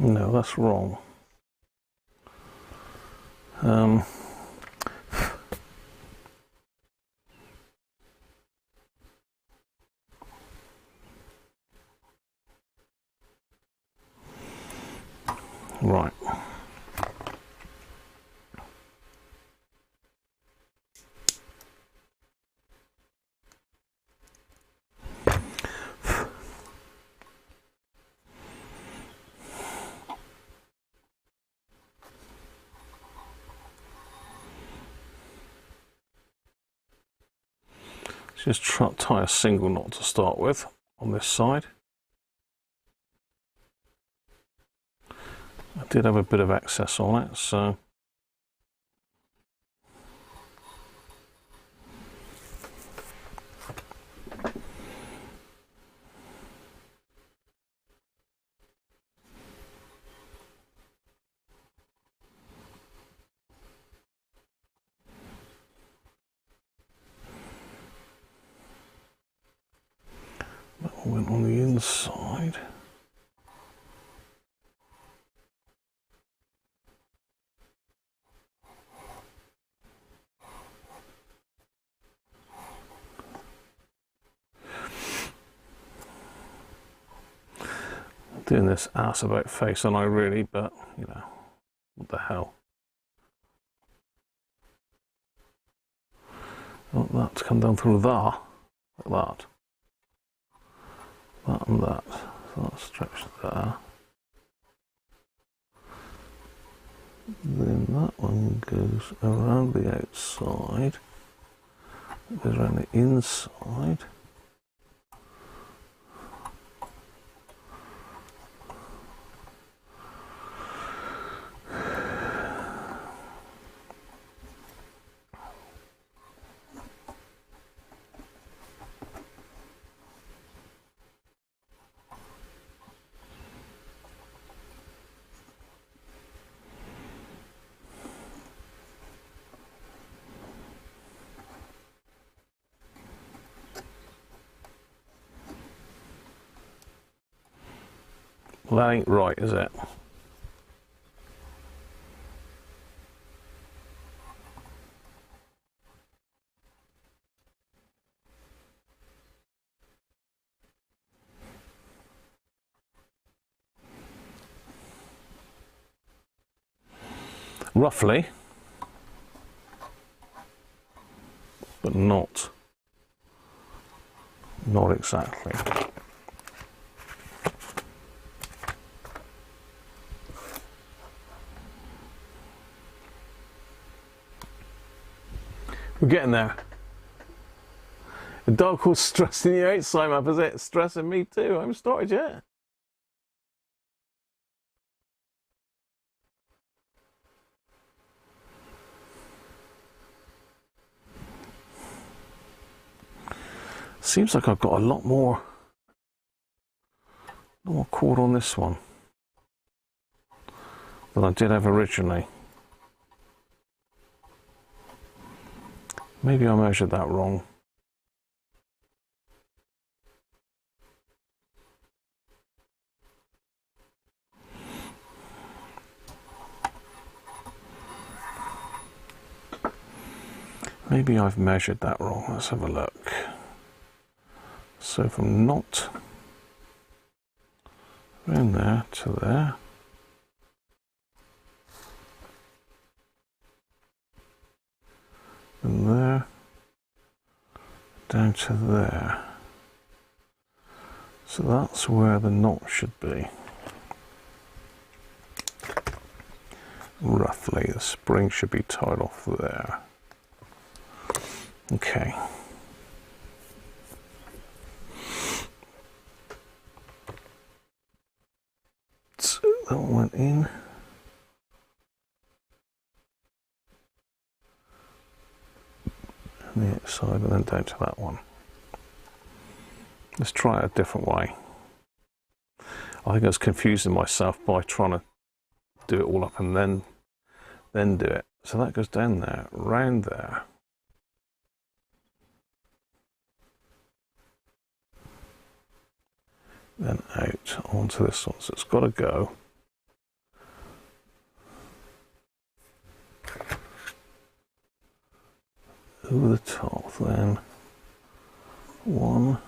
No, that's wrong. Right. Just tie a single knot to start with on this side. I did have a bit of excess on it, so that went on the inside. Doing this ass about face, and I really, but you know, what the hell. Want that to come down through there, like that. That and that. So that's stretched there. Then that one goes around the outside. It goes around the inside. Well, that ain't right, is it? Roughly, but not exactly. We're getting there. The dark horse stressing you out, Simon, is it? Stressing me too. I haven't started yet. Seems like I've got a lot more cord on this one. that I did have originally. Maybe I measured that wrong. Maybe I've measured that wrong. Let's have a look. So from knot around there to there. And there, down to there. So that's where the knot should be. Roughly, the spring should be tied off there. Okay. So that went in. The outside and then down to that one. Let's try it a different way. I think I was confusing myself by trying to do it all up and then do it. So that goes down there, round there. Then out onto this one. So it's got to go. Over the top, then 1,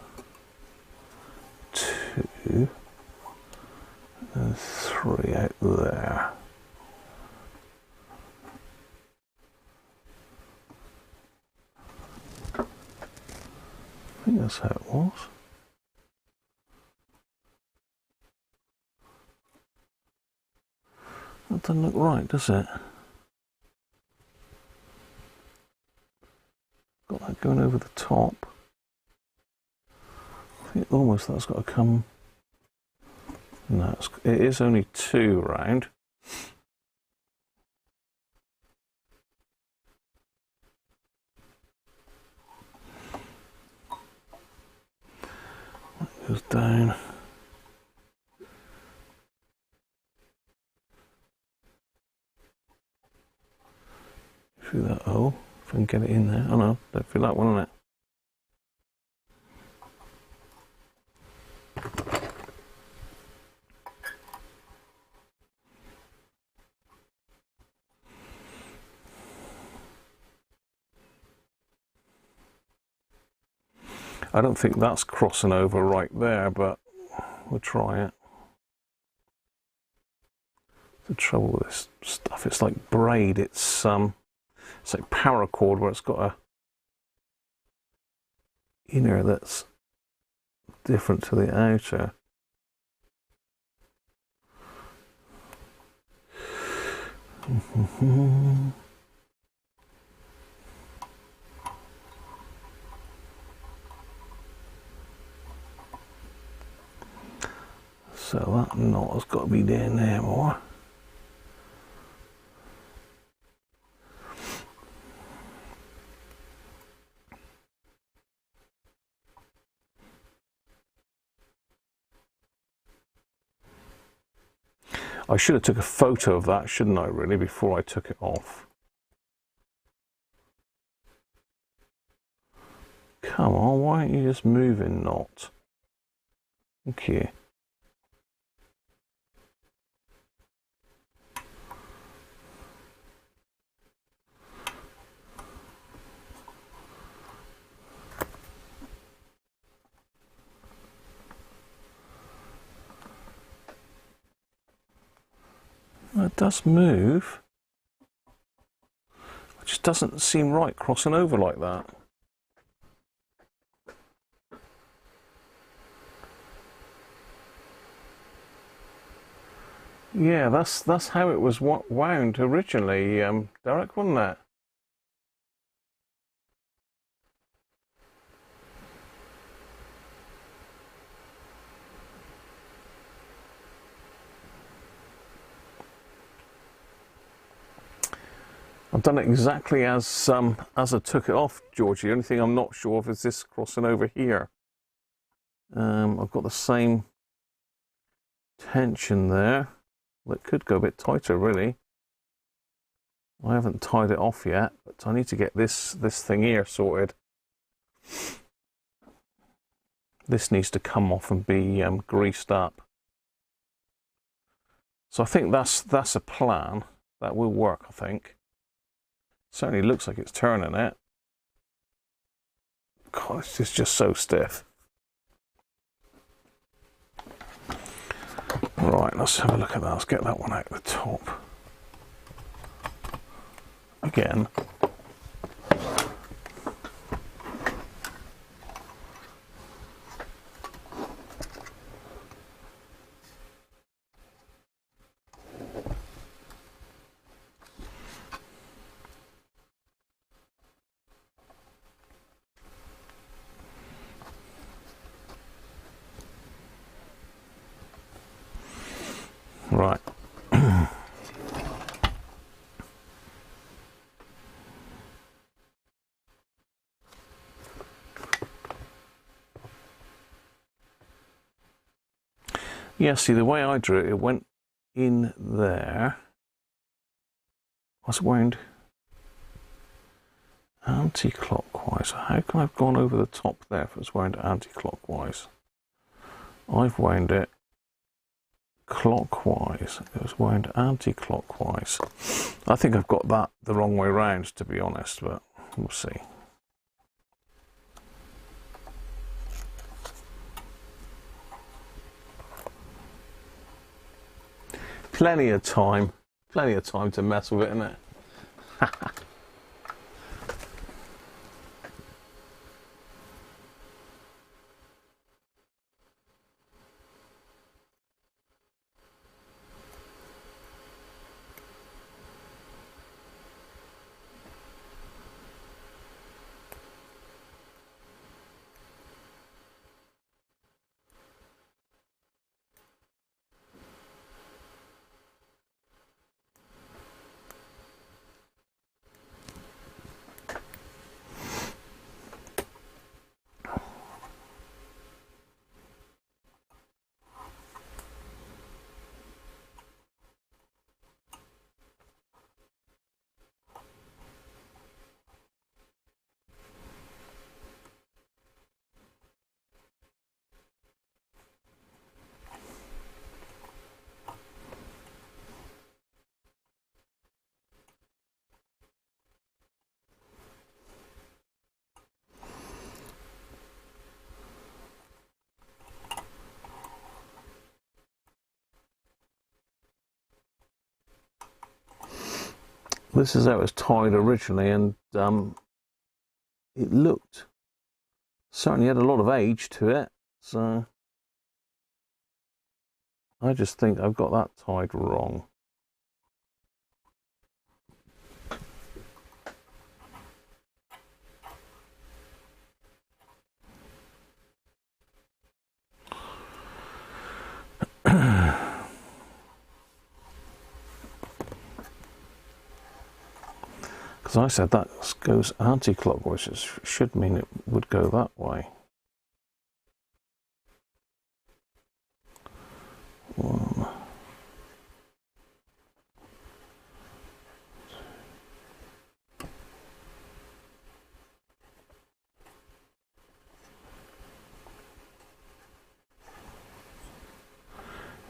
2, and 3 out there. I think that's how it was. That doesn't look right, does it? Got that going over the top. I think almost that's got to come. No, it is only 2 round. That goes down. Through that hole. If I can get it in there. Oh no, don't feel that one on it. I don't think that's crossing over right there, but we'll try it. The trouble with this stuff, it's like braid, it's like paracord where it's got a inner that's different to the outer. So that knot has got to be down there more. I should have took a photo of that, shouldn't I, really, before I took it off. Come on, why aren't you just moving, knot? Okay. It does move. It just doesn't seem right crossing over like that. Yeah, that's how it was wound originally, Derek, wasn't it? I've done it exactly as I took it off, Georgie. The only thing I'm not sure of is this crossing over here. I've got the same tension there. Well, it could go a bit tighter, really. I haven't tied it off yet, but I need to get this thing here sorted. This needs to come off and be greased up. So I think that's a plan. That will work, I think. Certainly looks like it's turning it. God, it's just so stiff. Right, let's have a look at that. Let's get that one out the top. Again. Right. Yeah, see, the way I drew it, it went in there. I was wound anti-clockwise. How can I have gone over the top there if it was wound anti-clockwise? I've wound it clockwise. It was wound anti-clockwise. I think I've got that the wrong way round, to be honest, but we'll see. Plenty of time to mess with it, isn't it? This is how it was tied originally, and it looked, certainly had a lot of age to it, so I just think I've got that tied wrong. Because I said that goes anti-clockwise, it should mean it would go that way. One.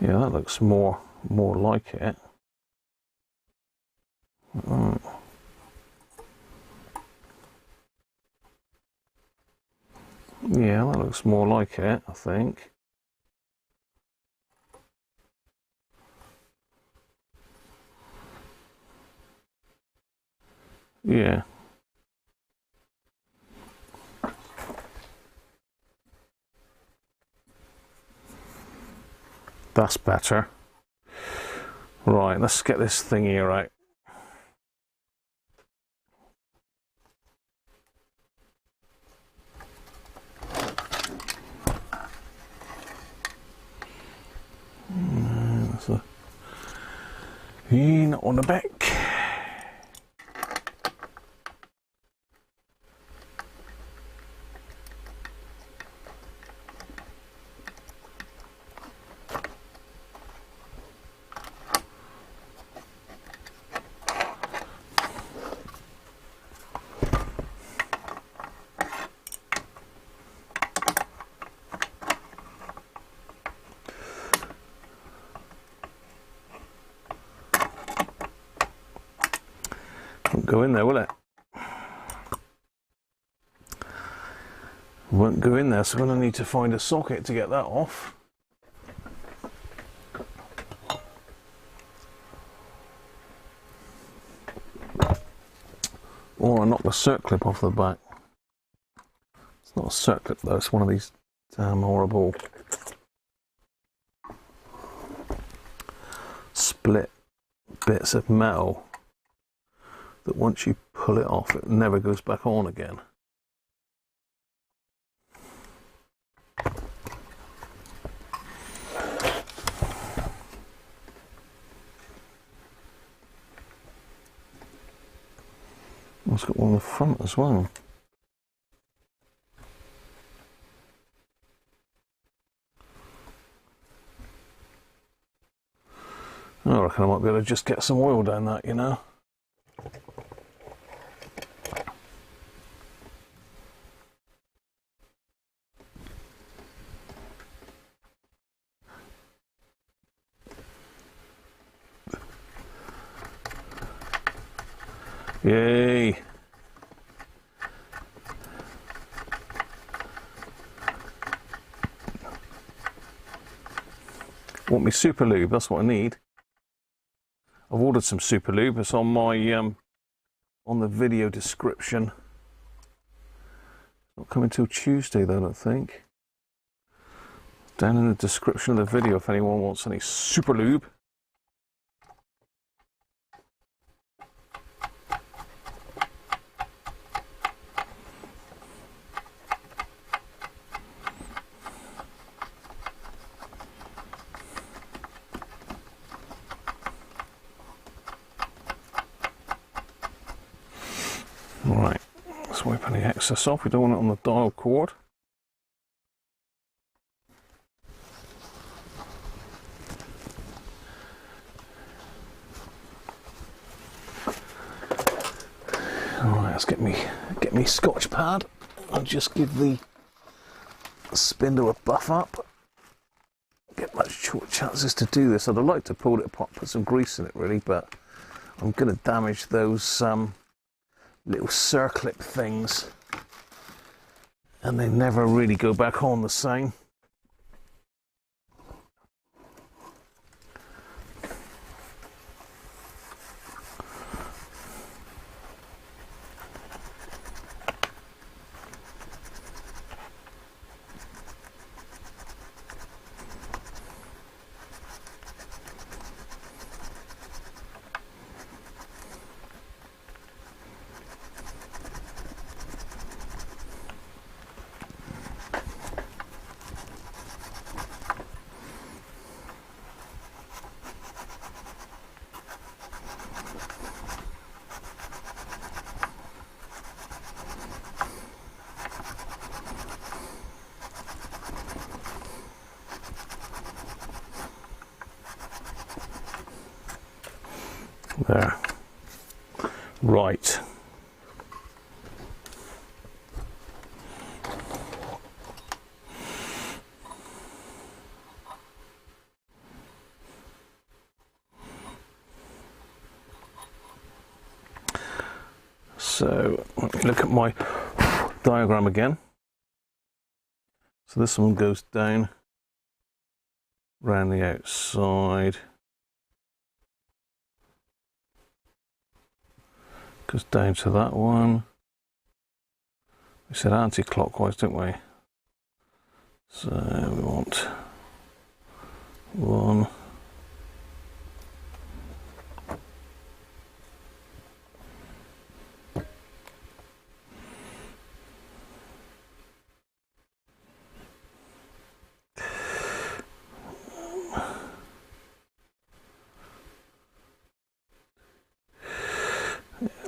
Yeah, that looks more like it. Right. Yeah, that looks more like it, I think. Yeah. That's better. Right, let's get this thing here out. So, in on the back. Won't go in there, will it? Won't go in there, so I'm going to need to find a socket to get that off. Or I knock the circlip off the back. It's not a circlip though, it's one of these damn horrible split bits of metal that once you pull it off, it never goes back on again. It's got one on the front as well. I reckon I might be able to just get some oil down that, you know. Yay! Want me super lube? That's what I need. I've ordered some super lube. It's on my on the video description. Not coming till Tuesday though, I don't think. Down in the description of the video if anyone wants any super lube. Right, let's wipe any excess off. We don't want it on the dial cord. Alright, let's get me Scotch pad and just give the spindle a buff up. Get much short chances to do this. I'd have liked to pull it apart, put some grease in it really, but I'm going to damage those little circlip things and they never really go back on the same. There. Right. So let me look at my diagram again. So this one goes down around the outside. Goes down to that one. We said anti-clockwise, didn't we? So we want one.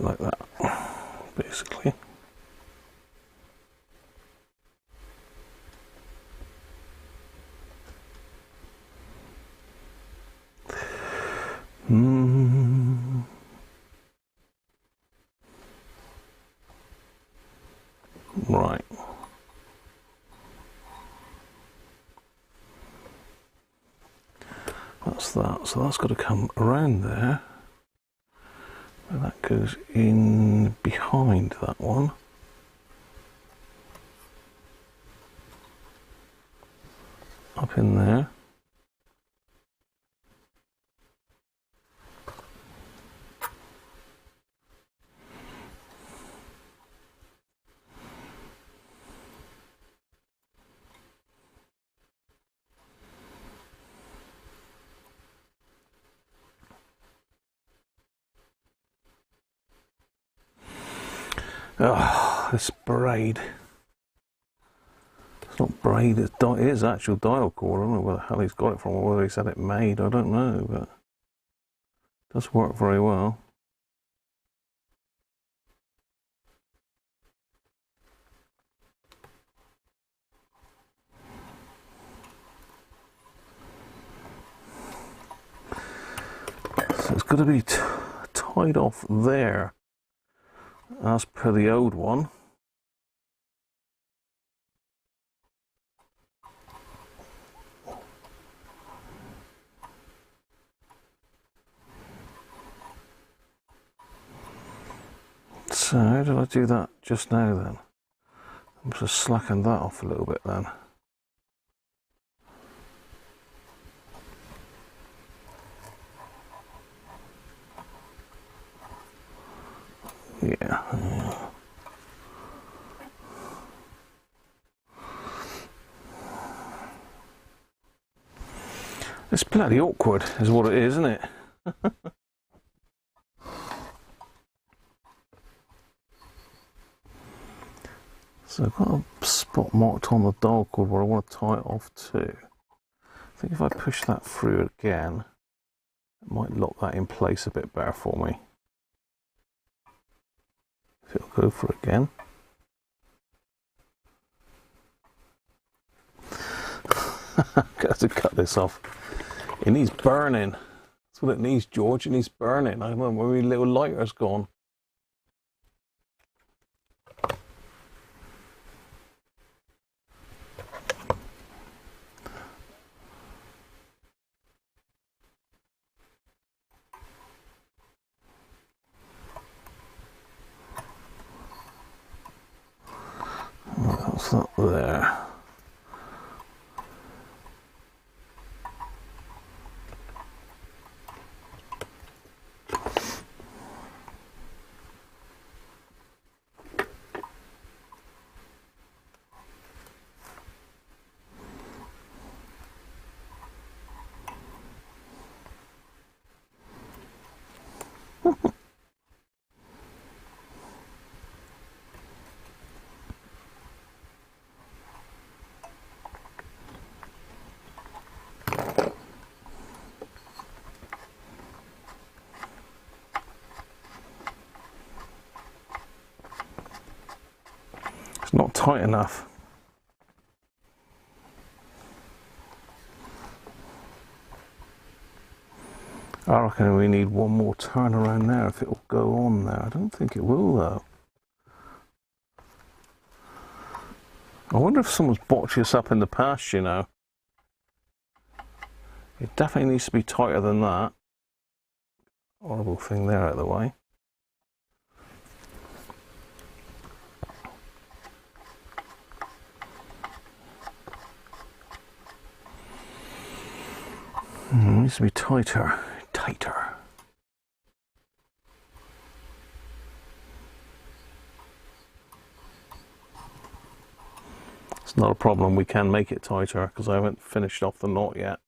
Like that, basically. Right. That's that. So that's got to come around there. So that goes in behind that one. Up in there. Oh, this braid. It's not braid, it is actual dial cord. I don't know where the hell he's got it from or whether he's had it made, I don't know, but it does work very well. So it's got to be tied off there as per the old one. So how did I do that just now then? I'm just slacking that off a little bit then. Yeah. It's bloody awkward is what it is, isn't it? So I've got a spot marked on the dial cord where I want to tie it off to. I think if I push that through again, it might lock that in place a bit better for me. If it'll go for it again. Got to cut this off. It needs burning. That's what it needs, George. It needs burning. I don't know where my little lighter's gone. That's not there. Not tight enough. I reckon we need one more turn around there if it'll go on there. I don't think it will though. I wonder if someone's botched this up in the past, you know. It definitely needs to be tighter than that. Horrible thing there out of the way. It needs to be tighter. Tighter. It's not a problem, we can make it tighter because I haven't finished off the knot yet.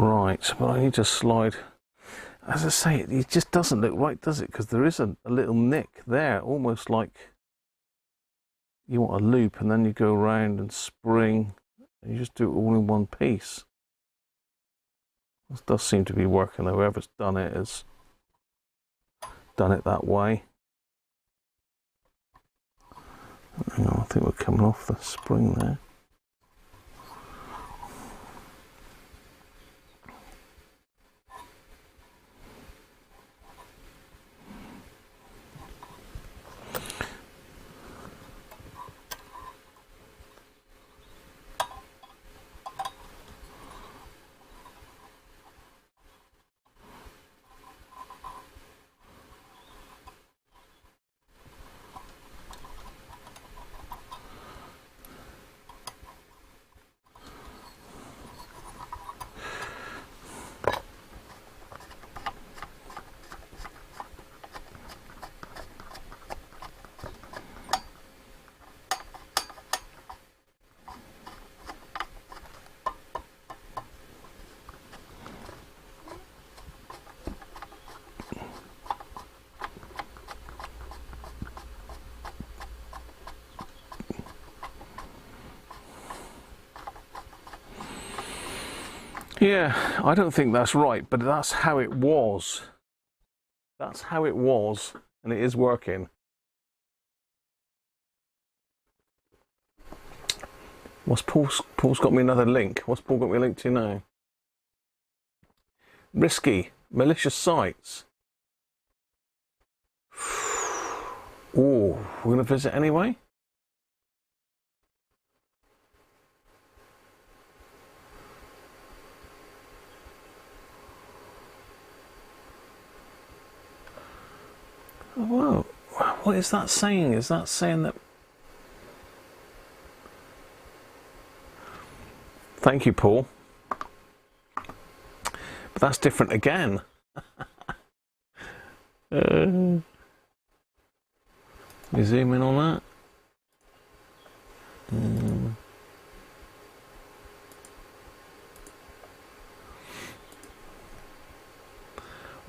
Right, but I need to slide. As I say, it just doesn't look right, does it? Because there is a little nick there, almost like you want a loop, and then you go around and spring, and you just do it all in one piece. This does seem to be working. Whoever's done it has done it that way. Hang on, I think we're coming off the spring there. Yeah, I don't think that's right, but that's how it was. That's how it was, and it is working. What's Paul's got me another link. What's Paul got me a link to now? Risky, malicious sites. Oh, we're going to visit anyway? Whoa, what is that saying? Is that saying that... Thank you, Paul. But that's different again. Let me zoom in on that.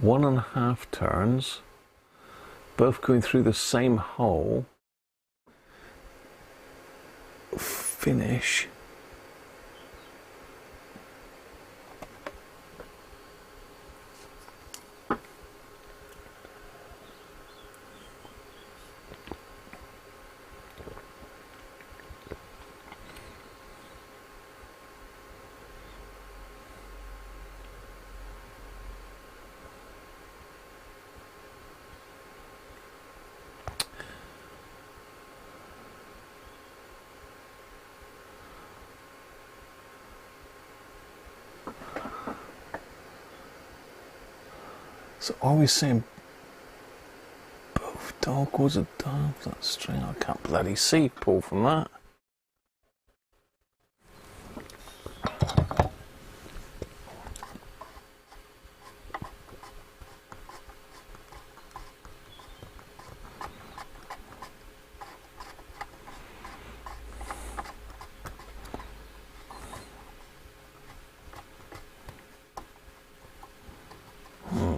1.5 turns. Both going through the same hole. Finish. So are we saying both dogwoods are done? That string, I can't bloody see, Paul, from that.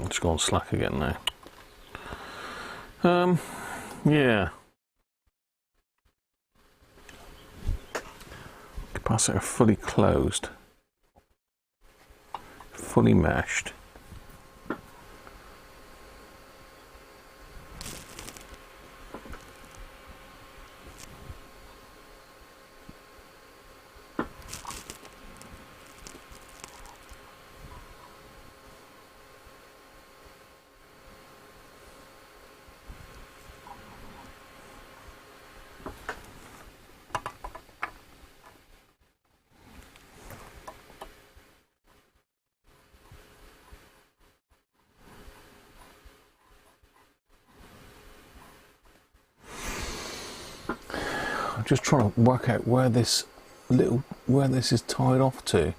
It's gone slack again now. Yeah. Capacitor fully closed. Fully meshed. I'm just trying to work out where this is tied off to,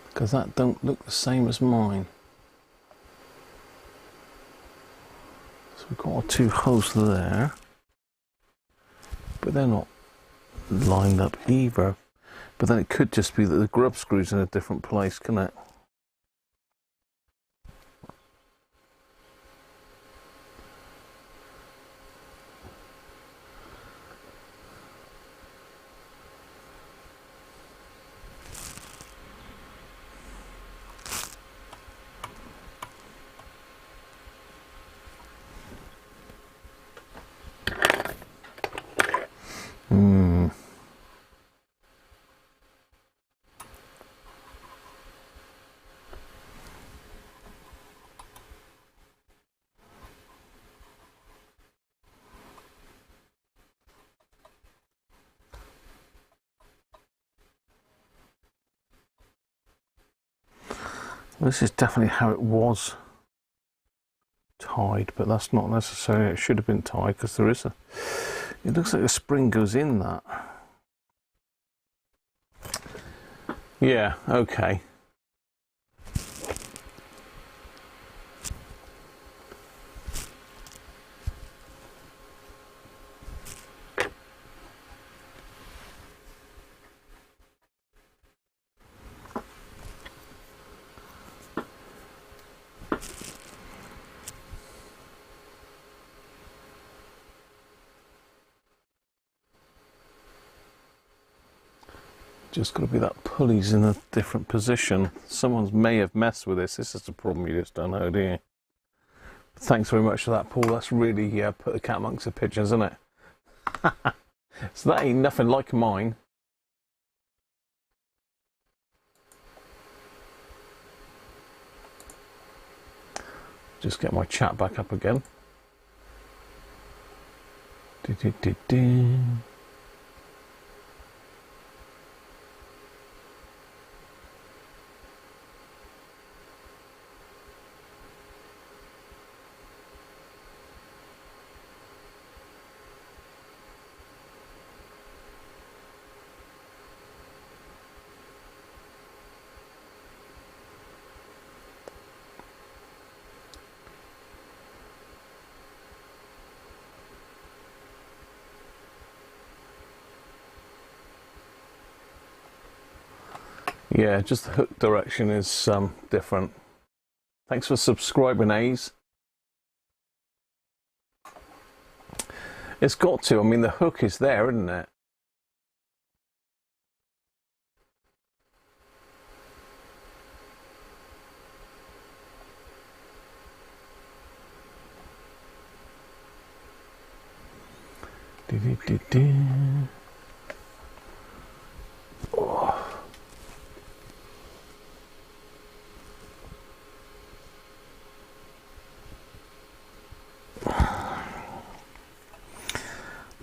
because that don't look the same as mine. So we've got our 2 holes there, but they're not lined up either. But then it could just be that the grub screw's in a different place, couldn't it? This is definitely how it was tied, but that's not necessarily. It should have been tied because there is a. It looks like a spring goes in that. Yeah, okay. Just got to be that pulley's in a different position. Someone may have messed with this. This is the problem, you just don't know, do you? Thanks very much for that, Paul. That's really put the cat amongst the pigeons, isn't it? So that ain't nothing like mine. Just get my chat back up again. Yeah, just the hook direction is different. Thanks for subscribing, A's. It's got to. I mean, the hook is there, isn't it? Oh.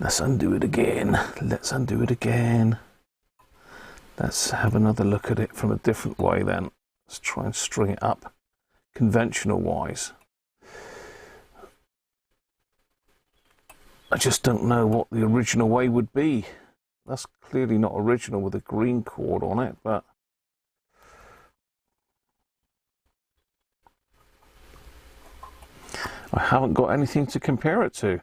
Let's undo it again. Let's undo it again. Let's have another look at it from a different way then. Let's try and string it up conventional wise. I just don't know what the original way would be. That's clearly not original with a green cord on it, but I haven't got anything to compare it to.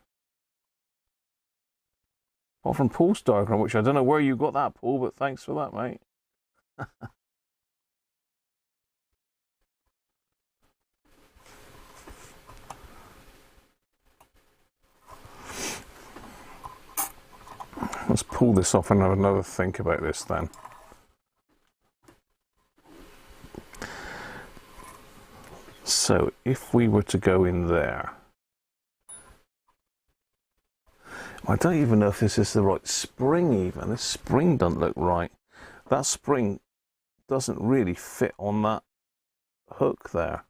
Apart from Paul's diagram, which I don't know where you got that, Paul, but thanks for that, mate. Let's pull this off and have another think about this then. So if we were to go in there, I don't even know if this is the right spring even. This spring doesn't look right. That spring doesn't really fit on that hook there.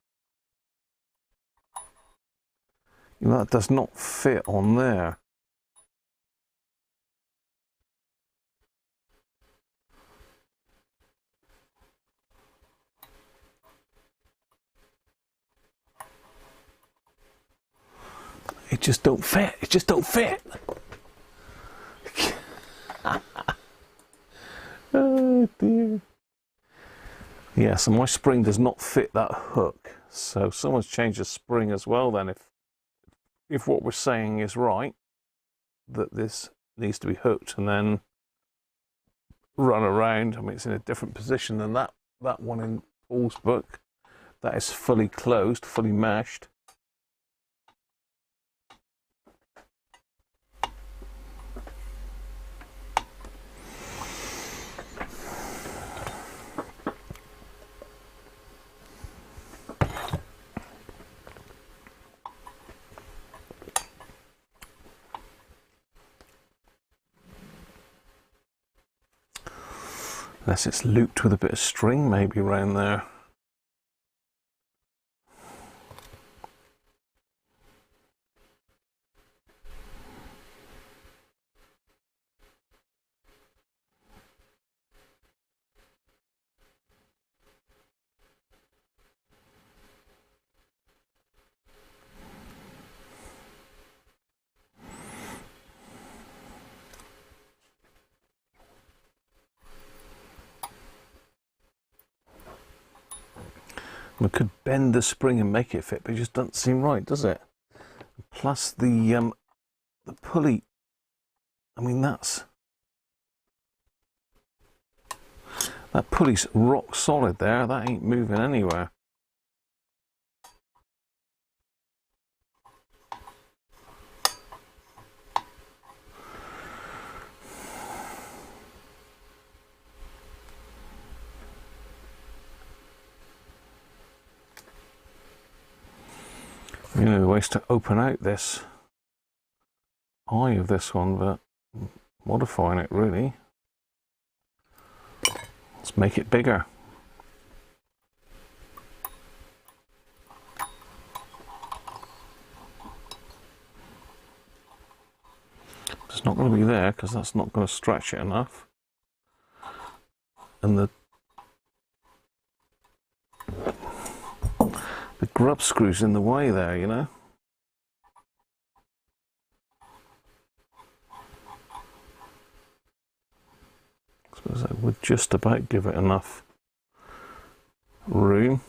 You know, that does not fit on there. It just don't fit. It just don't fit. Oh dear. Yeah, so my spring does not fit that hook. So someone's changed the spring as well then, if what we're saying is right, that this needs to be hooked and then run around. I mean, it's in a different position than that one in Paul's book. That is fully closed, fully meshed. Unless it's looped with a bit of string maybe around there. We could bend the spring and make it fit, but it just doesn't seem right, does it? Plus the pulley. I mean, that pulley's rock solid there. That ain't moving anywhere. You know, ways to open out this eye of this one, but modifying it really. Let's make it bigger. It's not going to be there because that's not going to stretch it enough. And the grub screw's in the way there, you know. I suppose I would just about give it enough room.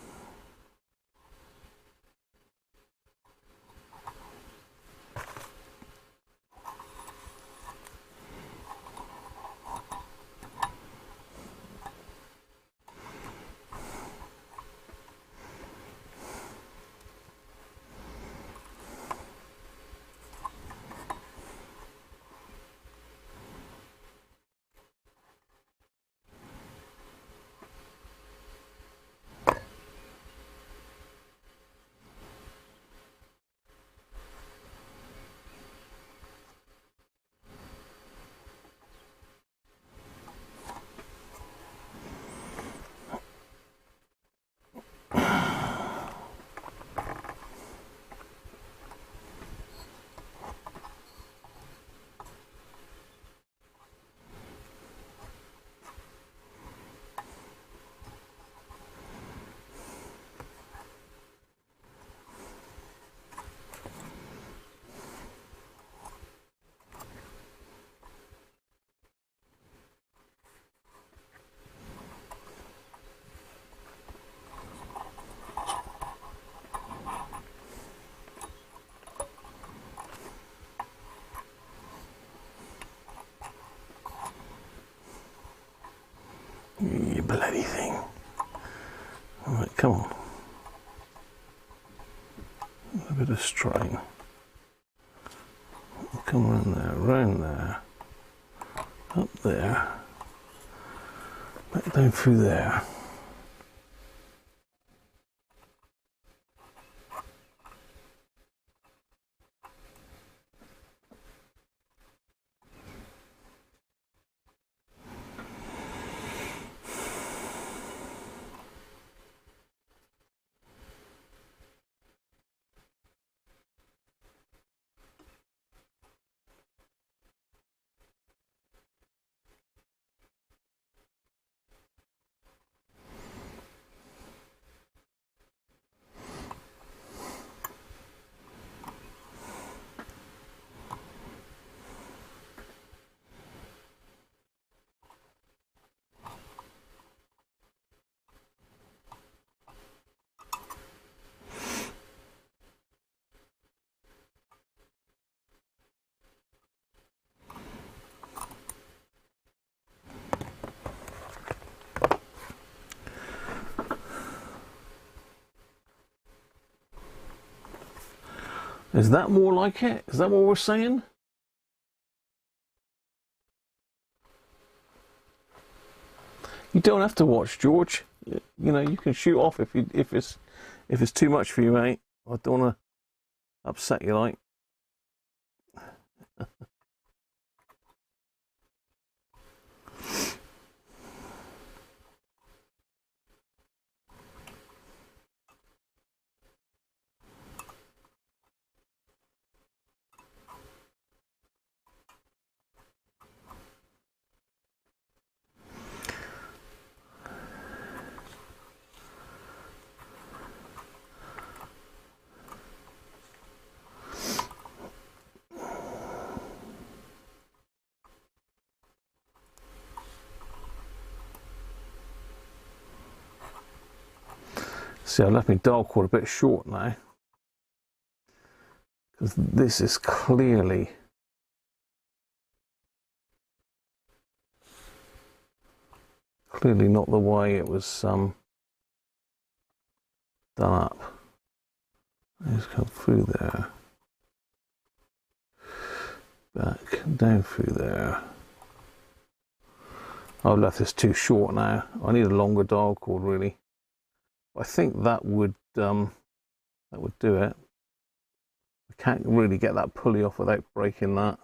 You bloody thing. Alright, come on. A bit of strain. Come around there, up there, back down through there. Is that more like it? Is that what we're saying? You don't have to watch, George. You know, you can shoot off if it's too much for you, mate. I don't want to upset you, like. See, I left my dial cord a bit short now, because this is clearly not the way it was done up. Let's come through there, back, down through there. I've left this too short now. I need a longer dial cord, really. I think that would do it. I can't really get that pulley off without breaking that.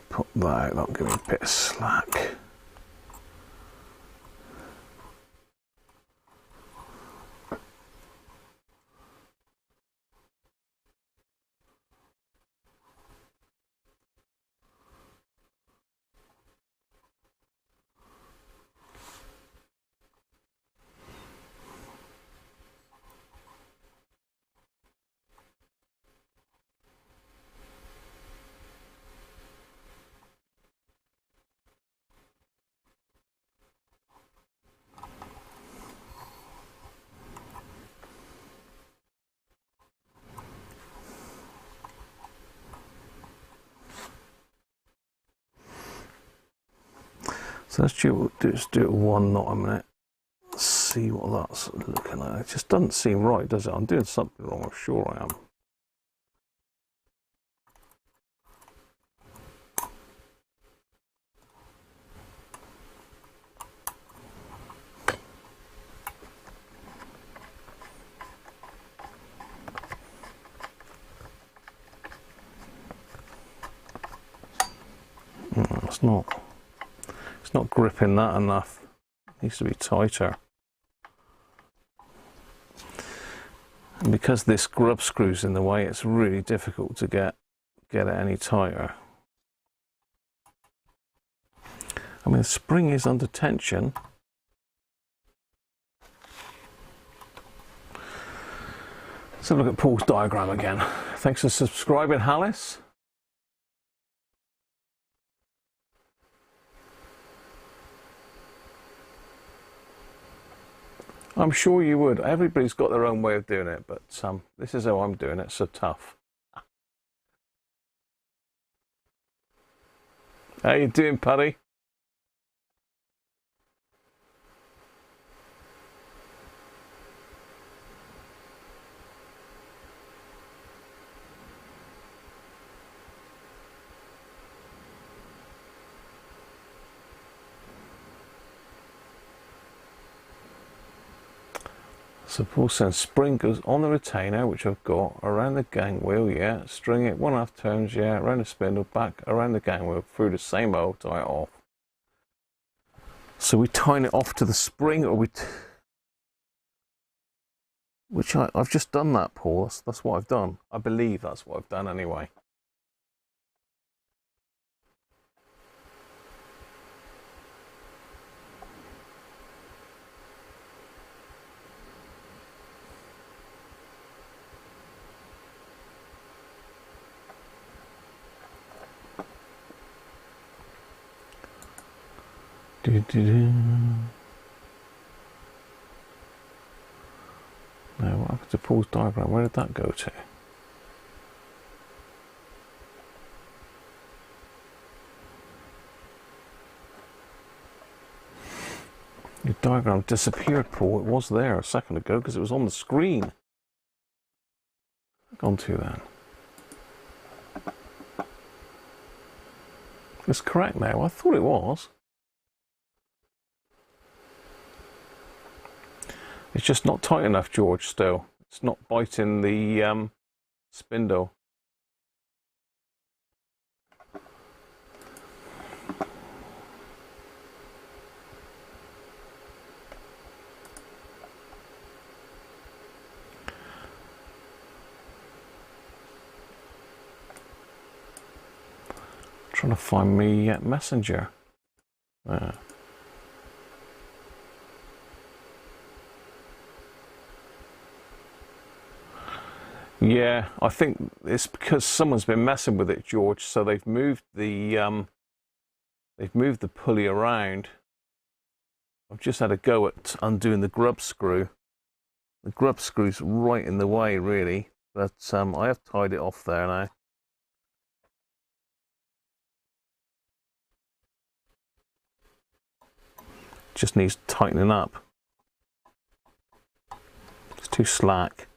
Put that out, that'll give me a bit of slack. So let's do it one knot a minute. Let's see what that's looking like. It just doesn't seem right, does it? I'm doing something wrong, I'm sure I am. It's not gripping that enough. It needs to be tighter. And because this grub screw's in the way, it's really difficult to get it any tighter. I mean, the spring is under tension. Let's have a look at Paul's diagram again. Thanks for subscribing, Hallis. I'm sure you would. Everybody's got their own way of doing it, but this is how I'm doing it, so tough. How you doing, Paddy? So Paul says spring goes on the retainer, which I've got, around the gang wheel, yeah, string it 1/2 turns, yeah, around the spindle, back around the gang wheel, through the same hole, tie it off. So we tie it off to the spring, or which I've just done that, Paul. That's what I've done. I believe that's what I've done anyway. Now, what happened to Paul's diagram? Where did that go to? Your diagram disappeared, Paul. It was there a second ago because it was on the screen. Gone to then. It's correct now. I thought it was. It's just not tight enough, George, still. It's not biting the spindle. Trying to find me messenger. Yeah, I think it's because someone's been messing with it, George. So they've moved the pulley around. I've just had a go at undoing the grub screw. The grub screw's right in the way, really, but I have tied it off there now. Just needs tightening up. It's too slack.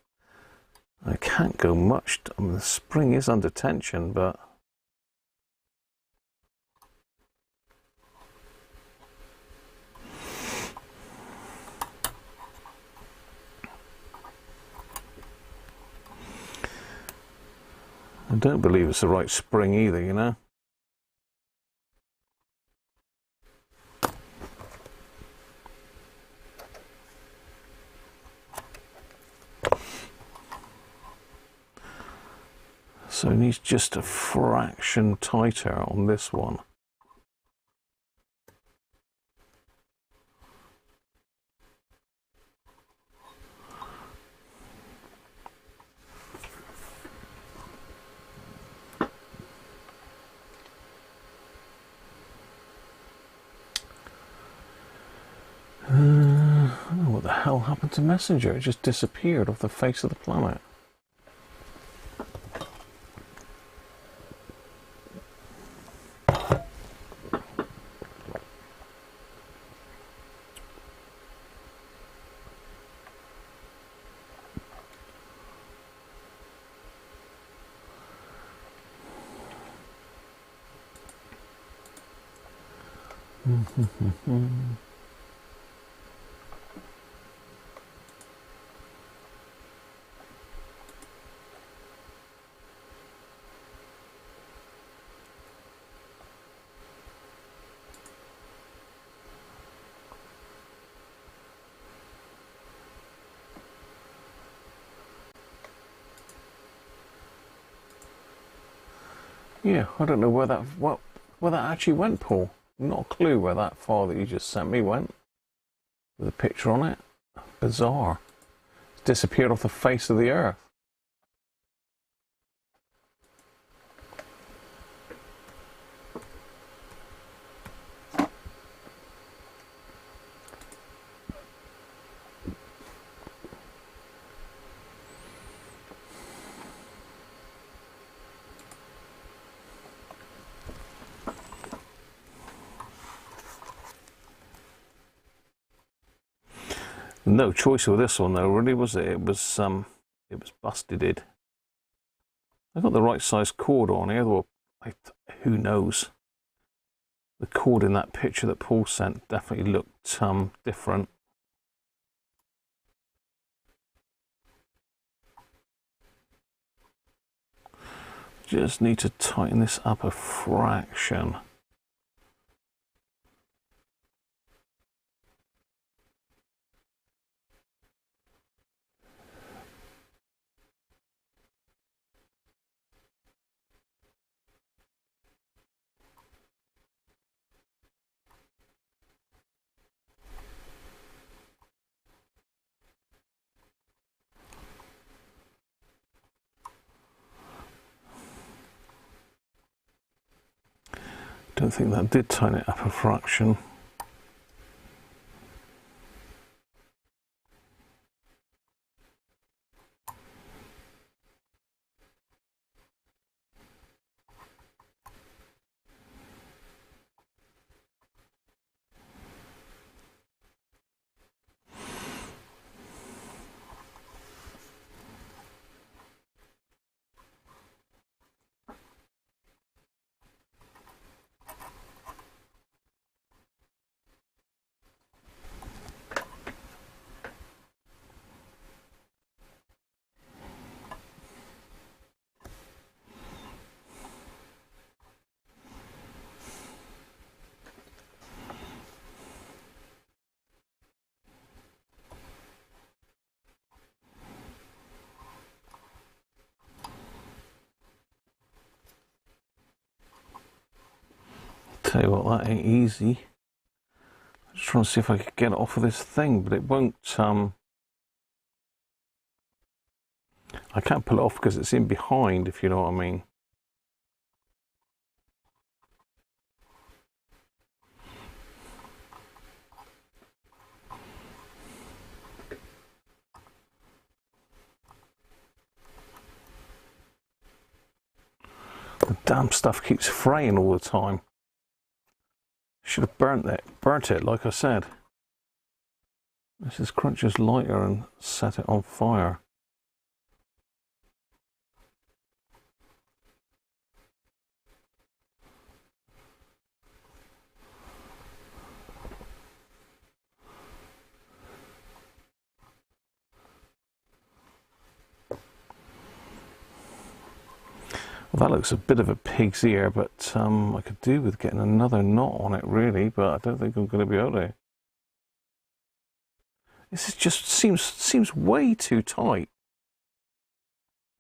I can't go much. I mean, the spring is under tension, but I don't believe it's the right spring either, you know. So it needs just a fraction tighter on this one. I don't know what the hell happened to Messenger. It just disappeared off the face of the planet. Yeah, I don't know where that actually went, Paul. Not a clue where that file that you just sent me went. With a picture on it. Bizarre. It's disappeared off the face of the earth. No choice with this one though, really, was it? It was busted. I got the right size cord on here, well, who knows? The cord in that picture that Paul sent definitely looked different. Just need to tighten this up a fraction. Don't think that did tighten it up a fraction. Tell you what, that ain't easy. I'm just trying to see if I could get it off of this thing, but it won't. I can't pull it off because it's in behind, if you know what I mean. The damn stuff keeps fraying all the time. Should have burnt it, like I said. This is Cruncher's lighter and set it on fire. Well, that looks a bit of a pig's ear, but I could do with getting another knot on it, really, but I don't think I'm going to be able to. This is just seems way too tight.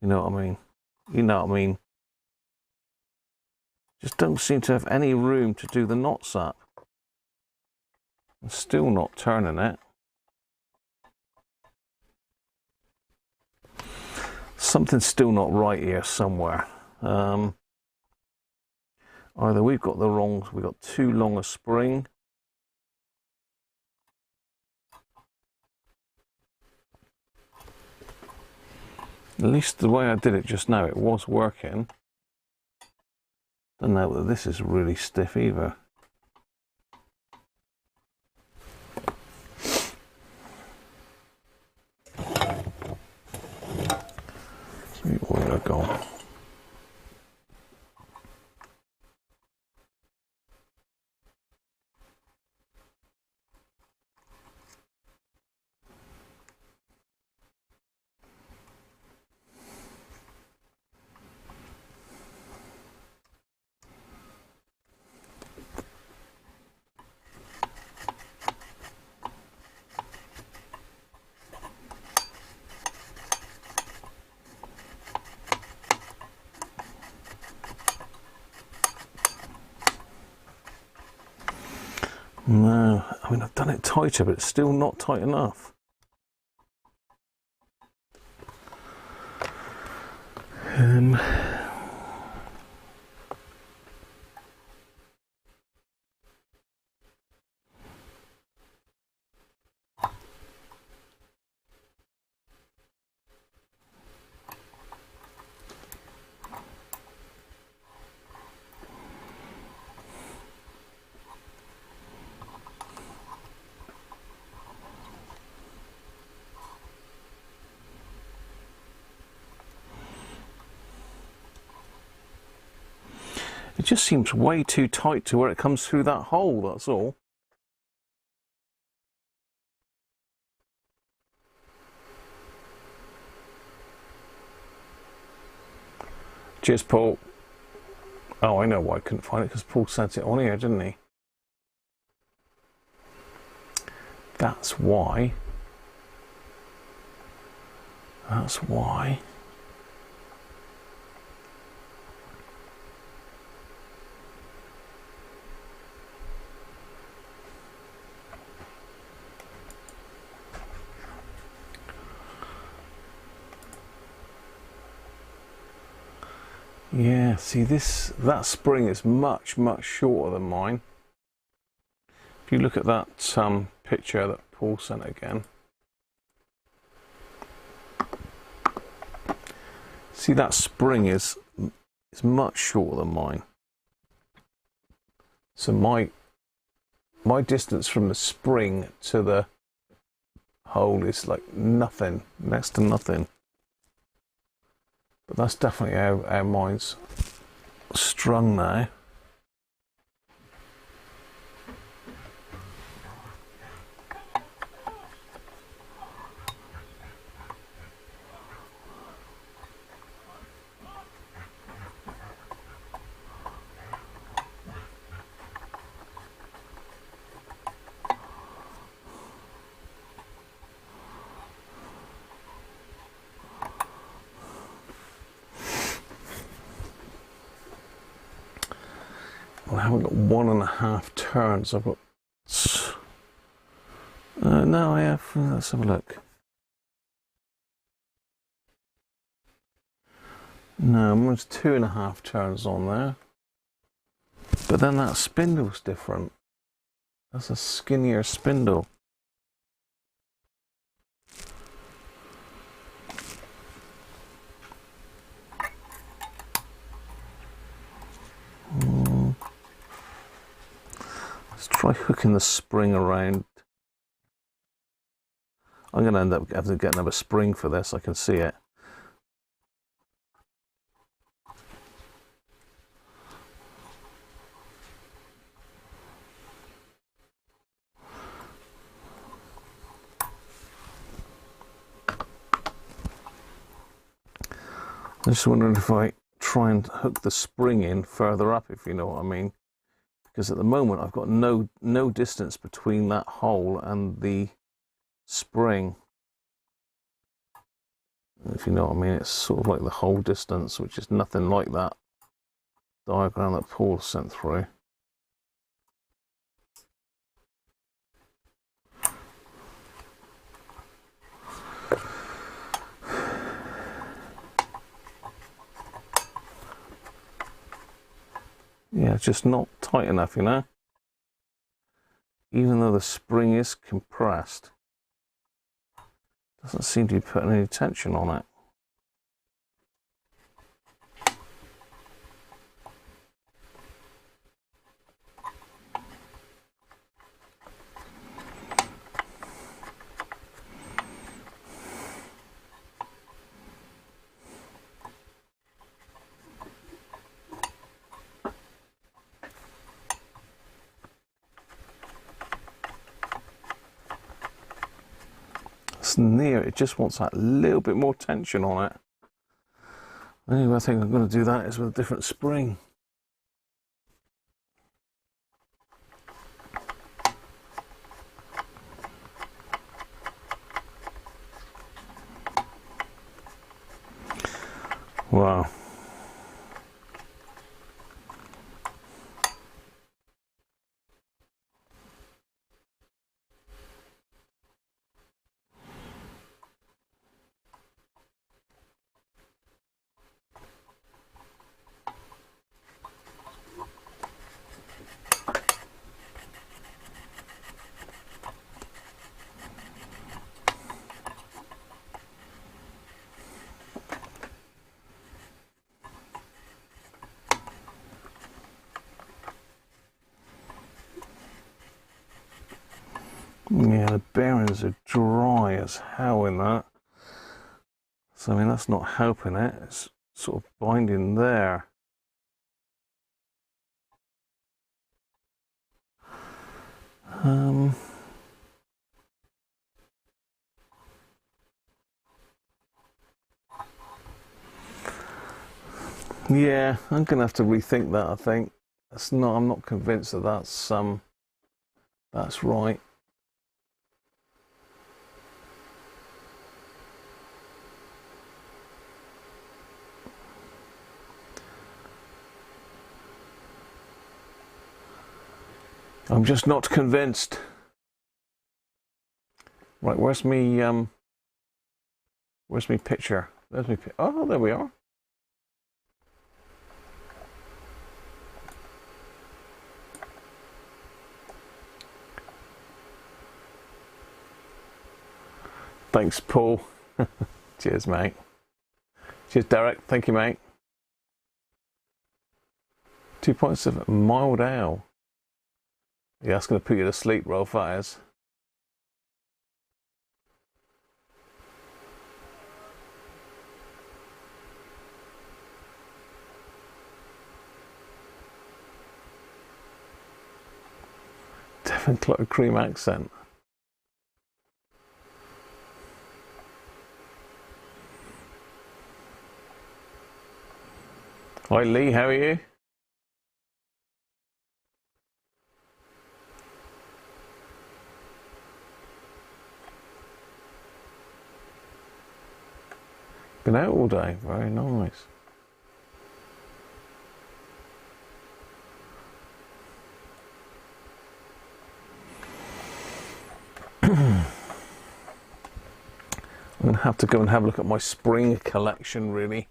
You know what I mean? You know what I mean? Just don't seem to have any room to do the knots up. I'm still not turning it. Something's still not right here somewhere. Either we've got too long a spring, at least the way I did it just now, it was working. Don't know whether this is really stiff either. Where I go? No, I mean, I've done it tighter, but it's still not tight enough. It just seems way too tight to where it comes through that hole, that's all. Cheers, Paul. Oh, I know why I couldn't find it, because Paul sent it on here, didn't he? That's why. That's why. Yeah, see that spring is much shorter than mine. If you look at that picture that Paul sent again, see that spring is much shorter than mine. So my distance from the spring to the hole is like nothing, next to nothing. But that's definitely how mine's strung now. I haven't got 1.5 turns. I've got... no, I have... let's have a look. No, there's 2.5 turns on there. But then that spindle's different. That's a skinnier spindle. Let's try hooking the spring around. I'm going to end up having to get another spring for this, I can see it. I'm just wondering if I try and hook the spring in further up, if you know what I mean. Because at the moment I've got no distance between that hole and the spring. If you know what I mean, it's sort of like the hole distance, which is nothing like that diagram that Paul sent through. Yeah, it's just not tight enough, you know. Even though the spring is compressed, doesn't seem to be putting any tension on it. Near, it just wants that little bit more tension on it. The only way I think I'm going to do that is with a different spring. Wow. Yeah, the bearings are dry as hell in that. So, I mean, that's not helping it. It's sort of binding there. Yeah, I'm going to have to rethink that, I think. I'm not convinced that that's right. I'm just not convinced. Right, where's me picture? There's me. Oh, there we are. Thanks, Paul. Cheers, mate. Cheers, Derek. Thank you, mate. 2.7 mild owl. Yeah, that's going to put you to sleep, Rolf, that is. Devon clotted cream accent. Hi, Lee, how are you? Been out all day, very nice. I'm going to have to go and have a look at my spring collection, really.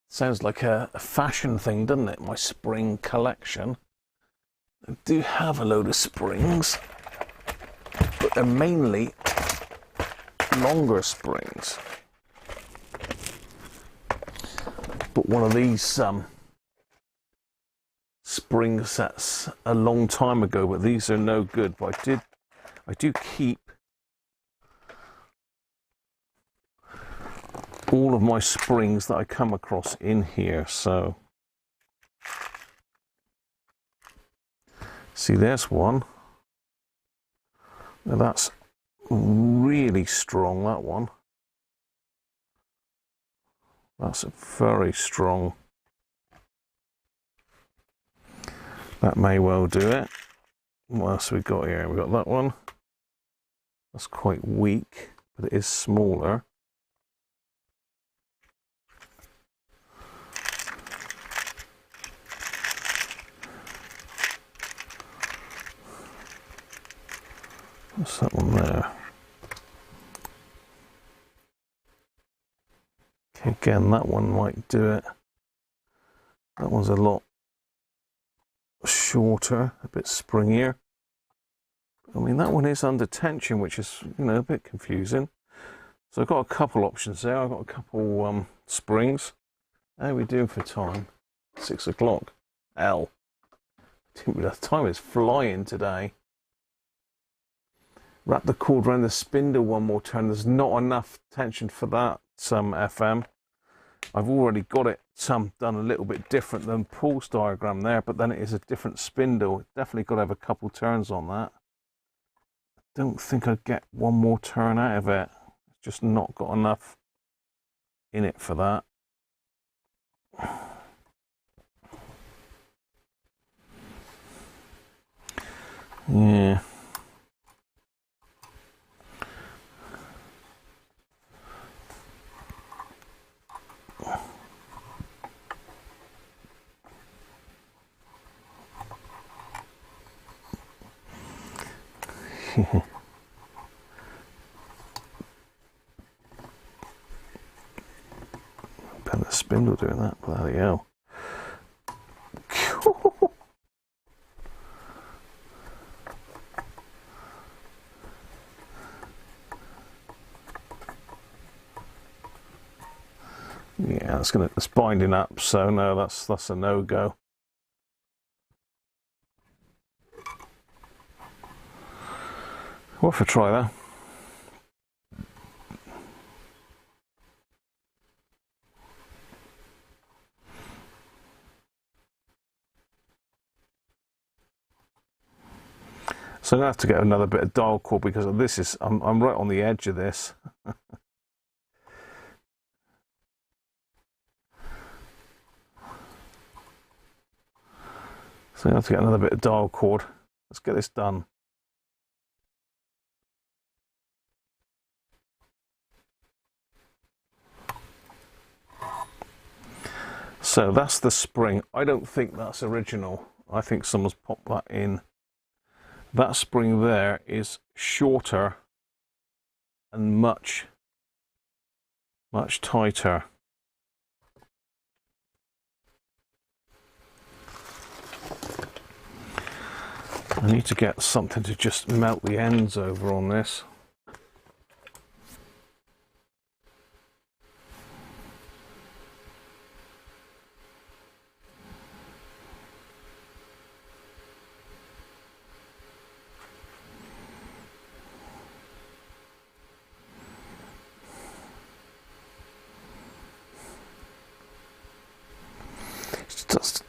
Sounds like a fashion thing, doesn't it? My spring collection. I do have a load of springs, but they're mainly longer springs. But one of these spring sets a long time ago, but these are no good. But I do keep all of my springs that I come across in here. So see, there's one. Now that's really strong, that one. That's very strong. That may well do it. What else have we got here? We've got that one. That's quite weak, but it is smaller. What's that one there? Okay, again, that one might do it. That one's a lot shorter, a bit springier. I mean, that one is under tension, which is, you know, a bit confusing. So I've got a couple options there. I've got a couple springs. How are we doing for time? 6 o'clock. L. The time is flying today. Wrap the cord around the spindle one more turn. There's not enough tension for that FM. I've already got it done a little bit different than Paul's diagram there, but then it is a different spindle. Definitely got to have a couple turns on that. I don't think I'd get one more turn out of it. It's just not got enough in it for that. Yeah. Pen the spindle doing that, bloody hell. Yeah, it's binding up, so no, that's a no-go. Worth a try there. So I'm gonna have to get another bit of dial cord because this is I'm right on the edge of this. So I have to get another bit of dial cord. Let's get this done. So that's the spring. I don't think that's original. I think someone's popped that in. That spring there is shorter and much tighter. I need to get something to just melt the ends over on this.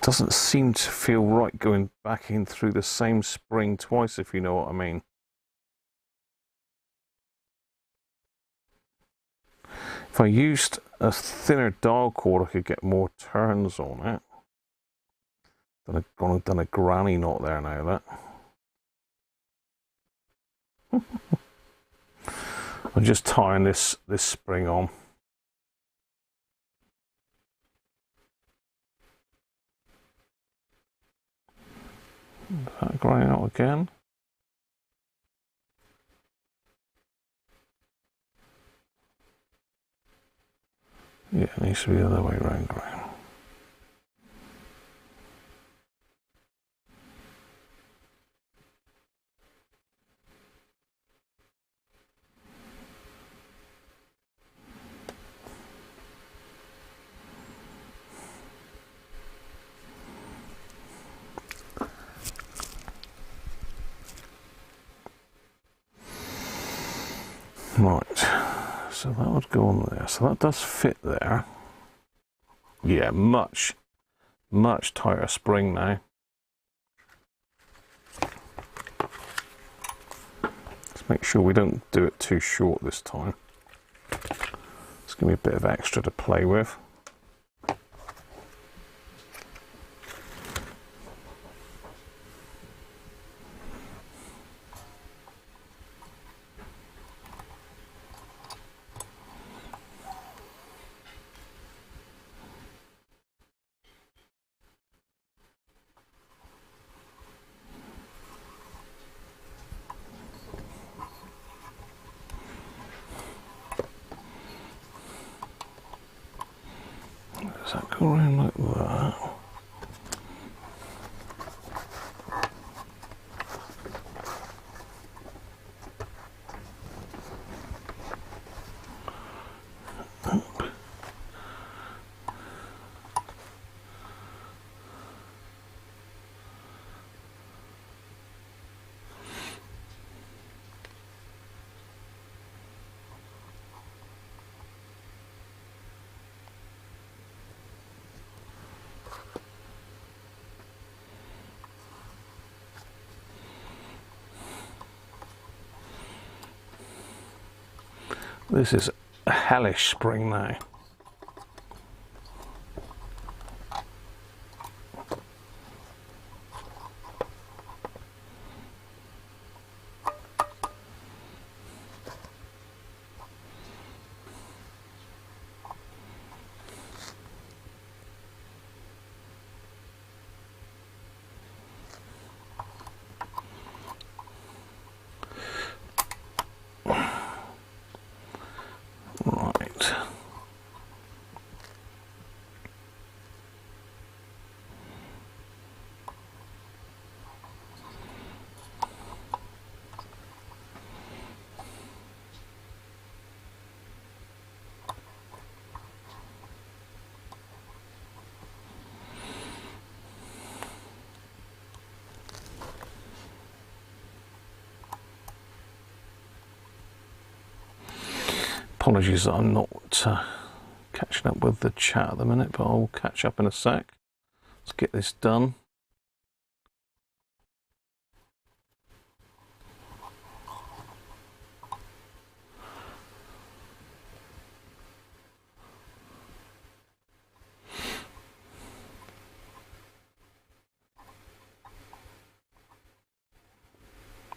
Doesn't seem to feel right going back in through the same spring twice, if you know what I mean. If I used a thinner dial cord, I could get more turns on it. Done a granny knot there now, that. I'm just tying this spring on. That granny knot again. Yeah, it needs to be the other way around, Graham. Right, so that would go on there. So that does fit there. Yeah, much tighter spring now. Let's make sure we don't do it too short this time. It's going to be a bit of extra to play with. Does that go around like that? This is a hellish spring now. Right. Apologies that I'm not catching up with the chat at the minute, but I'll catch up in a sec. Let's get this done.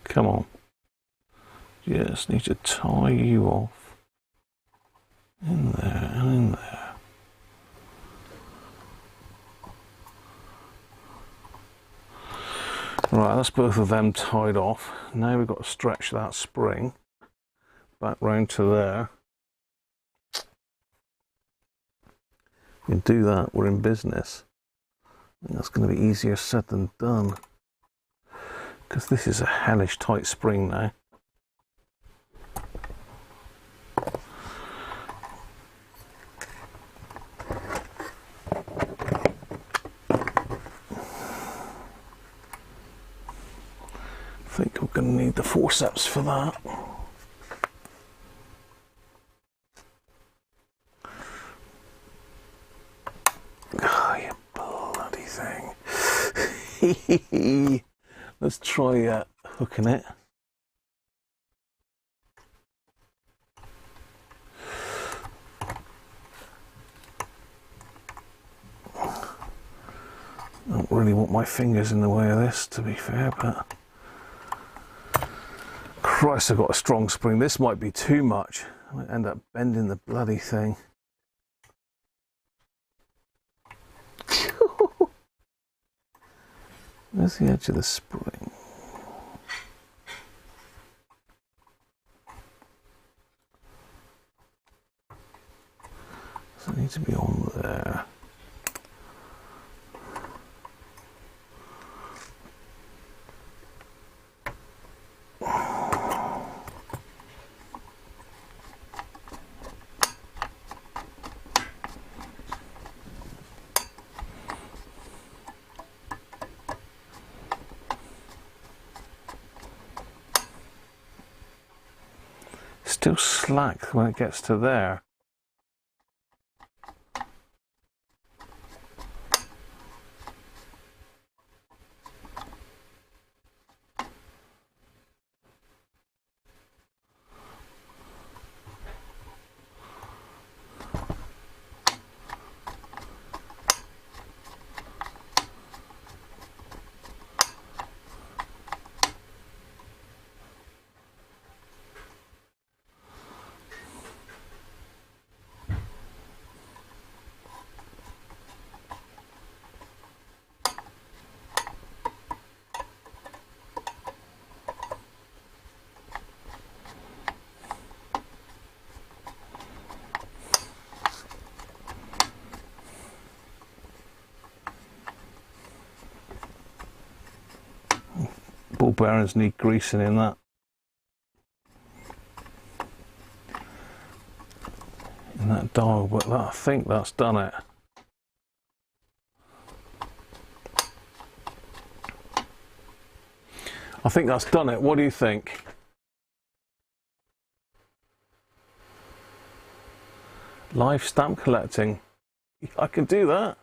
Come on. Just need to tie you off. In there and in there. Right, that's both of them tied off. Now we've got to stretch that spring back round to there. If we do that, we're in business. And that's going to be easier said than done. Because this is a hellish tight spring now. I think I'm going to need the forceps for that. Oh, you bloody thing. Let's try hooking it. I don't really want my fingers in the way of this, to be fair, but Christ, I've got a strong spring. This might be too much. I might end up bending the bloody thing. Where's the edge of the spring? Does it need to be on there? Still slack when it gets to there. Ball bearings need greasing in that. In that dial, but I think that's done it. I think that's done it. What do you think? Live stamp collecting. I can do that.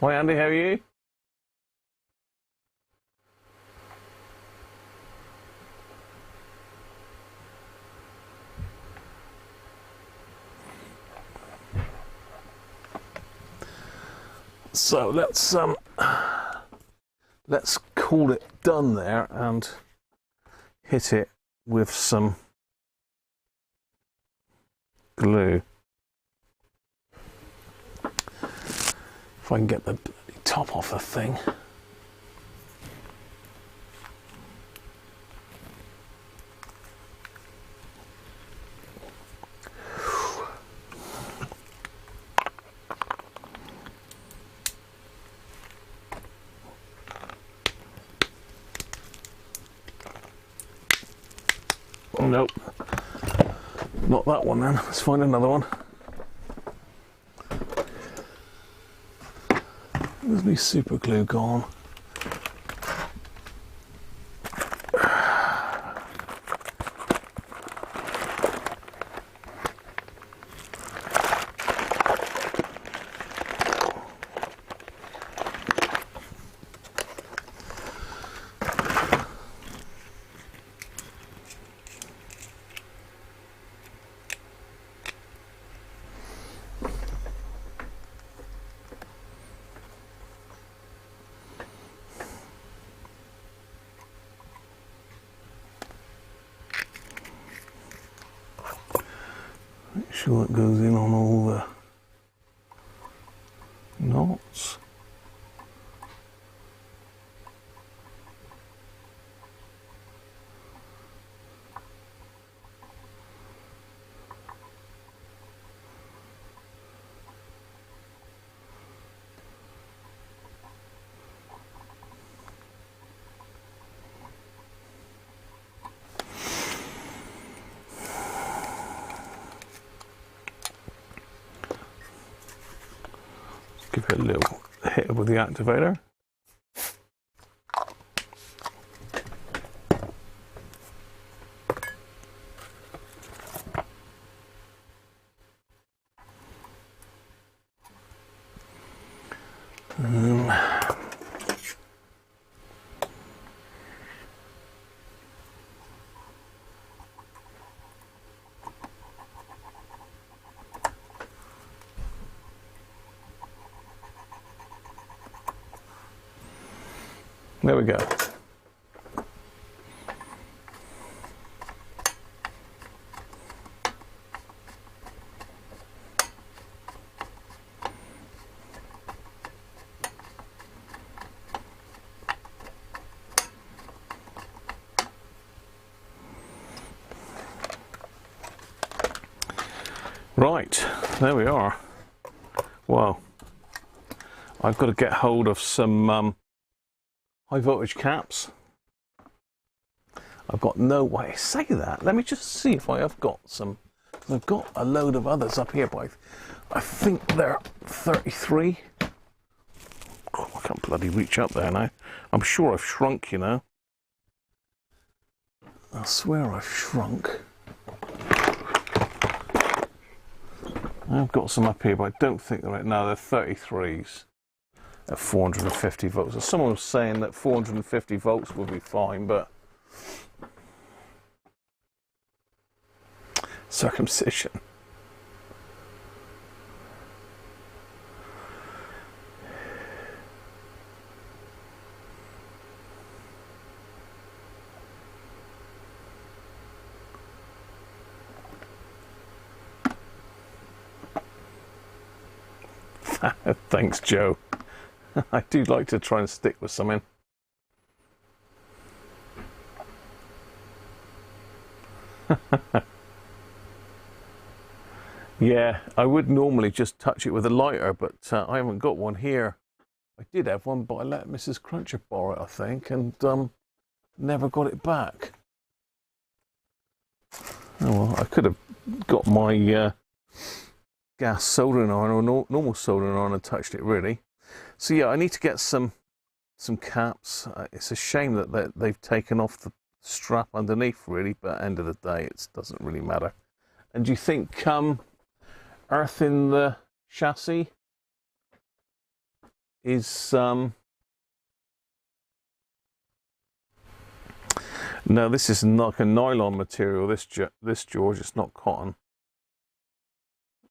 Hi Andy, how are you? So let's call it done there and hit it with some glue. If I can get the top off the thing. Nope, not that one then. Let's find another one. Where's my super glue gone? Make sure it goes in on all the knots. Give it a little hit with the activator. There we go. Right, there we are. Well, I've got to get hold of some high voltage caps. I've got no way to say that. Let me just see if I have got some. I've got a load of others up here, but I think they're 33. Oh, I can't bloody reach up there now. I'm sure I've shrunk, you know. I swear I've shrunk. I've got some up here, but I don't think they're right now. They're 33s at 450 volts. So someone was saying that 450 volts would be fine, but circumcision. Thanks, Joe. I do like to try and stick with something. Yeah, I would normally just touch it with a lighter, but I haven't got one here. I did have one, but I let Mrs. Cruncher borrow it, I think, and never got it back. Oh well, I could have got my gas soldering iron or normal soldering iron and touched it, really. So yeah, I need to get some caps. It's a shame that they've taken off the strap underneath, really, but at the end of the day, it doesn't really matter. And do you think earthing the chassis is no, this is like a nylon material, this George, it's not cotton.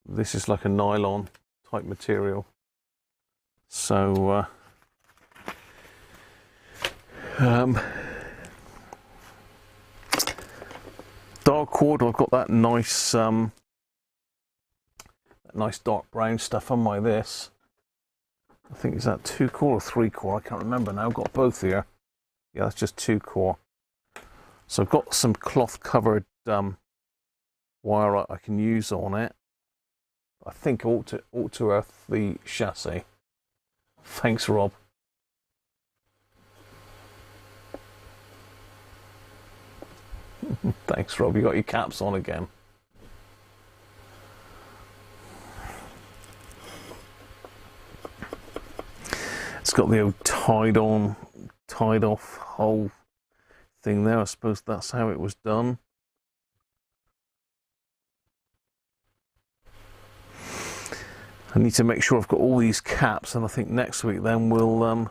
This is like a nylon type material. So dark cord, I've got that nice dark brown stuff on my this. I think is that 2 core or 3 core, I can't remember now. I've got both here. Yeah, that's just 2 core. So I've got some cloth covered wire I can use on it. I think ought to earth the chassis. Thanks, Rob. Thanks, Rob. You got your caps on again. It's got the old tied off hole thing there. I suppose that's how it was done. I need to make sure I've got all these caps, and I think next week then we'll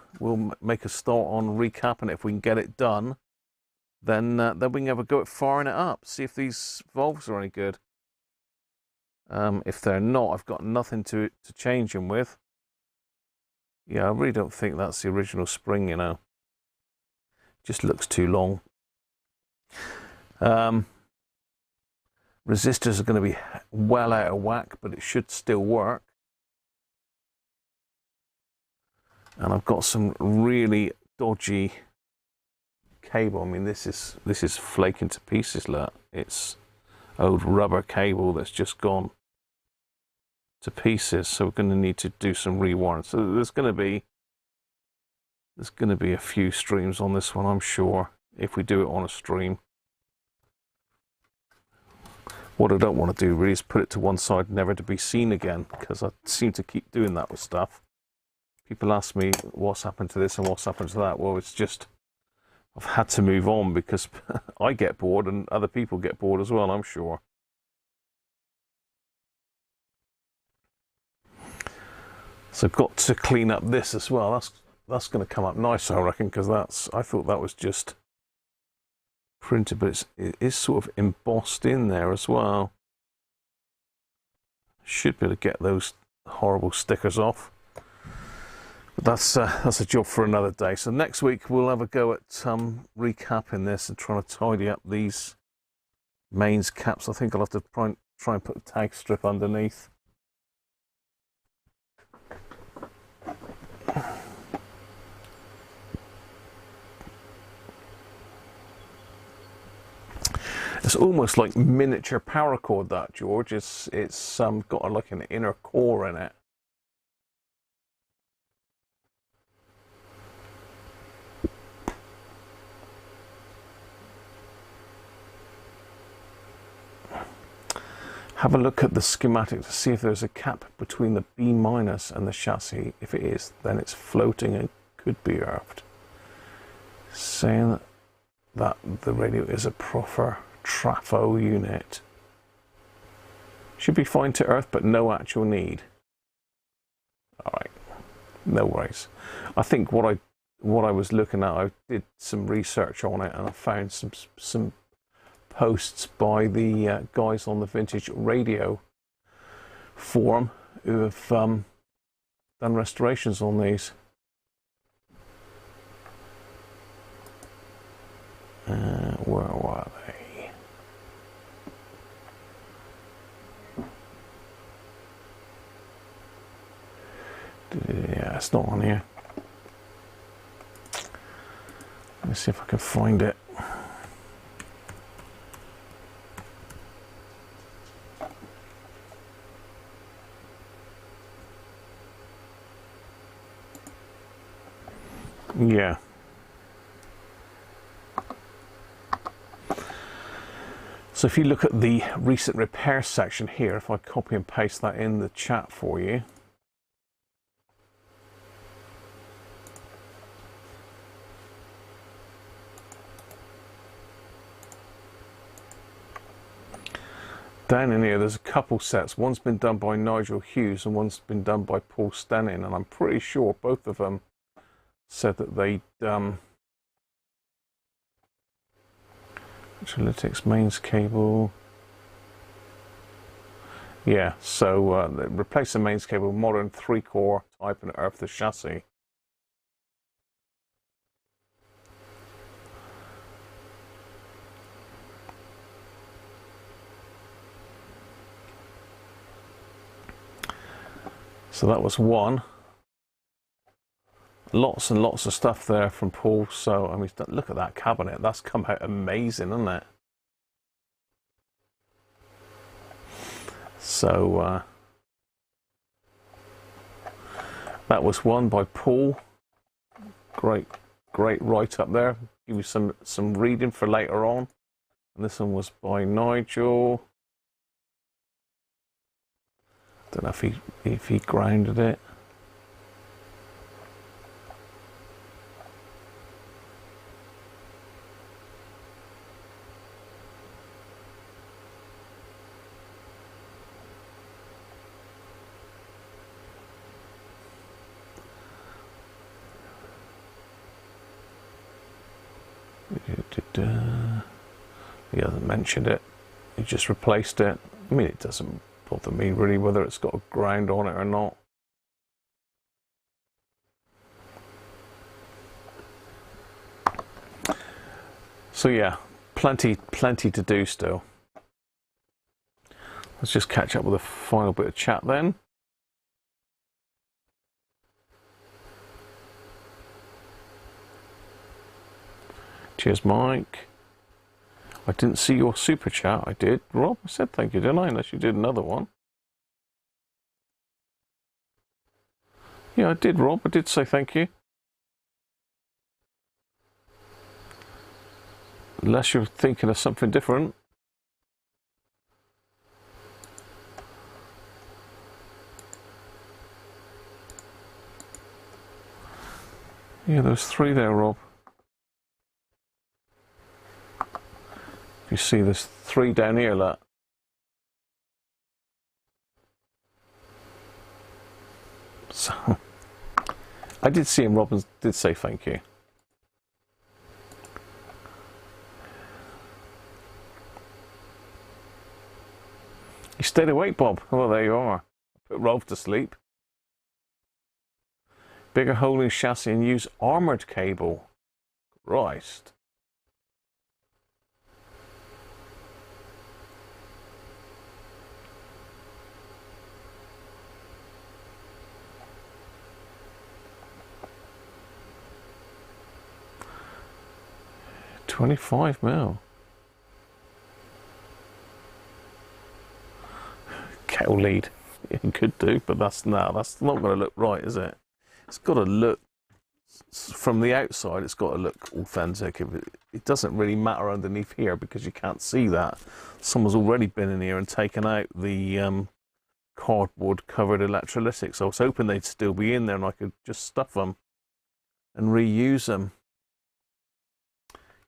make a start on recapping it. If we can get it done, then we can have a go at firing it up, see if these valves are any good. If they're not, I've got nothing to change them with. Yeah, I really don't think that's the original spring, you know. Just looks too long. Resistors are going to be well out of whack, but it should still work. And I've got some really dodgy cable. I mean, this is flaking to pieces. Look, it's old rubber cable that's just gone to pieces. So we're going to need to do some rewiring. So there's going to be a few streams on this one, I'm sure, if we do it on a stream. What I don't want to do really is put it to one side, never to be seen again, because I seem to keep doing that with stuff. People ask me what's happened to this and what's happened to that. Well, it's just I've had to move on because I get bored and other people get bored as well, I'm sure. So I've got to clean up this as well. That's going to come up nice, I reckon, because I thought that was just printed, but it is sort of embossed in there as well. Should be able to get those horrible stickers off. But that's a job for another day. So next week we'll have a go at recapping this and trying to tidy up these mains caps. I think I'll have to try and put a tag strip underneath. It's almost like miniature power cord, that, George. It's got like an inner core in it. Have a look at the schematic to see if there's a cap between the B- and the chassis. If it is, then it's floating and could be earthed. Saying that the radio is a proper trafo unit. Should be fine to earth, but no actual need. Alright, no worries. I think what I was looking at, I did some research on it and I found some posts by the guys on the vintage radio forum who have done restorations on these. Where were they? Yeah, it's not on here. Let's see if I can find it. Yeah. So if you look at the recent repair section here, if I copy and paste that in the chat for you. Down in here, there's a couple sets. One's been done by Nigel Hughes and one's been done by Paul Stenning, and I'm pretty sure both of them said that they'd Analytics mains cable. Yeah, so replace the mains cable, modern 3-core type, and earth the chassis. So that was one. Lots and lots of stuff there from Paul. So, I mean, look at that cabinet. That's come out amazing, isn't it? So, that was one by Paul. Great write-up there. Give you some reading for later on. And this one was by Nigel. Don't know if he grounded it. He hasn't mentioned it. He just replaced it. I mean, it doesn't bother me really whether it's got a ground on it or not. So yeah, plenty to do still. Let's just catch up with a final bit of chat then. Cheers, Mike. I didn't see your super chat. I did. Rob, I said thank you, didn't I? Unless you did another one. Yeah, I did, Rob. I did say thank you. Unless you're thinking of something different. Yeah, there's 3 there, Rob. You see there's 3 down here, look. So I did see him. Robin did say thank you. You stayed awake, Bob. Well, there you are. Put Rolf to sleep. Bigger hole in chassis and use armoured cable. Christ. $25 mil. kettle lead. It could do, but that's not going to look right, is it? It's got to look, from the outside, it's got to look authentic. It doesn't really matter underneath here because you can't see that. Someone's already been in here and taken out the cardboard covered electrolytics. I was hoping they'd still be in there and I could just stuff them and reuse them.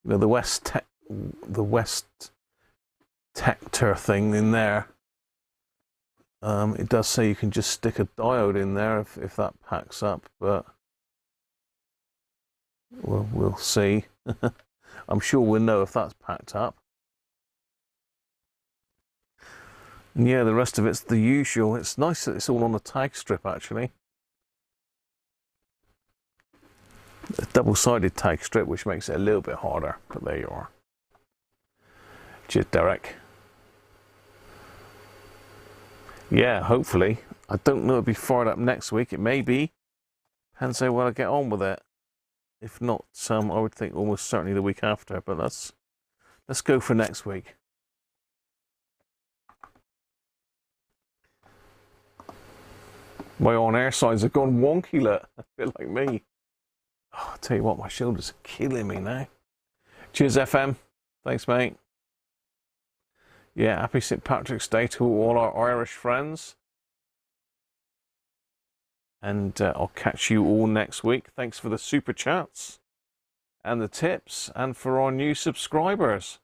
You know, the West Tector thing in there. It does say you can just stick a diode in there if that packs up, but we'll see. I'm sure we'll know if that's packed up. And yeah, the rest of it's the usual. It's nice that it's all on a tag strip, actually. A double-sided tag strip, which makes it a little bit harder, but there you are. Cheers, Derek. Yeah, hopefully. I don't know it'll be fired up next week. It may be. Depends how well I get on with it. If not, I would think almost certainly the week after. But let's go for next week. My on-air signs have gone wonky, look. A bit like me. Oh, I'll tell you what, my shoulders are killing me now. Cheers, FM. Thanks, mate. Yeah, happy St. Patrick's Day to all our Irish friends. And I'll catch you all next week. Thanks for the super chats and the tips, and for our new subscribers.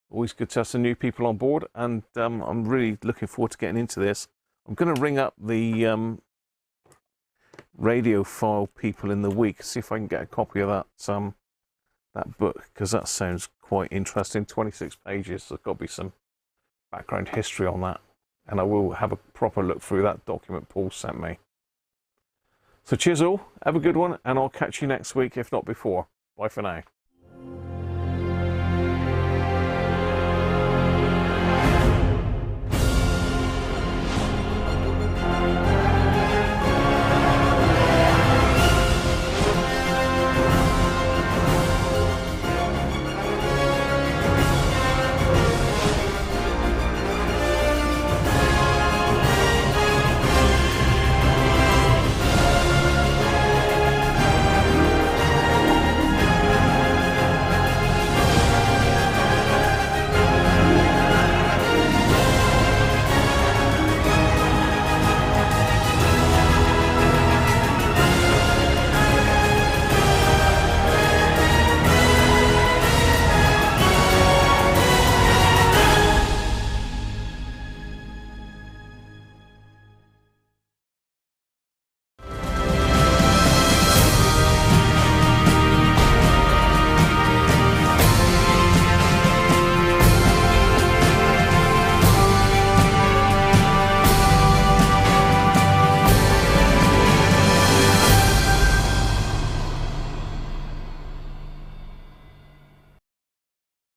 Always good to have some new people on board, and I'm really looking forward to getting into this. I'm going to ring up the radiophile people in the week, see if I can get a copy of that book, because that sounds quite interesting. 26 pages. There's got to be some background history on that, and I will have a proper look through that document Paul sent me. So cheers all, have a good one, and I'll catch you next week, if not before. Bye for now.